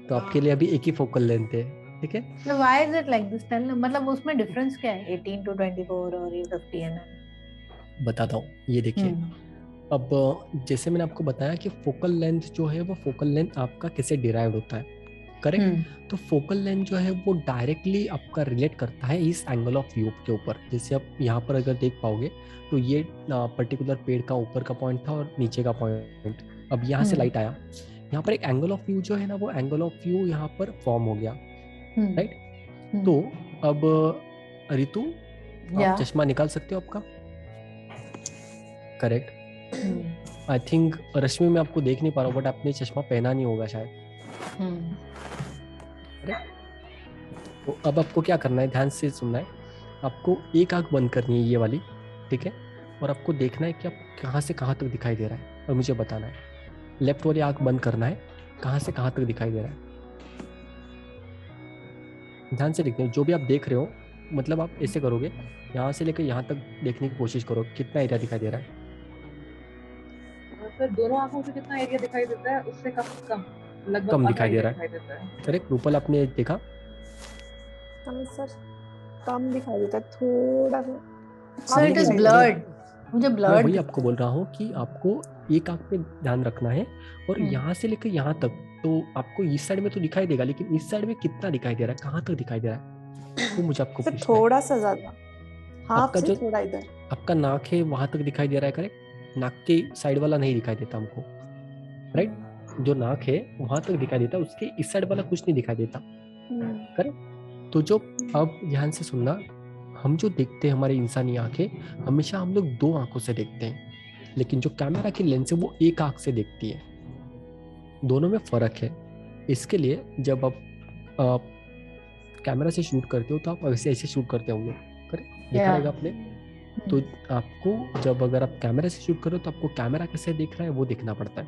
तो आपके लिए अभी एक ही फोकल लेंथ है, ठीक है। तो why is it like this? मतलब उसमें डिफरेंस क्या है 18 to 24 और ये 50 mm? बताता हूँ, ये देखिए। अब जैसे मैंने आपको बताया कि फोकल लेंथ जो है वो फोकल लेंथ आपका कैसे डिराइव्ड होता है, करेक्ट। तो फोकल लेंथ जो है वो डायरेक्टली आपका रिलेट करता है इस एंगल ऑफ व्यू के ऊपर। जैसे आप यहाँ पर अगर देख पाओगे तो ये पर्टिकुलर पेड़ का ऊपर का पॉइंट था और नीचे का पॉइंट, अब यहाँ से लाइट आया, यहाँ पर एक एंगल ऑफ व्यू जो है ना वो एंगल ऑफ व्यू यहाँ पर फॉर्म हो गया, राइट। तो अब ऋतु, आप चश्मा निकाल सकते हो आपका, करेक्ट। आई थिंक रश्मि में आपको देख नहीं पा रहा हूँ, बट आपने चश्मा पहना नहीं होगा शायद। तो अब आपको क्या करना है, ध्यान से सुनना है। आपको एक आंख बंद करनी है, ये वाली, ठीक है, और आपको देखना है कि आप कहाँ से कहाँ तक दिखाई दे रहा है, और मुझे बताना है। लेफ्ट वाली आंख बंद करना है, कहाँ से कहाँ तक दिखाई दे रहा है, ध्यान से देखना है। जो भी आप देख रहे हो, मतलब आप ऐसे करोगे, यहाँ से लेकर यहाँ तक देखने की कोशिश करो, कितना एरिया दिखाई दे रहा है। सर दोनों आंखों से कितना एरिया दिखाई देता है? उससे काफी कम, लगभग कम दिखाई दे रहा है, करेक्ट। रूपल, आपने देखा? सर कम दिखाई देता है थोड़ा सा। सर इट इज ब्लर्ड, मुझे ब्लर्ड। मैं वही आपको बोल रहा हूँ कि आपको एक आंख पे ध्यान रखना है, और यहाँ से लेकर यहाँ तक, तो आपको इस साइड में तो दिखाई देगा, लेकिन इस साइड में कितना दिखाई दे रहा है, कहाँ तक दिखाई दे रहा है, वो मुझे आपको पूछना है। थोड़ा सा ज्यादा, आपका जो थोड़ा इधर आपका नाक है वहां तक दिखाई दे रहा है, करेक्ट। नाक के साइड वाला नहीं दिखाई देता हमको, राइट। जो नाक है वहां तक दिखाई देता, उसके इस साइड वाला कुछ नहीं दिखाई देता, करेक्ट। तो जो, अब ध्यान से सुनना, हम जो देखते हैं, हमारी इंसानी आंखें, हमेशा हम लोग दो आंखों से देखते हैं, लेकिन जो कैमरा की लेंस है वो एक आंख से देखती है। दोनों में फर्क है। इसके लिए जब आप कैमरा से शूट करते हो तो आप ऐसे ऐसे शूट करते होंगे, करेक्ट, देखा रहेगा आपने। तो आपको जब अगर आप कैमरा से शूट करो तो आपको कैमरा कैसे देख रहा है वो देखना पड़ता है,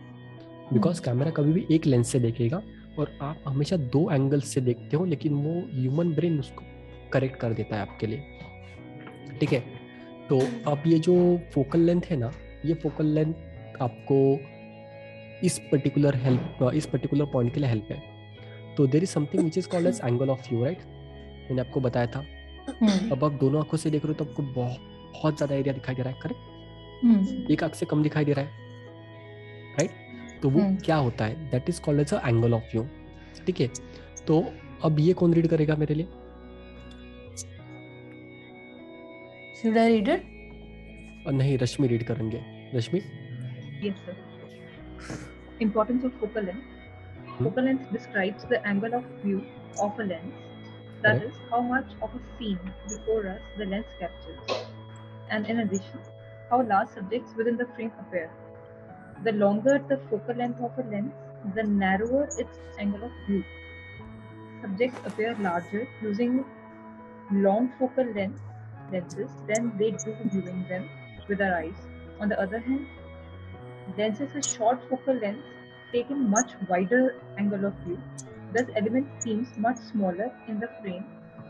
बिकॉज कैमरा कभी भी एक लेंस से देखेगा और आप हमेशा दो एंगल से देखते हो, लेकिन वो ह्यूमन ब्रेन उसको करेक्ट कर देता है आपके लिए, ठीक है। तो अब ये जो फोकल लेंथ है ना, ये फोकल लेंथ आपको इस पर्टिकुलर पॉइंट के लिए हेल्प है। तो there is something which is called as angle of view, right, मैंने आपको बताया था। अब आप दोनों आंखों से देख रहे हो तो आपको बहुत ज्यादा एरिया दिखाई दे रहा है, करेक्ट। एक आंख से कम दिखाई दे रहा है, राइट। तो वो क्या होता है, that is called as a angle of view, ठीक है। तो अब ये कौन रीड करेगा मेरे लिए? Should I read it? नहीं, रश्मि रीड करेंगे। रश्मि? Yes, sir. Importance of focal length. Focal length describes the angle of view of a lens. That is, how much of a scene before us the lens captures. And in addition, how large subjects within the frame appear. The longer the focal length of a lens, the narrower its angle of view. Subjects appear larger using long focal lenses than they do viewing them with our eyes. On the other hand, lenses with short focal length take in much wider angle of view. Thus, elements seem much smaller in the frame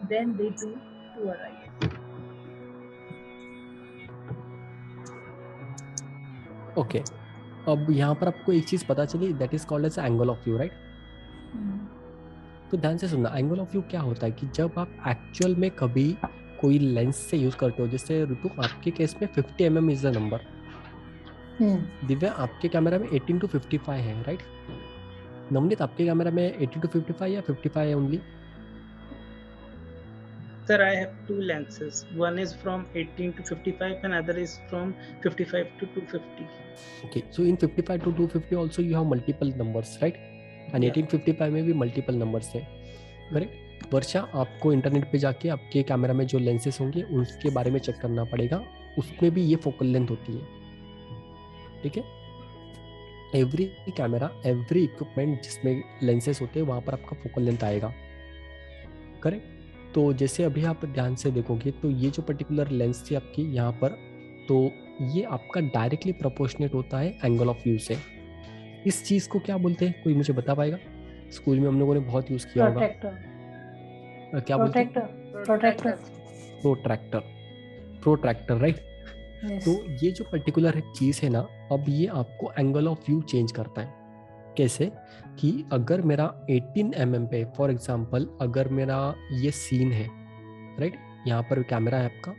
than they do to our eyes. Okay. अब यहाँ पर आपको एक चीज पता चली, that is called as angle of view, right. तो ध्यान से सुनना, एंगल ऑफ व्यू क्या होता है कि जब आप एक्चुअल में कभी कोई लेंस से यूज करते हो, जैसे ऋतु आपके केस में 50 mm is the number, Divya आपके कैमरा में 18 to 55 है, राइट। नवनीत आपके कैमरा में 80 to 55 या 55 है only? Sir, I have two lenses. One is from 18 to 55 and other is from 55 to 250. Okay, so in 55 to 250 also you have multiple numbers, right? And Yeah. 1855 में भी multiple numbers है, correct? वर्षा, आपको internet पे जाके आपके camera में जो lenses होंगे उसके बारे में चेक करना पड़ेगा, उसमें भी ये फोकल लेंथ होती है, ठीक है? एवरी कैमरा, एवरी इक्विपमेंट जिसमें लेंसेस होते हैं वहाँ पर आपका फोकल लेंथ आएगा, करेक्ट? तो जैसे अभी आप ध्यान से देखोगे तो ये जो पर्टिकुलर लेंस थी आपकी यहाँ पर, तो ये आपका डायरेक्टली प्रोपोर्शनेट होता है एंगल ऑफ व्यू से। इस चीज़ को क्या बोलते हैं, कोई मुझे बता पाएगा? स्कूल में हम लोगों ने बहुत यूज़ किया होगा। क्या बोलते हैं? Protractor, right? तो ये जो पर्टिकुलर चीज़ है ना, अब ये आपको एंगल ऑफ व्यू चेंज करता है। कैसे कि अगर मेरा 18 mm पे फॉर एग्जांपल अगर मेरा ये सीन है, राइट, यहाँ पर कैमरा है आपका,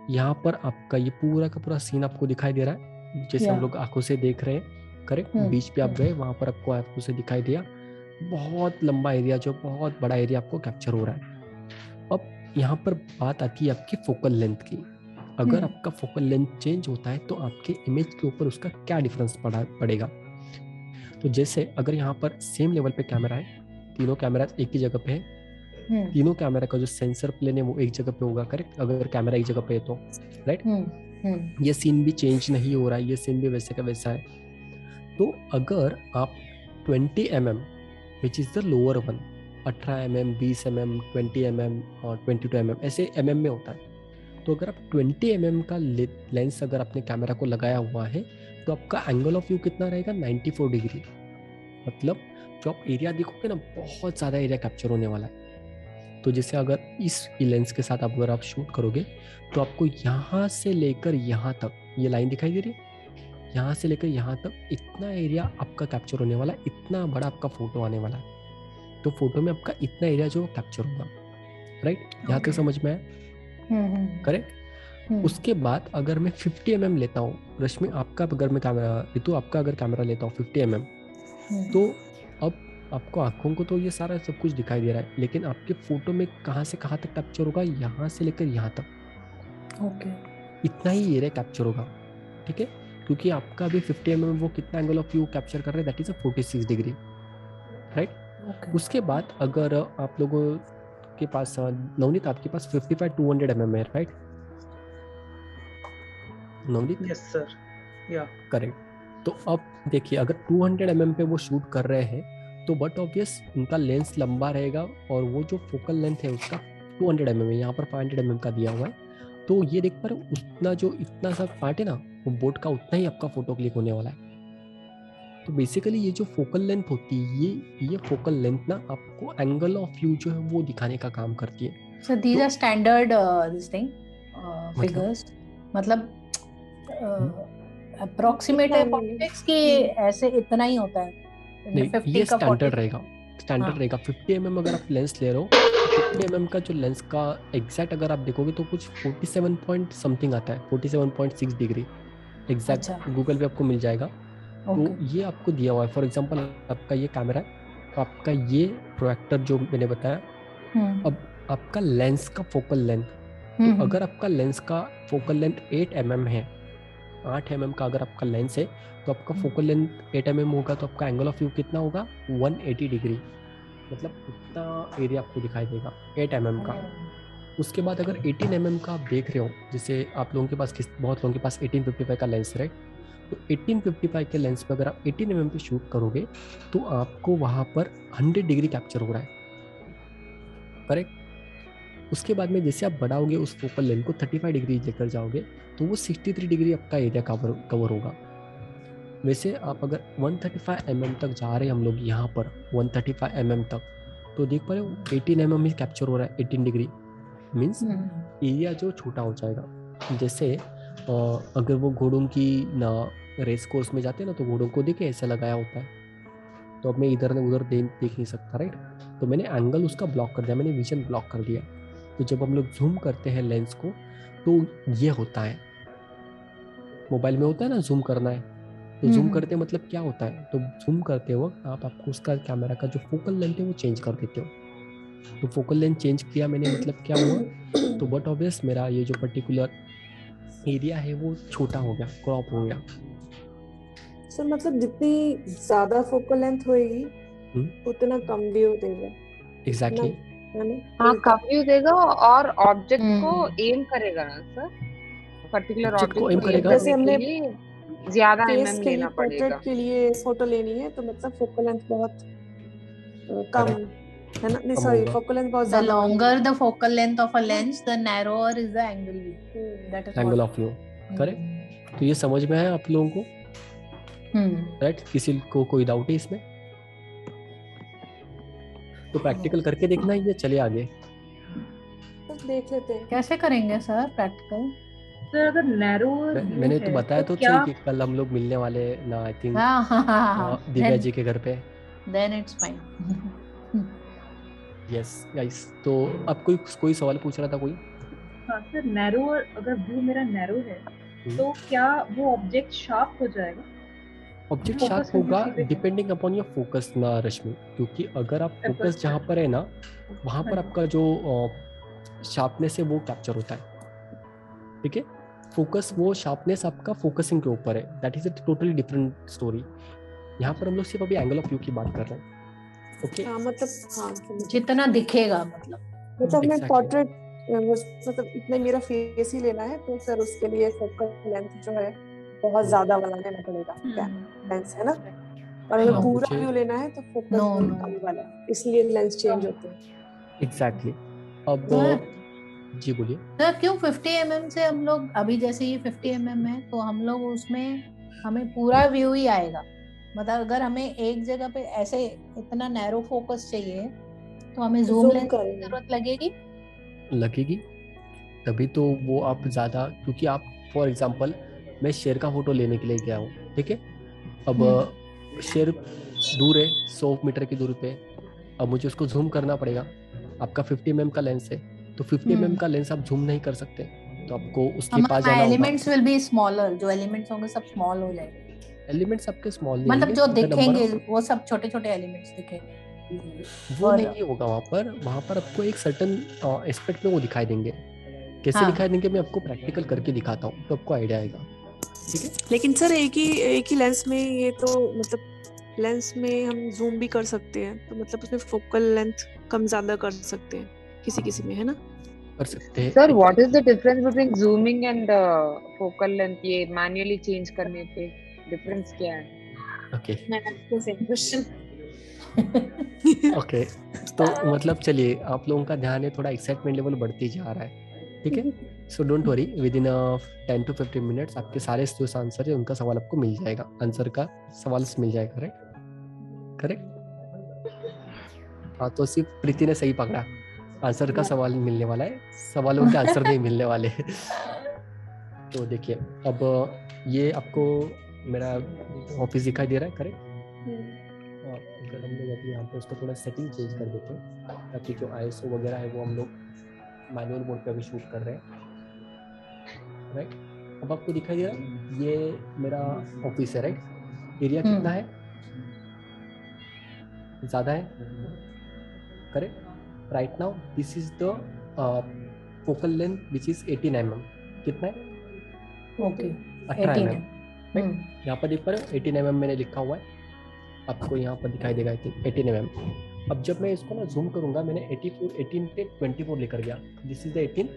यहाँ पर आपका ये पूरा का पूरा सीन आपको दिखाई दे रहा है जैसे हम लोग आंखों से देख रहे हैं, करेक्ट? बीच पे आप गए, वहाँ पर आपको आंखों से दिखाई दिया बहुत लंबा एरिया, जो बहुत बड़ा एरिया आपको कैप्चर हो रहा है। अब यहाँ पर बात आती है आपकी फोकल लेंथ की। अगर आपका फोकल लेंथ चेंज होता है तो आपके इमेज के ऊपर उसका क्या डिफरेंस पड़ेगा। तो जैसे अगर यहाँ पर सेम लेवल पे कैमरा है, तीनों कैमरा एक ही जगह पे है, तीनों कैमरा का जो सेंसर प्लेन है वो एक जगह पे होगा, करेक्ट? अगर कैमरा एक जगह पे है तो, राइट? ये सीन भी चेंज नहीं हो रहा है, ये सीन भी वैसे का वैसा है। तो अगर आप 20 mm which is the lower one, 18 mm, 20 mm, 20 mm और 22 mm ऐसे mm में होता है। तो अगर आप 20 mm का लेंस अगर अपने कैमरा को लगाया हुआ है तो आपका एंगल ऑफ व्यू कितना रहेगा? 94 डिग्री। मतलब जो आप एरिया देखोगे ना, बहुत ज़्यादा एरिया कैप्चर होने वाला है। तो जैसे अगर इस लेंस के साथ अगर आप शूट करोगे तो आपको यहाँ से लेकर यहाँ तक, ये लाइन दिखाई दे रही है, यहाँ से लेकर यहाँ तक इतना एरिया आपका कैप्चर होने वाला है, इतना बड़ा आपका फोटो आने वाला है। तो फोटो में आपका इतना एरिया जो कैप्चर होगा, राइट? यहाँ तक समझ में आया? करेक्ट? उसके बाद अगर मैं 50 mm लेता हूँ, रश्मि आपका अगर मैं कैमरा, ऋतु आपका अगर कैमरा लेता हूँ 50 mm, तो अब आपको आंखों को तो ये सारा सब कुछ दिखाई दे रहा है, लेकिन आपके फोटो में कहाँ से कहाँ तक कैप्चर होगा? यहाँ से लेकर यहाँ तक। ओके, इतना ही एरिया कैप्चर होगा, ठीक है? क्योंकि आपका अभी 50 mm वो कितना एंगल ऑफ व्यू कैप्चर कर रहा है? That is 46 degree, right? उसके बाद अगर आप लोगों के पास, नवनीत आपके पास 55-200 mm है, राइट नवनीत? यस सर, या करेक्ट। तो अब देखिए अगर 200 mm पे वो शूट कर रहे हैं तो बट ऑब्वियस उनका लेंस लंबा रहेगा और वो जो फोकल लेंथ है उसका 200 mm है, यहाँ पर 500 mm का दिया हुआ है। तो ये देख पा रहे हो, उतना जो इतना सा पार्ट है ना वो बोर्ड का, उतना ही आपका फोटो क्लिक होने वाला है। तो बेसिकली ये जो फोकल लेंथ होती है, ये फोकल लेंथ ना आपको एंगल ऑफ व्यू जो है वो दिखाने का काम करती है। So these are standard this thing figures, मतलब अप्रोक्सीमेट है पॉलिटिक्स की, ऐसे इतना ही होता है? नहीं, ये स्टैंडर्ड रहेगा, स्टैंडर्ड रहेगा। 50 mm अगर आप लेंस ले रहे हो, 50 mm का जो लेंस का एग्जैक्ट अगर आप देखोगे तो कुछ 47 पॉइंट समथिंग आता है, 47.6 डिग्री एग्जैक्ट, गूगल पे आपको मिल जाएगा। तो ये आपको दिया हुआ है। फॉर एग्जांपल आपका ये कैमरा है, आपका ये प्रोजेक्टर जो मैंने बताया, अब आपका लेंस का फोकल लेंथ, तो अगर आपका लेंस का फोकल लेंथ 8 mm है, 8 mm का अगर आपका लेंस है तो आपका फोकल लेंथ 8 mm होगा, तो आपका एंगल ऑफ व्यू कितना होगा? 180 डिग्री, मतलब इतना एरिया आपको दिखाई देगा 8 mm का। उसके बाद अगर 18 mm का आप देख रहे हो, जैसे आप लोगों के पास बहुत लोगों के पास 1855 का लेंस है, तो 1855 के लेंस पे अगर आप 18 mm पे शूट करोगे तो आपको वहाँ पर 100 डिग्री कैप्चर हो रहा है, करेक्ट? उसके बाद में जैसे आप बढ़ाओगे उस फोकल लेंथ को 35 डिग्री लेकर जाओगे तो वो 63 डिग्री आपका एरिया कवर होगा। वैसे आप अगर 135 mm तक जा रहे हैं हम लोग यहाँ पर 135 mm तक, तो देख पा रहे हो 18 mm में कैप्चर हो रहा है 18 डिग्री, मीन्स एरिया जो छोटा हो जाएगा। जैसे अगर वो घोड़ों की ना रेस कोर्स में जाते हैं ना, तो घोड़ों को देखे ऐसा लगाया होता है, तो अब मैं इधर न उधर देख नहीं सकता, राइट? तो मैंने एंगल उसका ब्लॉक कर दिया, मैंने विजन ब्लॉक कर दिया। तो जब हम लोग जूम करते हैं लेंस को तो ये होता है, मोबाइल में होता है ना जूम करना है, तो जूम करते मतलब क्या होता है, तो जूम करते वक्त आप आपको उसका कैमरा का जो फोकल लेंथ है वो चेंज कर देते हो। तो फोकल लेंथ चेंज किया मैंने, मतलब क्या हुआ, तो बट ऑब्वियस मेरा ये जो पर्टिकुलर एरिया है वो छोटा हो गया, क्रॉप हो गया। सर मतलब जितनी ज्यादा फोकल लेंथ होएगी उतना कम व्यू देगा। एग्जैक्टली, है ना? हाँ, कम व्यू देगा और ऑब्जेक्ट को एम करेगा ना सर, पर्टिकुलर ऑब्जेक्ट को ऑब्जेक्ट एम को करेगा। एम जैसे करने हमने के लिए ज्यादा फेस एमएम के लिए, लेना पड़ेगा। पोर्ट्रेट के लिए फोटो लेनी है तो मतलब फोकल लेंथ बहुत कम है ना, नहीं सॉरी, फोकल लेंथ बहुत The ज्यादा होगी। longer the focal length of a lens, the narrower is the angle view. That is angle what. Of view, correct. तो ये समझ में है आप लोगों को? राइट, किसी को कोई डाउट है इसमें? तो प्रैक्टिकल करके देखना ही है, चलिए आगे तो देख लेते हैं कैसे करेंगे सर प्रैक्टिकल। सर अगर नैरो मैंने तो बताया तो क्या सही कि कल हम लोग मिलने वाले ना, आई थिंक हाँ दिव्या जी के घर पे। then it's fine. Yes guys, तो अब कोई सवाल पूछ रहा था कोई? हाँ सर, नैरो अगर व्यू मेरा नैरो है तो क्या वो ऑब्जेक्ट शार्प हो जाएगा? ऑब्जेक्ट शार्प होगा डिपेंडिंग अपॉन योर फोकस ना रश्मि, क्योंकि अगर आप फोकस जहाँ पर है ना वहाँ पर आपका जो शार्पनेस है वो कैप्चर होता है, ठीक है। फोकस, वो शार्पनेस आपका फोकसिंग के ऊपर है, that is a totally different story. यहाँ पर हम लोग सिर्फ अभी एंगल ऑफ व्यू की बात कर रहे हैं, ओके। हाँ मतलब हाँ जितना दिखेगा, मतलब हमने पोर्ट्रेट मतलब इतना मेरा फेस ही लेना है तो सर उसके लिए फोकल लेंथ जो है बहुत ज्यादा वाला लेना पड़ेगा, क्या लेंस है ना। और अगर पूरा व्यू लेना है तो फोकल कम वाला, इसलिए लेंस चेंज होते हैं। एग्जैक्टली। अब जी बोलिए सर, क्यों 50 mm से हम लोग अभी, जैसे ये 50 mm है तो हम लोग उसमें हमें पूरा व्यू ही आएगा, मतलब अगर हमें एक जगह पे ऐसे इतना नैरो फोकस चाहिए तो हमें जूम लेंस की जरूरत लगेगी। तभी तो वो आप ज्यादा, क्योंकि आप फॉर एग्जांपल मैं शेर का फोटो लेने के लिए गया हूँ, ठीक है। अब शेर दूर है 100 मीटर की दूरी पे, अब मुझे उसको जूम करना पड़ेगा। आपका 50 mm का लेंस है तो 50 mm का लेंस आप जूम नहीं कर सकते, तो आपको उसके पास जाना होगा। एलिमेंट्स विल बी स्मॉलर, जो एलिमेंट्स होंगे सब स्मॉल हो जाएंगे। एलिमेंट्स आपके स्मॉल नहीं मतलब जो दिखेंगे of... वो सब छोटे छोटे एलिमेंट्स दिखेंगे, वो नहीं होगा वहाँ पर आपको एक सर्टेन एस्पेक्ट में वो दिखाई देंगे। कैसे दिखाई देंगे मैं आपको प्रैक्टिकल करके दिखाता हूँ तो आपको आइडिया आएगा, ठीक है। लेकिन सर एक ही लेंस में ये तो मतलब लेंस में हम जूम भी कर सकते हैं, तो मतलब उसमें फोकल लेंथ कम ज्यादा कर सकते हैं किसी में, है ना, कर सकते हैं। Sir what is the difference between zooming and focal length? ये मैन्युअली चेंज करने पे डिफरेंस क्या है? Okay same question. ओके, तो मतलब चलिए, आप लोगों का ध्यान है, थोड़ा एक्साइटमेंट लेवल बढ़ते जा रहा है, ठीक है। So don't worry, with in 10 to 15 minutes आपके सारे जो आंसर है उनका सवाल आपको मिल जाएगा, आंसर का सवाल मिल जाएगा, करेक्ट। हाँ, तो सिर्फ प्रीति ने सही पकड़ा, आंसर का सवाल मिलने वाला है, सवालों के आंसर नहीं मिलने वाले। तो देखिए, अब ये आपको मेरा ऑफिस दिखाई दे रहा है, करेक्ट। अगर हम लोग अभी यहाँ पे उसको थोड़ा सेटिंग चेंज कर देते हैं ताकि जो ISO वगैरह है वो हम लोग मैनुअल मोड पे अभी शूट कर रहे हैं, राइट। अब आपको दिखाई दे रहा है ये मेरा ऑफिस है, राइट। एरिया कितना है? ज़्यादा है, correct. Right now this is the focal length which is 18 mm। कितना है? Okay, 18 mm, right. यहाँ पर देख पा रहे हो 18 mm मैंने लिखा हुआ है, आपको यहाँ पर दिखाई देगा 18 mm। अब जब मैं इसको ना जूम करूंगा, मैंने 18 पे 24 लेकर गया, दिस इज द 18,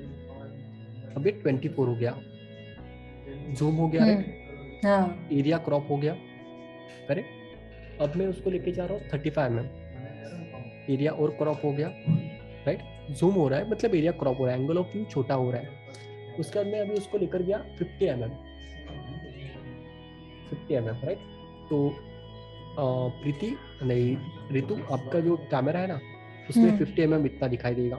अब ये 24 हो गया, जूम हो गया, राइट। एरिया क्रॉप हो गया, करेक्ट। अब मैं उसको लेके जा रहा हूँ 35 mm, एरिया और क्रॉप हो गया, राइट। जूम हो रहा है मतलब एरिया क्रॉप हो रहा है, एंगल ऑफ व्यू छोटा हो रहा है। उसके बाद मैं अभी उसको लेकर गया 50 mm, राइट। तो प्रीति नहीं रितु, आपका जो कैमरा है ना उसमें 50 mm इतना दिखाई देगा,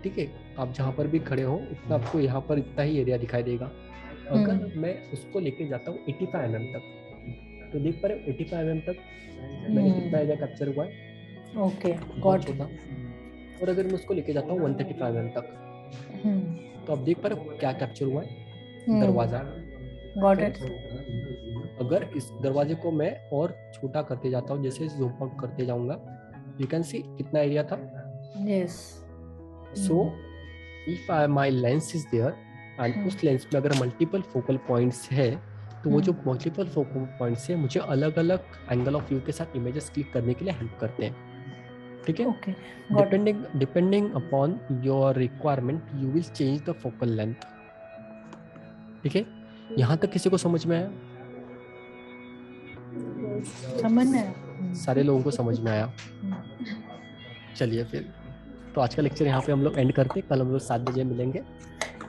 ठीक है। आप जहाँ पर भी खड़े हो उतना आपको यहाँ पर इतना ही एरिया दिखाई देगा। अगर मैं उसको लेके जाता हूँ 85 mm तक, तो देख पा रहे हो 85 mm तक मैंने कितना एरिया कैप्चर हुआ है, ओके, गॉट छोटा। और अगर मैं उसको लेके जाता हूँ 135 mm तक, तो आप देख पा रहे हो क्या कैप्चर हुआ है, दरवाजा, गॉट इट। अगर इस दरवाजे को मैं और छोटा करते जाता हूँ, जैसे जूम आउट करते जाऊंगा, यू कैन सी कितना एरिया था. Yes. So if my lens is there and उस लेंस में अगर मल्टीपल फोकल पॉइंट्स है, तो वो जो मल्टीपल फोकल पॉइंट्स है मुझे अलग अलग एंगल ऑफ व्यू के साथ इमेजेस क्लिक करने के लिए हेल्प करते हैं. ठीक है. Okay. Got it. Depending upon your requirement you will change the focal length. ठीक है. यहाँ तक किसी को समझ में आया? समझ में आया? सारे लोगों को समझ में आया? चलिए फिर तो आज का लेक्चर यहाँ पे हम लोग एंड करते. कल हम लोग 7 बजे मिलेंगे,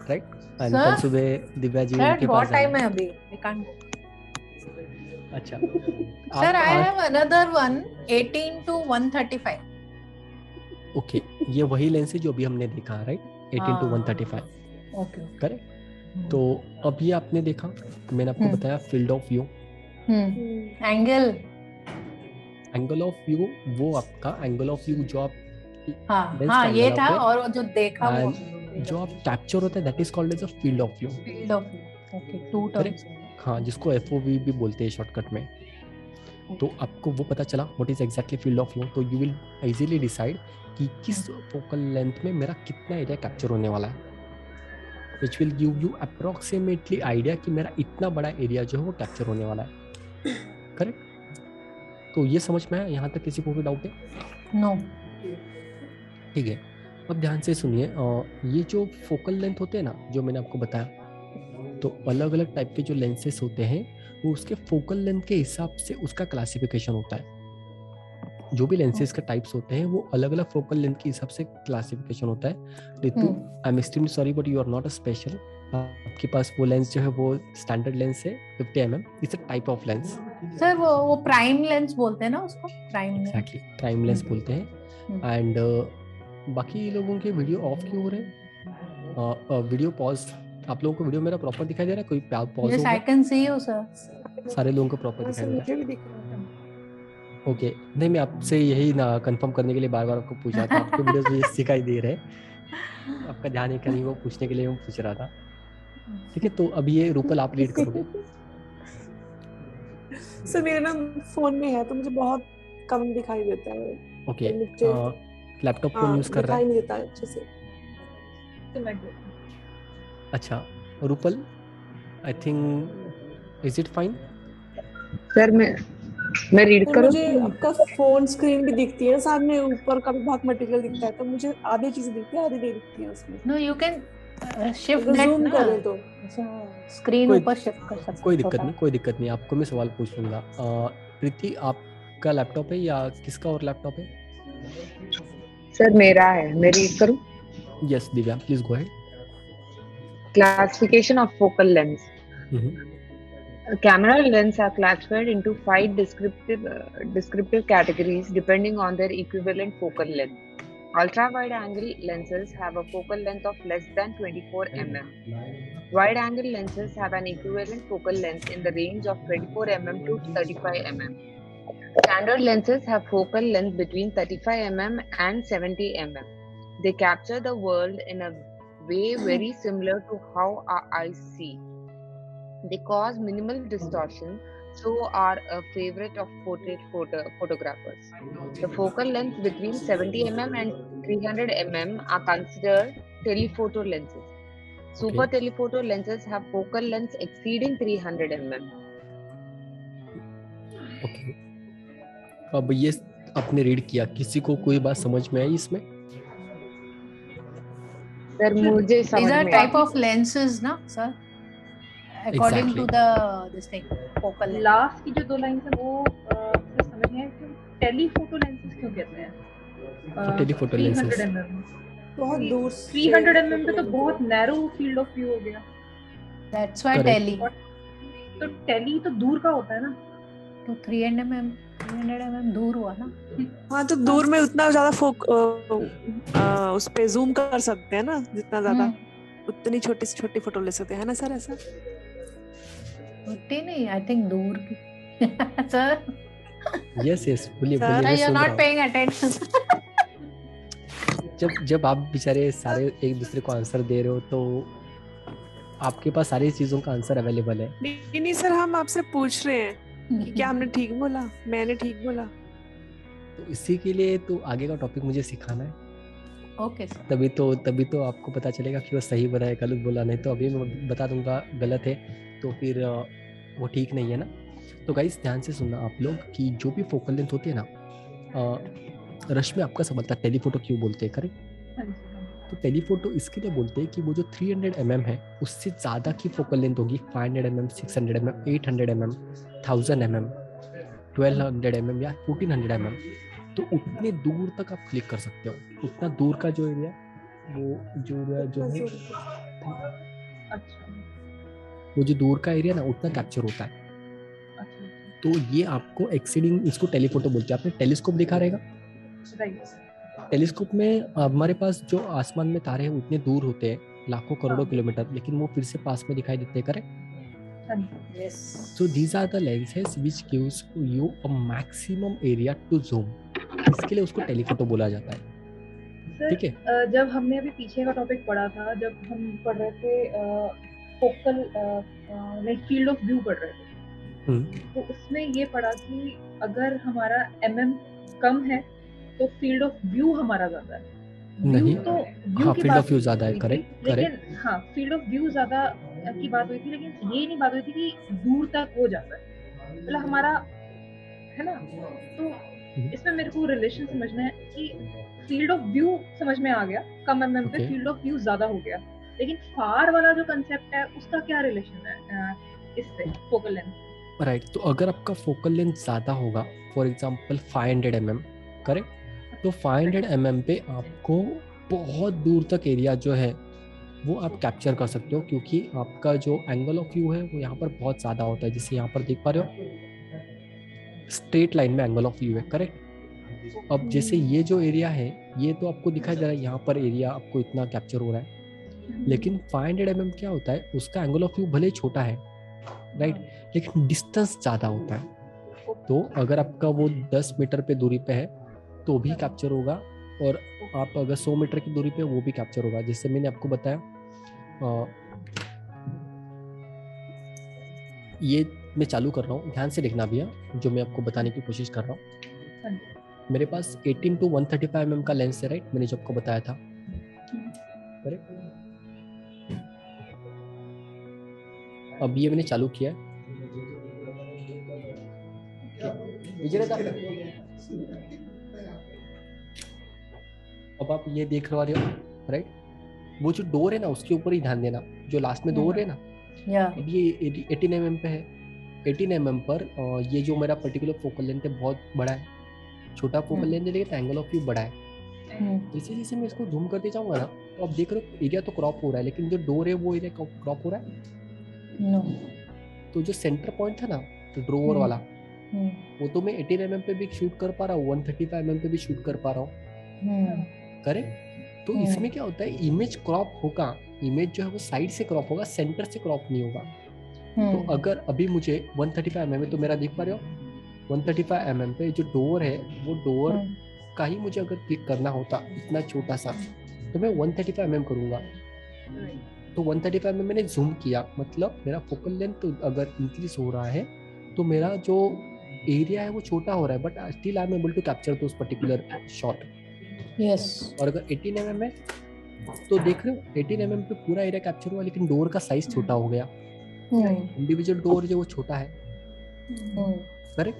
राइट? एंड कल सुबह दिव्या जी के बहुत पास टाइम है अभी. We can't go. अच्छा. Sir, I have another one 18 to 135. Okay, ये वही लेंस है जो अभी हमने देखा, राइट? 18 to 135. Okay. करेक्ट. तो अभी आपने देखा, मैंने आपको बताया field of view, angle of view, वो आपका एंगल ऑफ व्यू जो आप हाँ ये था, और जो देखा वो जो आप कैप्चर होता है that is called as a field of view. Field of view. Okay, 2 terms. हाँ, जिसको FOV भी बोलते हैं शॉर्टकट में. तो आपको वो पता चला what is exactly field of view, तो यू विल इजीली डिसाइड कि किस फोकल लेंथ में मेरा कितना एरिया कैप्चर होने वाला है, which will give you approximately idea कि मेरा इतना बड़ा एरिया जो है वो कैप्चर होने वाला है. करेक्ट. तो ये समझ में आया? यहाँ तक किसी को कोई डाउट है? नो. ठीक है. अब ध्यान से सुनिए, ये जो फोकल लेंथ होते हैं ना, जो मैंने आपको बताया, तो अलग अलग टाइप के जो लेंसेस होते हैं वो उसके फोकल लेंथ के हिसाब से उसका क्लासिफिकेशन होता है. जो भी लेंसेस के टाइप्स होते हैं वो अलग अलग फोकल लेंथ के हिसाब से क्लासिफिकेशन होता है. Ritu, I am extremely sorry but you are not a special. आपके पास वो लेंस जो है वो स्टैंडर्ड लेंस है 50 mm. It's a type of lens. Sir वो प्राइम लेंस बोलते हैं ना उसको? प्राइम. एग्जैक्टली, प्राइम लेंस बोलते हैं. एंड बाकी लोगों के वीडियो ऑफ क्यों हो रहे हैं? Video pause. आप लोगों को वीडियो मेरा प्रॉपर दिखाई दे रहा है? कोई pause? Yes, I can see you sir. सारे लोगों को प्रॉपर दिखाई दे रहा है? ओके. नहीं, मैं आपसे यही ना कंफर्म करने के लिए बार बार आपको पूछ रहा था. आपके वीडियोस में दिखाई दे रहे हैं, आपका ध्यान है कहीं, वो पूछने के लिए मैं पूछ रहा था. ठीक है. तो अभी ये रूपल आप लीड करोगे. सर मेरे ना फोन में है तो मुझे बहुत कम दिखाई देता है. ओके. लैपटॉप को यूज कर रहा है? दिखाई नहीं देता अच्छे से. अच्छा. Rupal, I think is it fine? Sir मैं रीड करूं? मुझे आपका फोन स्क्रीन भी दिखती है सामने, ऊपर का भी बहुत मटेरियल दिखता है, तो मुझे आधी चीजें दिखती है, आधी नहीं दिखती है उसमें. No, you can shift zoom करें तो स्क्रीन ऊपर शिफ्ट कर सकते हैं. कोई दिक्कत नहीं. आपको मैं सवाल पूछ लूंगा. प्रीति, आपका लैपटॉप है या किसका और लैपटॉप है? सर मेरा है. मैं रीड करूं? Yes Divya, please go ahead. Classification of focal length. Camera lenses are classified into 5 descriptive categories depending on their equivalent focal length. Ultra-wide angle lenses have a focal length of less than 24 mm. Wide angle lenses have an equivalent focal length in the range of 24 mm to 35 mm. Standard lenses have focal length between 35 mm and 70 mm. They capture the world in a way very similar to how our eyes see. They cause minimal distortion, so are a favorite of portrait photographers. The focal lengths between 70 mm and 300 mm are considered telephoto lenses. Super telephoto lenses have focal lengths exceeding 300 mm. Okay. अब ये आपने read किया, किसी को कोई बात समझ में आई इसमें? सर मुझे समझ में These are type of lenses ना sir, according to the this thing focal length. Last की जो 2 लाइंस है वो समझ में है कि टेलीफोटो लेंसेज क्यों कहते हैं? टेलीफोटो लेंसेज 300 mm बहुत दूर. 300 mm पे तो बहुत नैरो फील्ड ऑफ व्यू हो गया. That's why tele. तो टेली तो दूर का होता है ना, तो 300 mm दूर हुआ ना. हाँ, तो दूर में उतना ज्यादा उस पे जूम कर सकते हैं ना, जितना ज्यादा उतनी छोटी से छोटी फोटो ले सकते हैं ना सर? ऐसा उतनी नहीं, आई थिंक दूर की. सर यस बोलिए. You not paying attention. जब आप बेचारे सारे एक दूसरे को आंसर दे रहे हो तो आपके पास सारी चीजों का आंसर अवेलेबल है। नहीं सर, हम आपसे पूछ रहे हैं कि क्या हमने ठीक बोला, मैंने ठीक बोला। तो इसी के लिए तो आगे का टॉपिक मुझे सिखाना है। Okay sir. तभी तो आपको पता चलेगा कि वो सही बोला है गलत बोला, नहीं तो अभी मैं बता दूंगा गलत है तो फिर वो ठीक नहीं है ना। तो गाइस ध्यान से सुनना आप लोग कि जो भी फोकल लेंथ होती है ना, रश्मि आपका सवाल था टेलीफोटो क्यों बोलते हैं, करेक्ट। तो टेलीफोटो इसके लिए बोलते हैं कि वो जो 300 mm है उससे ज़्यादा की फोकल लेंथ होगी, 500 mm, 600 mm, 800 mm, 1000 mm, 1200 mm या 1400 mm, तो उतने दूर तक आप क्लिक कर सकते हो। उतना दूर का जो एरिया है वो जो दूर का एरिया ना उतना कैप्चर होता है। तो ये आपको एक्सीडिंग, इसको टेलीफोटो बोलते हैं। आपने टेलीस्कोप देखा रहेगा, टेलीस्कोप में हमारे पास जो आसमान में तारे हैं उतने दूर होते हैं, लाखों करोड़ों किलोमीटर, लेकिन वो फिर से पास में दिखाई देते हैं, correct. Yes. So these are the lenses which gives you a maximum area to zoom, इसके लिए उसको टेलीफोटो बोला जाता है। ठीक है, जब हमने अभी पीछे का टॉपिक पढ़ा था, जब हम पढ़ रहे थे focal like field of view पढ़ रहे थे, तो उसमें ये पढ़ा कि अगर हमारा mm कम है तो फील्ड ऑफ व्यू हमारा ज्यादा है। नहीं, तो हाँ फील्ड ऑफ व्यू ज्यादा है, करेक्ट लेकिन हाँ फील्ड ऑफ व्यू ज्यादा की बात हुई थी, लेकिन ये नहीं बात हुई थी कि दूर तक हो जाता है, मतलब हमारा है ना। तो इसमें मेरे को रिलेशन समझना है कि फील्ड ऑफ व्यू समझ में आ गया, कम mm पे फील्ड ऑफ व्यू ज्यादा हो गया, लेकिन फार वाला जो कंसेप्ट है उसका क्या रिलेशन है इससे फोकल लेंथ। राइट, तो अगर आपका फोकल लेंथ ज्यादा होगा, फॉर एग्जांपल 500 mm, करेक्ट, तो 500 mm पे आपको बहुत दूर तक एरिया जो है वो आप कैप्चर कर सकते हो, क्योंकि आपका जो एंगल ऑफ व्यू है वो यहाँ पर बहुत ज़्यादा होता है। जैसे यहाँ पर देख पा रहे हो स्ट्रेट लाइन में एंगल ऑफ व्यू है, करेक्ट। अब जैसे ये जो एरिया है ये तो आपको दिखाई दे रहा है, यहाँ पर एरिया आपको इतना कैप्चर हो रहा है, लेकिन 500 mm क्या होता है, उसका एंगल ऑफ व्यू भले छोटा है, राइट, लेकिन डिस्टेंस ज़्यादा होता है। तो अगर आपका वो 10 मीटर पे दूरी पे है तो भी कैप्चर होगा, और आप अगर 100 मीटर की दूरी पे वो भी कैप्चर होगा। जैसे मैंने आपको बताया, ये मैं चालू कर रहा हूँ, ध्यान से देखना भैया जो मैं आपको बताने की कोशिश कर रहा हूँ। मेरे पास 18 to 135 mm का लेंस है, राइट, मैंने जो आपको बताया था, करेक्ट। अब ये मैंने चालू किया है, अब आप ये देख रहे हो, राइट, वो जो डोर है ना उसके ऊपर ही ध्यान देना, जो लास्ट में डोर है ना, ये 18 mm पे है। 18 mm पर ये जो मेरा पर्टिकुलर फोकल लेंथ है बहुत बड़ा है, छोटा फोकल लेंथ है लेकिन एंगल ऑफ व्यू बड़ा है। जैसे जैसे मैं इसको जूम करते जाऊंगा ना, तो आप देख रहे हो एरिया तो क्रॉप हो रहा है, लेकिन जो डोर है वो एरिया क्रॉप हो रहा है। नो। तो जो सेंटर पॉइंट था ना ड्रोवर वाला, वो तो मैं 18 mm पे भी शूट कर पा रहा हूँ, 135 mm पे भी शूट कर पा रहा हूँ, करेक्ट। तो इसमें क्या होता है, इमेज क्रॉप होगा, इमेज जो है वो साइड से क्रॉप होगा, सेंटर से क्रॉप नहीं होगा। तो अगर अभी मुझे 135 mm, तो मेरा देख पा रहे हो 135 mm पे जो डोर है वो डोर का ही मुझे अगर क्लिक करना होता इतना छोटा सा, तो मैं 135 mm करूंगा। तो 135 mm मैंने जूम किया, मतलब मेरा फोकल लेंथ अगर इंक्रीज हो रहा है तो मेरा जो एरिया है वो छोटा हो रहा है, but still I am able to capture those particular shot. Yes. और अगर 18 mm है तो देख रहे हो 18 mm पे पूरा एरिया कैप्चर हुआ, लेकिन डोर का साइज छोटा हो गया, इंडिविजुअल डोर जो वो छोटा है, करेक्ट।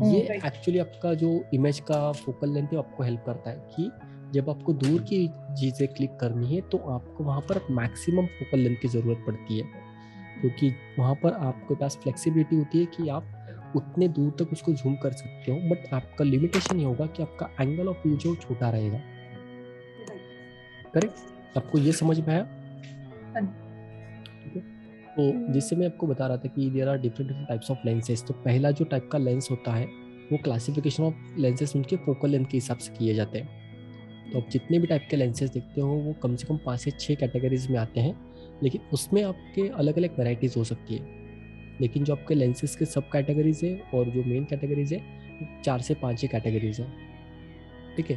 ये एक्चुअली आपका जो इमेज का फोकल लेंथ है आपको हेल्प करता है कि जब आपको दूर की चीज़ें क्लिक करनी है तो आपको वहाँ पर मैक्सिमम फोकल लेंथ की ज़रूरत पड़ती है, क्योंकि वहाँ पर आपके पास फ्लेक्सिबिलिटी होती है कि आप उतने दूर तक उसको जूम कर सकते हो, बट आपका लिमिटेशन ये होगा कि आपका एंगल ऑफ व्यू जो छोटा रहेगा, करेक्ट। आपको ये समझ में आया? तो जिससे मैं आपको बता रहा था कि there are different types of lenses. तो पहला जो टाइप का लेंस होता है वो क्लासिफिकेशन ऑफ लेंसेज उनके फोकल लेंथ के हिसाब से किए जाते हैं। तो आप जितने भी टाइप के लेंसेज देखते हो वो कम से कम 5 से 6 कैटेगरीज में आते हैं, लेकिन उसमें आपके अलग अलग वैरायटीज़ हो सकती है। लेकिन जो आपके लेंसेज के सब कैटेगरीज है और जो मेन कैटेगरीज है 4 से 5 ही कैटेगरीज है, ठीक है।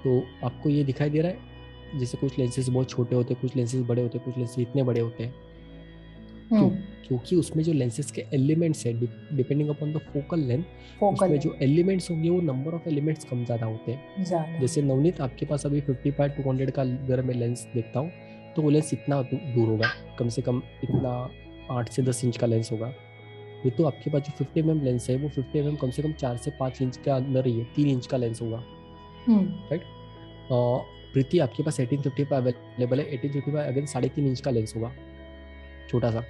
तो आपको ये दिखाई दे रहा है जैसे कुछ लेंसेज बहुत छोटे होते हैं, कुछ लेंसेज बड़े होते हैं, कुछ लेंसेज इतने बड़े होते हैं, क्योंकि उसमें जो लेंसेज के एलिमेंट्स है depending upon the focal length, उसमें जो एलिमेंट्स होंगे वो नंबर ऑफ एलिमेंट्स कम ज़्यादा होते हैं। जैसे नवनीत आपके पास अभी 55-200 का अगर मैं लेंस देखता हूँ तो वो लेंस इतना दूर होगा, कम से कम इतना 8 से 10 इंच का लेंस होगा। ये तो आपके पास जो 50 mm लेंस है वो 50 mm कम से कम 4 से 5 इंच के अंदर ही है, 3 इंच का लेंस होगा, राइट। प्रीति आपके पास 1855 अवेलेबल है, 1855 अगेन 3.5 इंच का लेंस होगा, छोटा सा,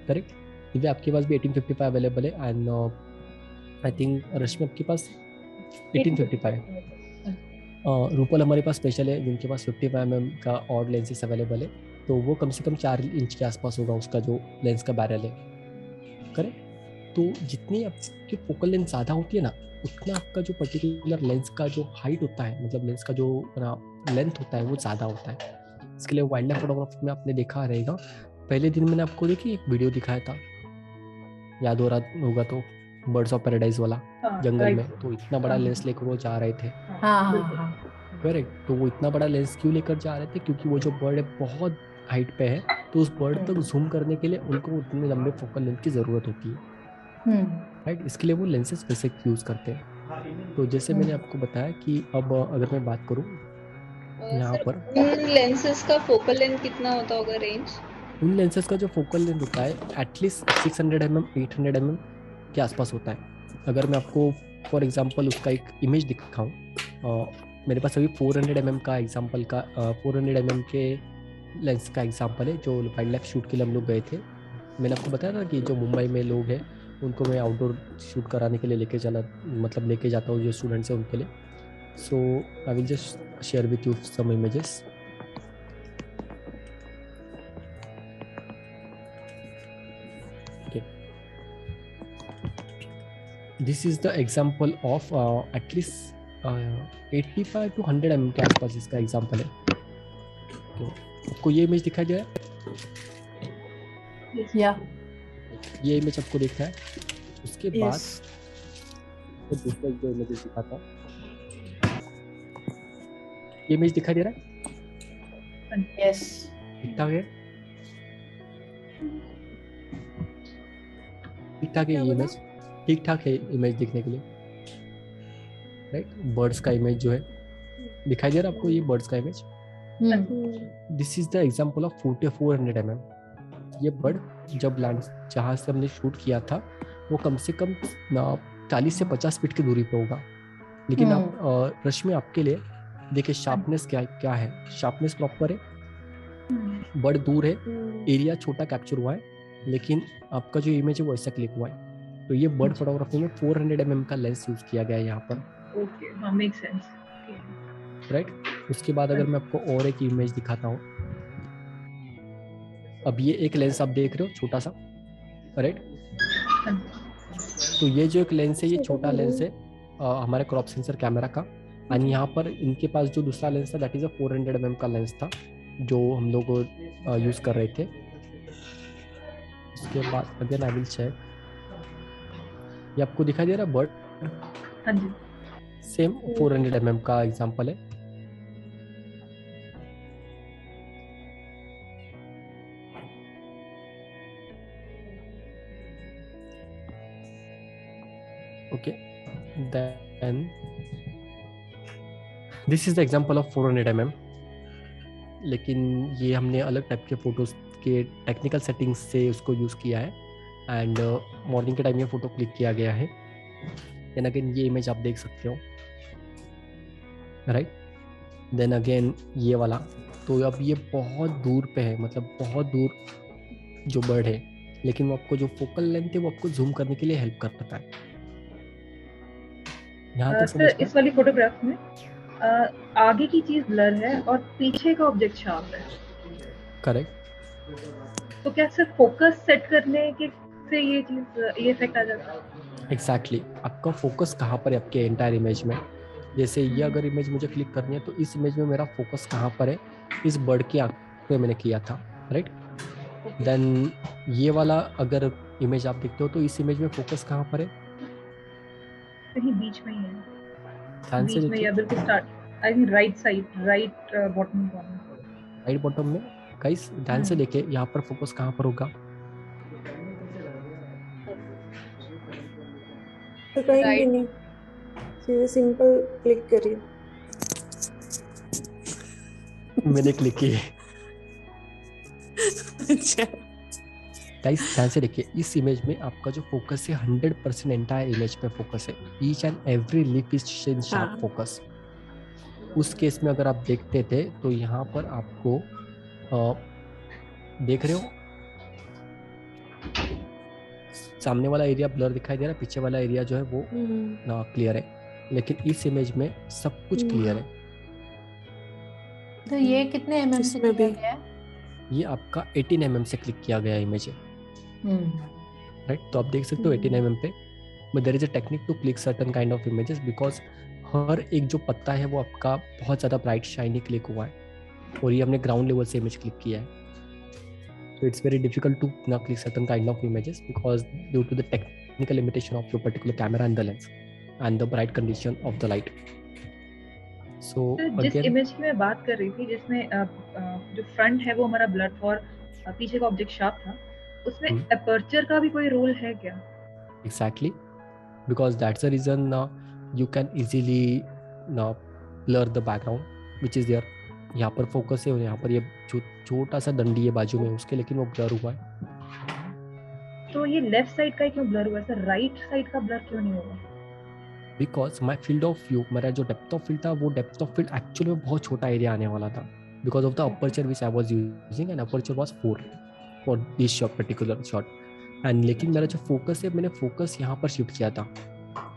करेक्ट। इधर आपके पास भी 1855 अवेलेबल है एंड आई थिंक रश्मि आपके पास 1855, रूपल हमारे पास स्पेशल है जिनके पास 55 mm का और लेंसेस अवेलेबल है, तो वो कम से कम 4 इंच के आसपास होगा उसका जो लेंस का बैरल है, करेक्ट। तो जितनी आपकी फोकल लेंथ ज़्यादा होती है ना, उतना आपका जो पर्टिकुलर लेंस का जो हाइट होता है, मतलब लेंस का जो लेंथ होता है वो ज़्यादा होता है। इसके लिए वाइल्ड लाइफ फोटोग्राफी में आपने देखा रहेगा, पहले दिन मैंने आपको देखी एक वीडियो दिखाया था, याद हो रहा होगा तो, बर्ड्स ऑफ पैराडाइज वाला, जंगल में, तो इतना बड़ा लेंस लेकर वो जा रहे थे, करेक्ट। तो वो इतना बड़ा लेंस क्यों लेकर जा रहे थे? क्योंकि वो जो बर्ड है बहुत हाइट पे है, तो उस बर्ड तक जूम करने के लिए उनको उतने लंबे फोकल लेंथ की जरूरत होती है, राइट। इसके लिए वो लेंसेज वैसे यूज करते हैं। तो जैसे मैंने आपको बताया कि अब अगर मैं बात करूँ यहाँ पर, उन लेंसेज का फोकल लेंथ कितना होता होगा, रेंज? उन लेंसेज का जो फोकल लेंथ होता है एटलीस्ट 600 mm 800 mm के आसपास होता है। अगर मैं आपको फॉर एग्जांपल उसका एक इमेज दिखाऊं, मेरे पास अभी 400 mm का एग्जांपल का 400 mm के लेंस का एग्जांपल है, जो वाइल्ड लाइफ शूट के लिए हम लोग गए थे। मैंने आपको बताया था कि जो मुंबई में लोग हैं उनको मैं आउटडोर शूट कराने के लिए लेके जाता हूँ जो स्टूडेंट्स हैं उनके लिए। So I will just share with you some images. This is the example of at least 85 to 100 mm के आसपास इसका एग्जाम्पल है। तो आपको ये इमेज दिखाई दे रहा है? ये इमेज आपको देखा है। उसके बाद तो दूसरा जो इमेज दिखाता, ये इमेज दिखाई दे रहा है? यस, ठीक ठाक है, ठीक ठाक है ये इमेज, ठीक ठाक है इमेज दिखने के लिए, राइट। बर्ड्स का इमेज जो है दिखाई दे रहा है आपको, ये बर्ड्स का image. This is the example of 400 mm। ये बर्ड जब लैंड जहाँ से हमने शूट किया था वो कम से कम 40 से 50 फीट की दूरी पे होगा, लेकिन आप रश्मि आपके लिए देखिए शार्पनेस क्या है, शार्पनेस प्रॉपर है, बर्ड दूर है, एरिया छोटा कैप्चर हुआ है, लेकिन आपका जो इमेज है वो ऐसा क्लिक हुआ है। तो ये बर्ड फोटोग्राफी में 400 mm का लेंस यूज किया गया है यहाँ पर, ओके, हाँ, मेक सेंस, राइट। उसके बाद अगर मैं आपको और एक इमेज दिखाता हूँ, अब ये एक लेंस आप देख रहे हो छोटा सा, राइट। तो ये जो एक लेंस है ये छोटा लेंस है हमारे क्रॉप सेंसर कैमरा का, और यहाँ पर इनके पास जो दूसरा लेंस था दैट इज अ 400 mm का लेंस था जो हम लोग यूज कर रहे थे। उसके बाद अगेन आई विल चेक, ये आपको दिखाई दे रहा है बर्ड? हाँ जी, सेम 400 mm का एग्जांपल है। Okay, then this is the example of 400 mm, लेकिन ये हमने अलग टाइप के फोटोज के टेक्निकल सेटिंग्स से उसको यूज़ किया है एंड मॉर्निंग के टाइम ये फोटो क्लिक किया गया है। देन अगेन ये इमेज आप देख सकते हो, राइट। देन अगेन ये वाला, तो अब ये बहुत दूर पे है, मतलब बहुत दूर जो बर्ड है, लेकिन वो आपको जो फोकल लेंथ है वो आपको जूम करने के लिए हेल्प कर पाता है। यहाँ तक समझ में? इस वाली फोटोग्राफ में आगे की चीज ब्लर है और पीछे का ऑब्जेक्ट शार्प है, करेक्ट। तो क्या सिर्फ फोकस सेट करने के से ये इफेक्ट आ जाता है? एग्जैक्टली, आपका फोकस कहाँ पर है आपके एंटायर इमेज में। जैसे ये अगर इमेज मुझे क्लिक करनी है तो इस इमेज में मेरा फोकस कहाँ पर है, इस बर्ड की आँख पे मैंने किया था, राइट। देन ये वाला अगर इमेज आप देखते हो तो इस इमेज में फोकस कहाँ पर है? कहीं बीच में ही है, ध्यान से बीच में या बिल्कुल start, I mean right side, right bottom corner, right bottom में। गाइस ध्यान से देखे, यहाँ पर फोकस कहाँ पर होगा? तो कहीं भी Right. नहीं, सीधे सिंपल क्लिक करिए। मैंने क्लिक किए। अच्छा गाइस ध्यान से देखिए, इस इमेज में आपका जो फोकस है 100% एंटायर इमेज पे फोकस है। Each and every lip is in sharp हाँ फोकस। उस केस में अगर आप देखते थे तो यहाँ पर आपको देख रहे हो सामने वाला एरिया ब्लर दिखाई दे रहा है, पीछे वाला एरिया जो है वो ना क्लियर है, लेकिन इस इमेज में सब कुछ क्लियर है। तो ये कितने mm से इसमें किया भी गया है? ये आपका 18 mm से क्लिक किया गया इमेज है, राइट। तो आप देख सकते हो 18 mm पे, but there is a technique to click certain kind of images because हर एक जो पत्ता है वो आपका बहुत ज़्यादा ब्राइट शाइनी क्लिक हुआ है, और ये हमने ग्राउंड लेवल से इमेज क्लिक किया है। So it's very difficult to now click certain kind of images because due to the technical limitation of your particular camera and the lens and the bright condition of the light. So जिस again, image की मैं बात कर रही थी जिसमें जो front है वो हमारा ब्लड और पीछे का ऑब्जेक्ट शार्प था, उसमें अपर्चर का भी कोई रोल है क्या? exactly, because that's the reason you can easily blur the background which is there. यहाँ पर फोकस है और यहाँ पर ये छोटा सा डंडी है बाजू में उसके, लेकिन वो ब्लर हुआ है। तो ये लेफ्ट साइड का क्यों ब्लर हुआ है सर, राइट साइड का ब्लर क्यों नहीं हुआ? Because my field of view, मेरा जो डेप्थ ऑफ फील्ड था वो डेप्थ ऑफ फील्ड एक्चुअली में बहुत छोटा एरिया आने वाला था because of the aperture which I was using, and aperture was 4 for this shot particular shot. And लेकिन मेरा जो फोकस है, मैंने फोकस यहाँ पर शिफ्ट किया था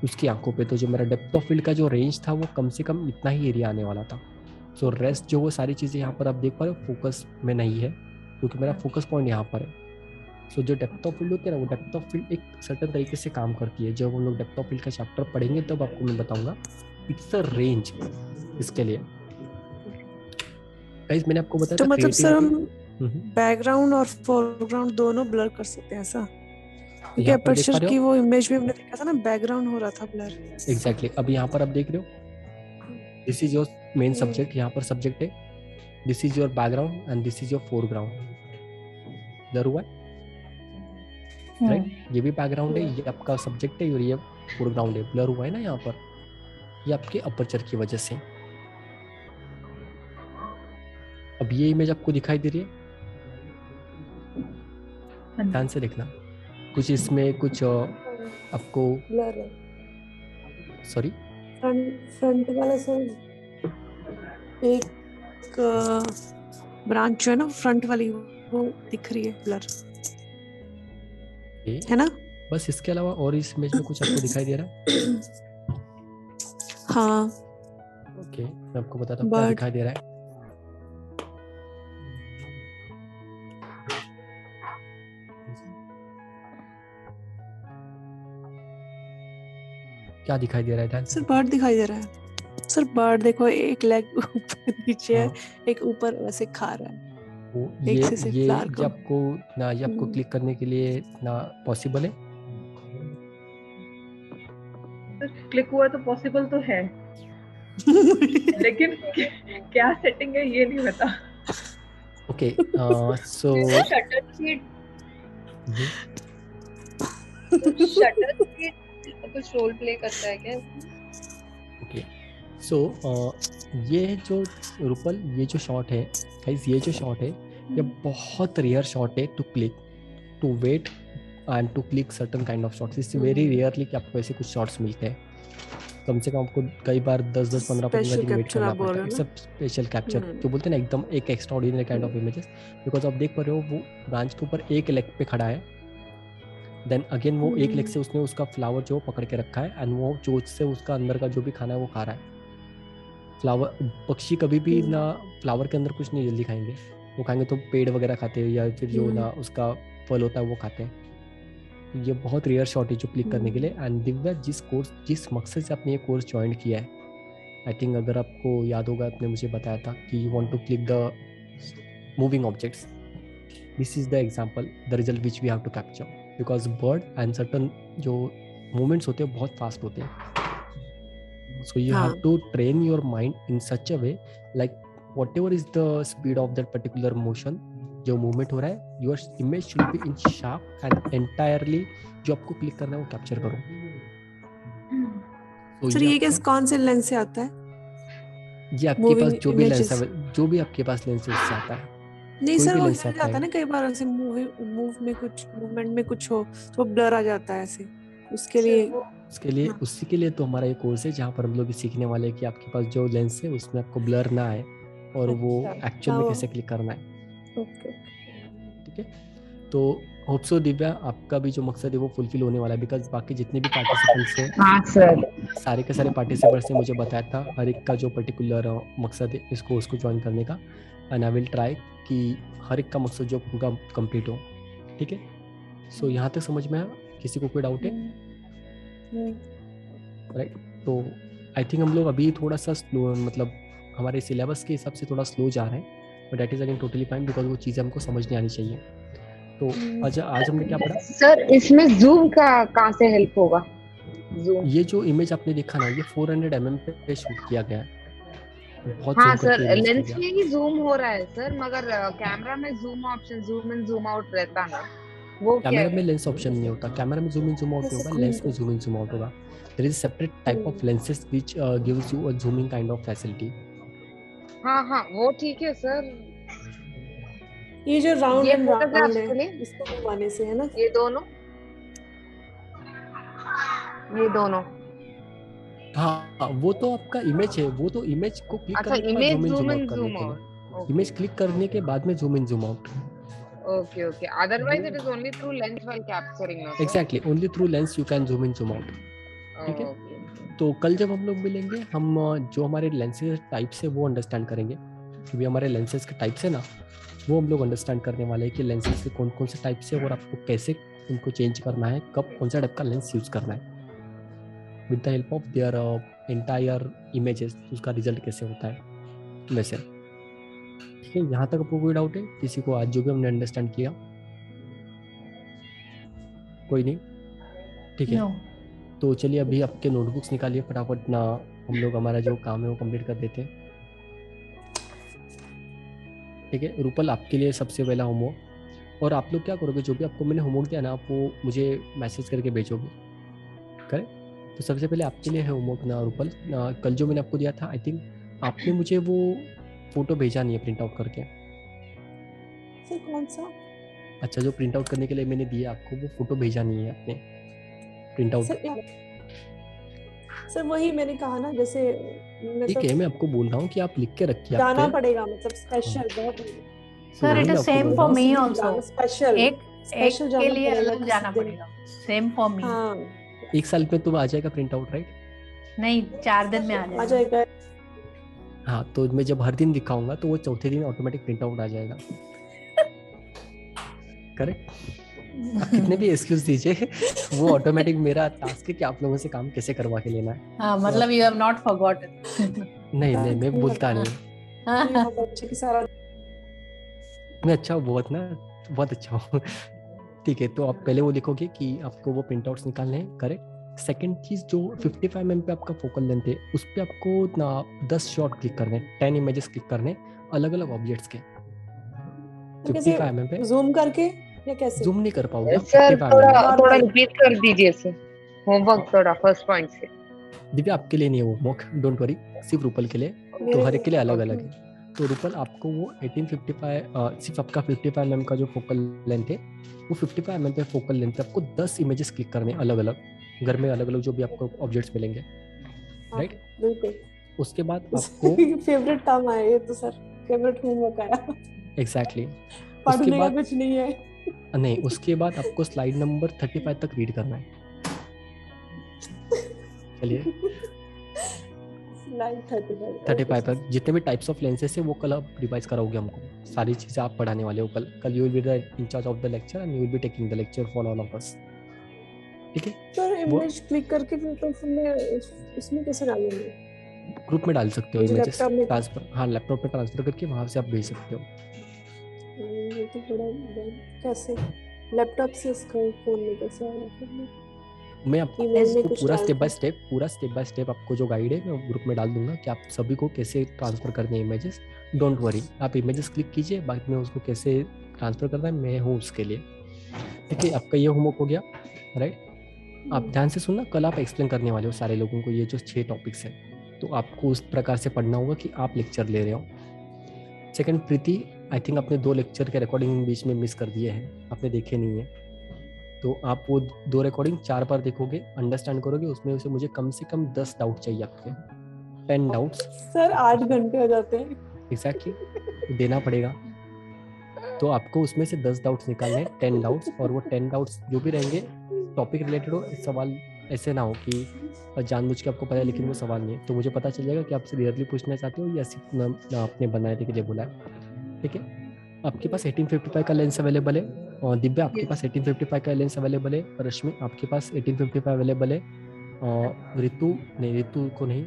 उसकी आंखों पे, तो जो मेरा डेप्थ ऑफ फील्ड का जो रेंज था वो कम से कम इतना ही एरिया आने वाला था। सो रेस्ट जो वो सारी चीज़ें यहाँ पर आप देख पा रहे हो फोकस में नहीं है, क्योंकि मेरा फोकस पॉइंट यहाँ पर है। सो जो डेप्थ ऑफ फील्ड होती है ना, वो डेप्थ ऑफ फील्ड एक सर्टेन तरीके से काम करती है। जब हम लोग डेप्थ ऑफ फील्ड का चैप्टर पढ़ेंगे तब आपको मैं बताऊंगा। इट्स अ रेंज इसके लिए। गाइस मैंने आपको बताया तो था मतलब सर हम creativity- बैकग्राउंड और फोरग्राउंड दोनों ब्लर कर सकते हैं ऐसा? क्योंकि यहाँ पर देख पा अपर्चर रहे की हो वो इमेज में हमने देखा था ना, बैकग्राउंड हो रहा था ब्लर। एग्जैक्टली। अब यहाँ पर आप देख रहे हो, this is your main subject, यहाँ पर सब्जेक्ट है, this is your background and this is your foreground. Blur हुआ है राइट, ये भी बैकग्राउंड है, ये आपका सब्जेक्ट है और ये फोरग्राउंड है। ब्लर हुआ है ना यहाँ पर, ये आपके अपर्चर की वजह से। अब ये इमेज आपको दिखाई दे रही है, ध्यान से देखना। कुछ इसमें कुछ आपको ब्लर है। सॉरी फ्रंट वाला सर एक ब्रांच जो है ना फ्रंट वाली वो दिख रही है ब्लर, है ना? बस इसके अलावा और इस इमेज में कुछ आपको दिखाई दे रहा है? हाँ ओके, मैं आपको बताता हूँ क्या दिखाई दे रहा है। क्या दिखाई दे रहा है? सर बर्ड दिखाई दे रहा है। सर बर्ड देखो, एक लेग ऊपर नीचे है, एक ऊपर वैसे खा रहा है। ये आपको क्लिक करने के लिए ना पॉसिबल है? क्लिक हुआ तो पॉसिबल तो है लेकिन क्या सेटिंग है ये नहीं पता। ओके सो शटर स्पीड कुछ रोल प्ले करता है क्या? ओके सो ये जो रूपल, ये जो शॉट है गाइस, ये जो शॉट है ये बहुत रेयर शॉट है to click, to wait and to click certain kind of shots. इससे वेरी रेयरली कि आपको ऐसे कुछ शॉट्स मिलते हैं। कम से कम आपको कई बार 10-10, 15-15 दिन वेट करना पड़ता है। इट्स अ स्पेशल कैप्चर जो बोलते हैं ना, एकदम एक extraordinary kind of images. Because आप देख पा रहे हो वो ब्रांच के ऊपर एक लेग पे खड़ा है, देन अगेन वो एक लेग से उसने उसका फ्लावर जो पकड़ के रखा है, एंड वो चोंच से उसका अंदर का जो भी खाना है वो खा रहा है। फ्लावर, पक्षी कभी भी ना फ्लावर के अंदर कुछ नहीं जल्दी खाएंगे, वो खाएंगे तो पेड़ वगैरह खाते हैं या फिर जो ना उसका फल होता है वो खाते हैं। तो ये बहुत रेयर शॉट है जो क्लिक करने के लिए। एंड दिव्या, जिस मकसद से आपने ये कोर्स ज्वाइन किया है, आई थिंक अगर आपको याद होगा आपने मुझे बताया था कि you want to click the moving objects, this is the example, the result which we have to capture, because bird and certain जो मूवमेंट्स होते हैं बहुत फास्ट होते हैं। So you have to train your mind in such a way, like whatever is the speed of that particular motion, जो movement हो रहा है, your image should be in sharp and entirely जो आपको क्लिक करना है वो कैप्चर करो। तो सर ये कैसे कौन से लेंस से आता है? ये आपके पास जो भी लेंस है, जो भी आपके पास लेंस है उससे आता है। नहीं सर, भी वो लेंस हिल जाता है ना कई बार, ऐसे मूवमेंट में कुछ हो तो ब्लर आ जाता है ऐसे, उसके लिए उसी के लिए तो हमारा ये कोर्स है जहाँ पर हम लोग सीखने वाले हैं कि आपके पास जो लेंस है उसमें आपको ब्लर ना आए और वो एक्चुअल में कैसे क्लिक करना है। ठीक है, तो होप सो दिव्या आपका भी जो मकसद है वो फुलफिल होने वाला है, बिकॉज बाकी जितने भी पार्टिसिपेंट्स हैं, हाँ सर, सारे के सारे पार्टिसिपेंट्स ने मुझे बताया था हर एक का जो पर्टिकुलर मकसद है इस कोर्स को ज्वाइन करने का, एंड आई विल ट्राई कि हर एक का मकसद जो पूरा कंप्लीट हो। ठीक है, सो यहाँ तक समझ में आया? किसी को कोई डाउट है? राइट, तो आई थिंक हम लोग अभी थोड़ा सा स्लो, मतलब हमारे सिलेबस के हिसाब से थोड़ा स्लो जा रहे हैं, but that is again totally fine because वो चीज़ें हमको समझ नहीं आनी चाहिए। तो आज हमने क्या पढ़ा सर? इसमें जूम का कहाँ से हेल्प होगा? जूम, ये जो इमेज आपने देखा ना, ये 400 mm पे शूट किया गया है। बहुत हाँ जूम करके सर, इमेज लेंस किया में ही जूम हो रहा है सर, मगर कैमरा में zoom option, zoom in zoom out रहता ना, वो क्या कैमरा है? में लेंस ऑप्शन नहीं होता, कैमरा में जूम इन जूम आउट नहीं होगा, लेंस में जूम इन जूम आउट होगा। There is separate type of lenses which gives you a zooming kind of facility. हाँ हाँ, वो ठीक है सर। ये जो राउंड एंड राउंड फोटोग्राफ्स है के लिए इसको घुमाने से है ना, ये दोनों हाँ, वो तो आपका इमेज है, वो तो इमेज को क्लिक अच्छा, करने के बाद image zoom in zoom zoom in out करने जूम के आउट, लिए, इमेज क्लिक करने के बाद में zoom in zoom out. Okay okay, otherwise it is only through lens while capturing no sir? Exactly, only through lens you can zoom in zoom out. ठीक है, तो कल जब हम लोग मिलेंगे हम जो हमारे लेंसेज टाइप्स है वो अंडरस्टैंड करेंगे, क्योंकि हमारे लेंसेज के टाइप्स है ना वो हम लोग अंडरस्टैंड करने वाले हैं कि लेंसेज के कौन कौन से टाइप्स है और आपको कैसे उनको चेंज करना है, कब कौन सा टाइप का लेंस यूज करना है with the help of their entire images, उसका रिजल्ट कैसे होता है वैसे। ठीक है, यहाँ तक आपको कोई डाउट है किसी को? आज जो भी हमने अंडरस्टैंड किया, कोई नहीं? ठीक है, तो चलिए अभी आपके नोटबुक्स निकालिए फटाफट ना, हम लोग हमारा जो काम है वो कंप्लीट कर देते हैं। ठीक है, रूपल आपके लिए सबसे पहला होमवर्क, और आप लोग क्या करोगे, जो भी आपको मैंने होमवर्क दिया ना आप वो मुझे मैसेज करके भेजोगे, करेक्ट? तो सबसे पहले आपके लिए है होमवर्क ना रूपल, कल जो मैंने आपको दिया था आई थिंक आपने मुझे वो फोटो भेजा नहीं है प्रिंट आउट करके। सर कौन सा? अच्छा, जो प्रिंट आउट करने के लिए मैंने दिया आपको वो फोटो भेजा नहीं है आपने प्रिंट आउट। सर वही मैंने कहा ना, जैसे ठीक है, मैं आपको बोल रहा हूँ कि आप लिख के रखिए, जाना पड़ेगा, मतलब स्पेशल बहुत। Sir it is same for me also, special एक के लिए अलग जाना पड़ेगा, सेम फॉर मी। हाँ, एक साल में तो आ जाएगा प्रिंट आउट, राइट? नहीं, 4 दिन में आ जाएगा। हाँ, तो मैं जब हर दिन दिखाऊंगा तो वो चौथे दिन ऑटोमेटिक प्रिंट आउट आ जाएगा। करेक्ट? आप कितने भी एक्सक्यूज दीजिए वो ऑटोमेटिक मेरा टास्क है कि आप लोगों से काम कैसे करवा के लेना है। हाँ, मतलब यू हैव नॉट फॉरगॉटन। नहीं मैं बोलता नहीं, बच्चे की सारा मैं अच्छा बहुत ना, बहुत अच्छा हूँ। ठीक है, तो आप पहले वो लिखोगे कि आपको वो प्रिंट आउट्स निकालने हैं, करेक्ट? सेकंड चीज, जो 55 mm पे आपका फोकल लेंथ है उस पे आपको ना 10 शॉट क्लिक करने, 10 इमेजेस क्लिक करने अलग अलग ऑब्जेक्ट्स के 55 mm पे। जूम करके या कैसे? जूम नहीं कर पाओगे सर, थोड़ा रिपीट कर दीजिए सर होमवर्क थोड़ा फर्स्ट पॉइंट से। दिव्या आपके लिए नहीं है वो होमवर्क, डोंट वरी, सिर्फ रूपल के लिए, तो हर एक के लिए अलग अलग है। तो रूपल आपको वो 1855 सिर्फ आपका 55 mm का जो फोकल लेंथ है वो 55 mm पे फोकल लेंथ पे आपको 10 इमेजेस क्लिक करने अलग अलग, घर में अलग अलग जो भी आपको ऑब्जेक्ट्स मिलेंगे, राइट? बिल्कुल। उसके बाद आपको फेवरेट टर्म आया ये तो सर, फेवरेट होमवर्क आया। एग्जैक्टली। पढ़ने का कुछ नहीं है। नहीं, उसके बाद आपको स्लाइड नंबर 35 तक रीड करना है। चलिए 35 तक जितने भी टाइप्स ऑफ लेंसेस है वो कल आप रिवाइज कराओगे हमको, सारी चीजें आप पढ़ाने वाले हो कल you will be the incharge of the lecture and you will be taking the lecture for all of us. ठीक है सर, इमेज क्लिक करके फिर मैं इसमें कैसे डालूंगी? ग्रुप में डाल सकते हो इमेजेस, ट्रांसफर, हाँ लैपटॉप पे ट्रांसफर करके वहां से आप भेज सकते हो। ये तो बड़ा कैसे लैपटॉप से इसका फोन में कैसे आएगा? मैं आपको पूरा स्टेप बाय स्टेप आपको जो गाइड है मैं ग्रुप में डाल दूंगा कि आप सभी को कैसे ट्रांसफर करने हैं इमेजेस। डोंट वरी, आप इमेजेस क्लिक कीजिए, बाद में उसको कैसे ट्रांसफर करना है मैं हूँ उसके लिए। ठीक है, आपका ये होमवर्क हो गया, राइट? आप ध्यान से सुनना, कल आप एक्सप्लेन करने वाले हो सारे लोगों को ये जो 6 टॉपिक्स हैं, तो आपको उस प्रकार से पढ़ना होगा कि आप लेक्चर ले रहे हो। सेकंड, प्रीति आई थिंक अपने 2 लेक्चर के रिकॉर्डिंग बीच में मिस कर दिए हैं, आपने देखे नहीं है, तो आप वो 2 रिकॉर्डिंग 4 बार देखोगे, अंडरस्टैंड करोगे, उसमें से मुझे कम से कम 10 डाउट चाहिए आपके, 10 डाउट्स। सर 8 घंटे हो जाते हैं। एग्जैक्टली, देना पड़ेगा। तो आपको उसमें से 10 डाउट्स निकालने हैं, 10 डाउट्स, और वो 10 डाउट्स जो भी रहेंगे टॉपिक रिलेटेड हो, सवाल ऐसे ना हो कि जानबूझ के आपको पता है लेकिन वो सवाल नहीं है, तो मुझे पता चल जाएगा कि आपसे रियरली पूछना चाहते हो या सिर्फ आपने बनाने के लिए बोला है। ठीक है, आपके पास 1855 का लेंस अवेलेबल है, और दिव्या आपके पास 1855 का लेंस अवेलेबल है, रश्मि आपके पास 1855 अवेलेबल है, और ऋतु को नहीं,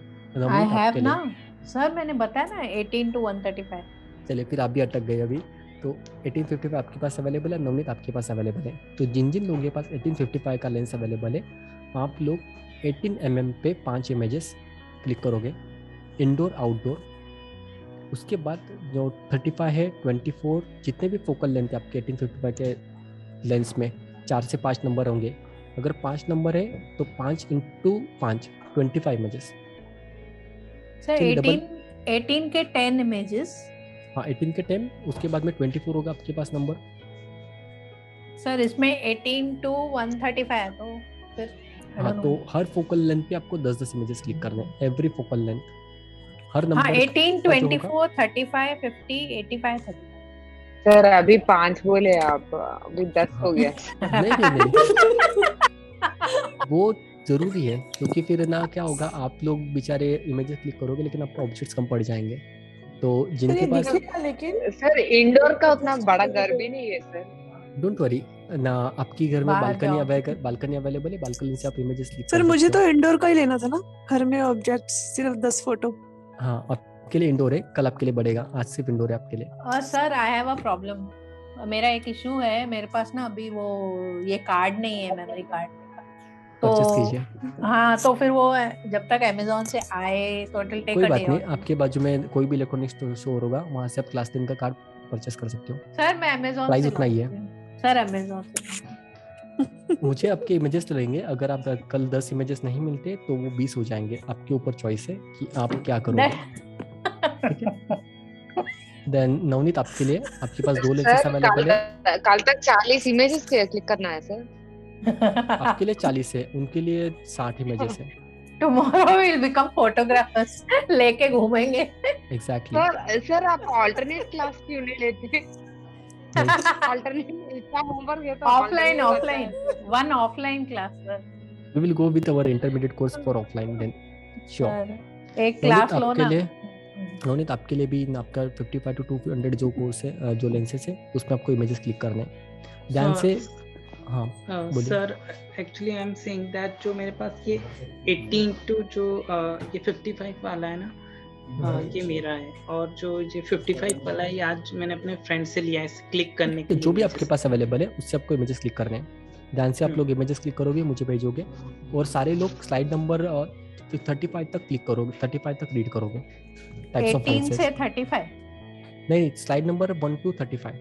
आई हैव ना सर, मैंने बताया ना 18 to 135। चलिए फिर आप भी अटक गए अभी, तो 1855 आपके पास अवेलेबल है, नवनीत आपके पास अवेलेबल है। तो जिन जिन लोगों के पास 1855 का लेंस अवेलेबल है, आप लोग 18 mm पे 5 इमेजेस क्लिक करोगे, इंडोर आउटडोर। उसके बाद जो 35 है, 24, जितने भी फोकल लेंथ है आपके 1855 के लेंस में 4 से 5 नंबर होंगे। अगर 5 नंबर है तो 5 × 5 25 इमेजेस। सर 18 के 10 इमेजेस। हाँ 18 के 10, उसके बाद में 24 होगा आपके पास नंबर। सर इसमें 18 to 135 है, तो फिर हाँ, तो हर फोकल लेंथ पे आपको 10-10 इमेजेस क्लिक करने हैं, एवरी फोकल लेंथ, हर नंबर। हाँ 18, 24, 35, 50, 85, 35। सर अभी 5 बोले आप, अभी 10 हो गया। नहीं वो जरूरी है, क्योंकि फिर ना क्या होगा, आप लोग बेचारे इमेजेस क्लिक करोगे लेकिन आपको ऑब्जेक्ट्स कम पड़ जाएंगे। तो जिनके पास, लेकिन सर इंडोर का उतना बड़ा घर भी नहीं है सर। डोंट वरी ना, आपकी घर में बालकनी अवेलेबल है, बालकनी से आप इमेजेस क्लिक कर सकते सर हो। मुझे तो इंडोर का ही लेना था ना, घर में ऑब्जेक्ट्स सिर्फ 10 फोटो। हाँ आपके लिए इंडोर है, कल आपके लिए बढ़ेगा, आज सिर्फ इंडोर है आपके लिए। और sir I have a problem, मेरा एक इशू है, मेरे पास ना अभी वो ये कार्ड नहीं है, मेमोरी कार्ड, तो हाँ तो फिर वो जब तक अमेज़न से आए तो it will take a day. कोई बात नहीं, आपके बाजू में कोई भी इलेक्ट्रॉनिक स्टोर होगा, वहाँ से आप क्लास 10 का कार्ड परचेस कर सकते हो। सर मैं अमेज़न प्राइस उतना ही है सर, अमेज़न से। मुझे आपके इमेजेस लगेंगे, अगर आप कल 10 इमेजेस नहीं मिलते तो वो 20 हो जाएंगे, आपके ऊपर चॉइस है कि आप क्या करोगे। ठीक है, देन नवनीत आपके लिए, आपके पास 2 लेंसेस अवेलेबल है। कल तक 40 इमेजेस क्लिक करना है सर। आपके लिए 40 है, उनके लिए 60 इमेजेस है। Tomorrow we'll become photographers, लेके घूमेंगे। Exactly. सर आप alternate क्लास क्यों नहीं लेते? alternate इतना होमवर्क है तो offline, one offline class sir. We will go with our intermediate course for offline then. Sure. एक क्लास लो ना। नवनीत आपके लिए भी आपका 55 to 200 जो कोर्स है, जो लेंसेस है, उसमें आपको इमेजेस क्लिक करने हैं ध्यान से। हाँ sir actually I am saying that जो मेरे पास ये 18 टू जो ये 55 वाला है ना, ये मेरा है, और जो ये 55 वाला है ये आज मैंने अपने फ्रेंड से लिया है क्लिक करने के लिए। जो भी आपके पास अवेलेबल है उससे आपको इमेजेस क्लिक करने हैं। ध्यान से आप लोग इमेजेस क्लिक करोगे, मुझे भेजोगे, और सारे लोग स्लाइड नंबर 35 तक क्लिक करोगे, 35 तक रीड करोगे। 18 से 35 नहीं, स्लाइड नंबर 1 to 35।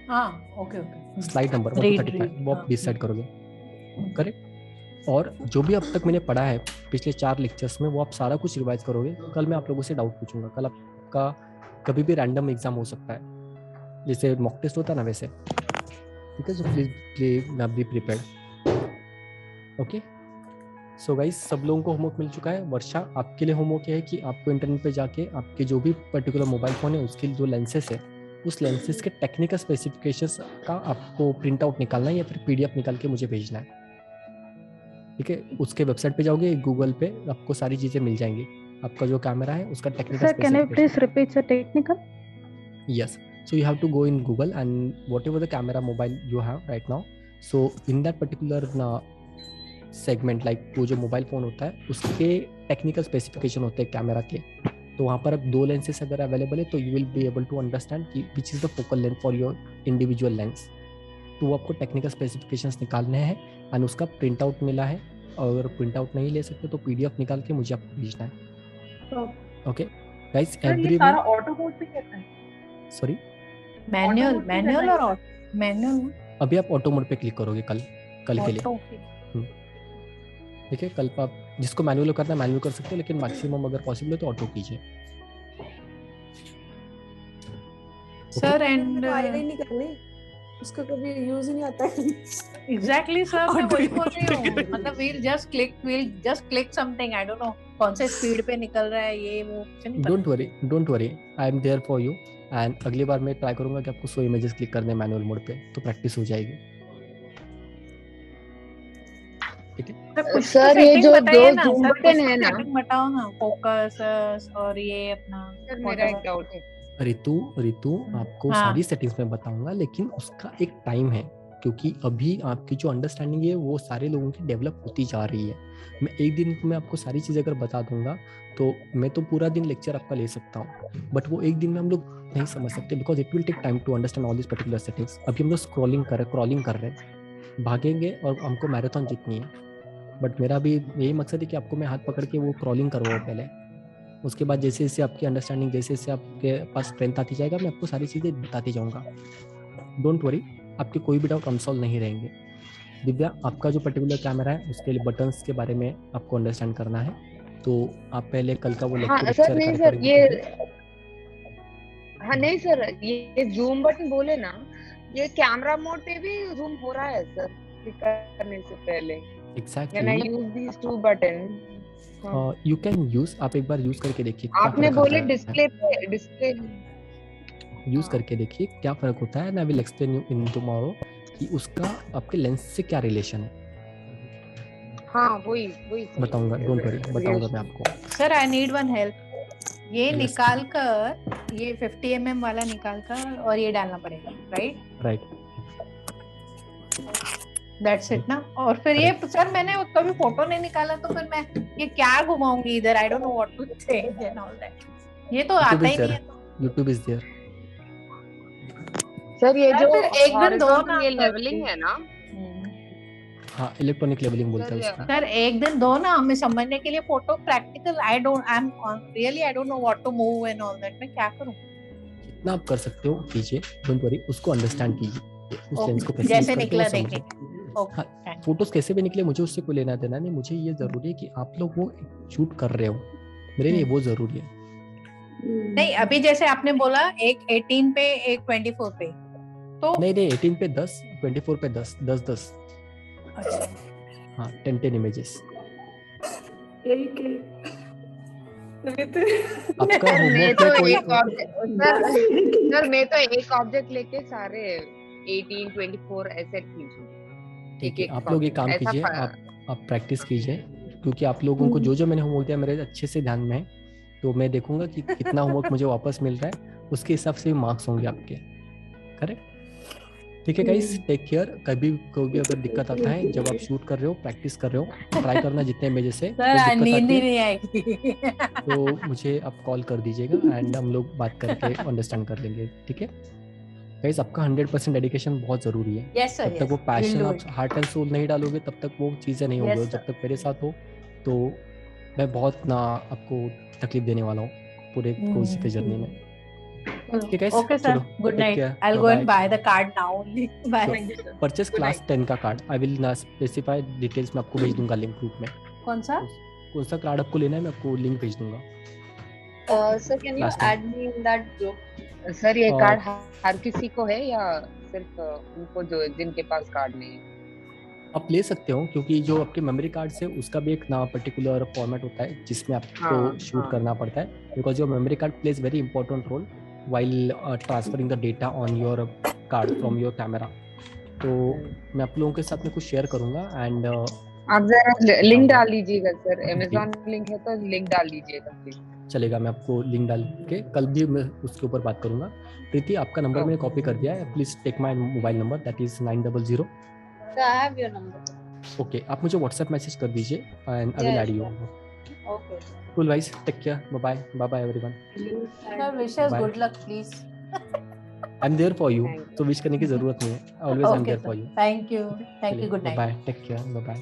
हाँ ओके स्लाइड नंबर 1 to 35 वो आप डिसाइड करोगे, करेक्ट। और जो भी अब तक मैंने पढ़ा है पिछले 4 लेक्चर्स में, वो आप सारा कुछ रिवाइज करोगे। कल मैं आप लोगों से डाउट पूछूंगा, कल आपका कभी भी रैंडम एग्जाम हो सकता है, जैसे मॉक टेस्ट होता है ना वैसे, ठीक है। So please be prepared, okay. So guys, सब लोगों को होमवर्क मिल चुका है। वर्षा, आपके लिए होमवर्क है कि आपको इंटरनेट पे जाके आपके जो भी पर्टिकुलर मोबाइल फ़ोन है उसके जो लेंसेस है, उस लेंसेस के टेक्निकल स्पेसिफिकेशंस का आपको प्रिंट आउट निकालना है या फिर PDF निकाल के मुझे भेजना है, ठीक है। उसके वेबसाइट पे जाओगे, गूगल पे आपको सारी चीज़ें मिल जाएंगी। आपका जो कैमरा है उसका technical Sir, can you please repeat the technical? Yes. So you have to go in Google and whatever the camera mobile you have right now, so in that particular segment, like वो जो mobile phone होता है उसके technical specification होते हैं camera के, तो वहाँ पर अब 2 लेंसेस अगर अवेलेबल है तो you will be able to understand कि which is the focal length for your individual lens. तो वो आपको टेक्निकल स्पेसिफिकेशंस निकालने हैं एंड उसका प्रिंट आउट मिला है, और अगर प्रिंट आउट नहीं ले सकते तो PDF निकाल के मुझे आपको भेजना है। ओके गाइस, एवरी सारा ऑटो मोड पे कैसा है? सॉरी, मैनुअल और मैनुअल। अभी आप ऑटो मोड पे क्लिक करोगे, कल कल के लिए। ठीक है, कल आप जिसको मैनुअल करना है मैनुअल कर सकते हो, लेकिन मैक्सिमम अगर पॉसिबल है तो ऑटो कीजिए। सर एंड आईडी नहीं करनी, उसका कभी यूज ही नहीं आता है। एग्जैक्टली सर, मैं वही बोल रही हूँ। मतलब we'll just click something, I don't know कौन से स्पीड पे निकल रहा है ये वो। Don't worry, I am there for you. And अगली बार मैं ट्राई करूंगा कि आपको 100 इमेजेस क्लिक करने मैनुअल मोड पे, तो प्रैक्टिस हो जाएगी। ठीक है सर, ये जो दो जूम बटन है ना, बताओ ना, फोकस और ये अपना। सर मेरा एक डाउट है रितु आपको सारी सेटिंग्स में बताऊंगा, लेकिन उसका एक टाइम है, क्योंकि अभी आपकी जो अंडरस्टैंडिंग है वो सारे लोगों की डेवलप होती जा रही है। मैं एक दिन में आपको सारी चीज़ें अगर बता दूंगा तो मैं तो पूरा दिन लेक्चर आपका ले सकता हूँ, बट वो एक दिन में हम लोग नहीं समझ सकते, because it will take time to understand all this particular settings. अभी हम लोग क्रॉलिंग कर रहे हैं, भागेंगे और हमको मैराथन जीतनी है, बट मेरा भी यही मकसद है कि आपको मैं हाथ पकड़ के वो क्रॉलिंग करवाऊँ पहले। उसके बाद जैसे जैसे आपकी अंडरस्टैंडिंग, जैसे जैसे आपके पास स्ट्रेंथ आती जाएगा, मैं आपको सारी चीज़ें बताती जाऊँगा। डोंट वरी, आपके कोई भी डाउट अनसॉल्व नहीं रहेंगे। दिव्या, आपका जो पर्टिकुलर कैमरा है उसके लिए बटन्स के बारे में आपको अंडरस्टैंड करना है, तो आप पहले कल का वो लेक्चर सर नहीं सर, नहीं सर, ये जूम बटन बोले ना, ये कैमरा मोड पे भी जूम हो रहा है सर क्लिक करने से पहले। Exactly, can I use these two button? You can use, आप एक बार यूज करके देखिए। आपने बोले डिस्प्ले यूज करके देखिए क्या फर्क होता है, and I will explain you in tomorrow कि उसका आपके लेंस से क्या रिलेशन है। हाँ वही बताऊंगा, डोंट वरी, बताऊंगा मैं आपको। Sir I need one help. ये निकाल कर, ये 50 mm वाला निकाल कर और ये डालना पड़ेगा, राइट? दैट्स इट ना। और फिर ये सर मैंने कभी फोटो नहीं निकाला, तो फिर मैं ये क्या घुमाऊंगी इधर, I don't know what to change and all that. ये तो आता ही नहीं है। YouTube is there. सर ये जो एक दिन दो ना, ये लेवलिंग है ना, हाँ इलेक्ट्रॉनिक लेवलिंग बोलते हैं उसको। सर एक दिन दो ना हमें समझने के लिए, photo practical. I don't know what to move and all that. मैं क्या करूं? जितना आप कर सकते हो कीजिए, डोंट वरी, उसको अंडरस्टैंड कीजिए, उस लेंस को जैसे निकला देखिए। फोटोज कैसे भी निकले मुझे उससे कोई लेना देना नहीं। मुझे ये जरूरी है कि आप लोग वो शूट कर रहे हो, मेरे लिए वो जरूरी है। नहीं अभी जैसे आपने बोला एक 18 पे एक 24 पे, तो नहीं 18 पे 10, 24 पे 10। अच्छा हाँ 10 इमेजेस। आपका होमवर्क में कोई सर मैं तो एक ऑब्जेक्ट लेके सारे 18 24 ऐसे खींचूं। ठीक है, आप लोग ये काम कीजिए, आप प्रैक्टिस कीजिए, क्योंकि आप लोगों को जो मैंने होमवर्क दिया मेरे अच्छे से ध्यान में है, तो मैं देखूंगा कि कितना होमवर्क मुझे वापस मिल रहा है, उसके हिसाब से मार्क्स होंगे आपके। करेक्ट? ठीक है गाइस, टेक केयर। कभी कोई भी अगर दिक्कत आता है जब आप शूट कर रहे हो, प्रैक्टिस कर रहे हो, ट्राई करना जितने इमेजेस से। नींद ही नहीं आएगी तो मुझे आप कॉल कर दीजिएगा एंड हम लोग बात करके अंडरस्टैंड कर लेंगे। ठीक है गाइस, आपका 100% डेडिकेशन बहुत जरूरी है। जब तक वो पैशन आप हार्ट एंड सोल नहीं डालोगे तब तक वो चीजें नहीं होंगी। जब तक मेरे साथ हो तो मैं बहुत ना आपको तकलीफ देने वाला हूँ पूरे कोर्स के जर्नी में। Okay sir, good night. I'll go and buy the card now only. Bye. Purchase class 10 का card, I will specify details में आपको भेज दूंगा लिंक ग्रुप में। कौन सा कार्ड आपको लेना है मैं आपको लिंक भेज दूंगा। Sir, can you add me in that group? Sir ये कार्ड हर किसी को है या सिर्फ उनको जो जिनके पास कार्ड नहीं है? आप ले सकते हो, क्योंकि जो आपके मेमोरी कार्ड से उसका भी एक ना पर्टिकुलर फॉर्मेट होता है जिसमें आपको शूट करना पड़ता है, because your memory card plays very important role while transferring the data on your card from your camera। तो मैं आप लोगों के साथ में कुछ शेयर करूंगा एंड आप जरा लिंक डाल दीजिएगा सर, Amazon लिंक है तो लिंक डाल दीजिएगा प्लीज। चलेगा, मैं आपको लिंक डाल के कल भी मैं उसके ऊपर बात करूंगा। प्रीति, आपका नंबर मैंने कॉपी कर दिया है, please take my mobile number, that is 900। I have your number. Okay, आप मुझे व्हाट्सएप मैसेज कर दीजिए and I will add you. Okay. Cool guys, take care. Bye everyone. Sir, wish us good luck please. I'm there for you. So wish करने की जरूरत नहीं है. Always I'm there for you. Thank you. Good night. Bye. Take care. Bye.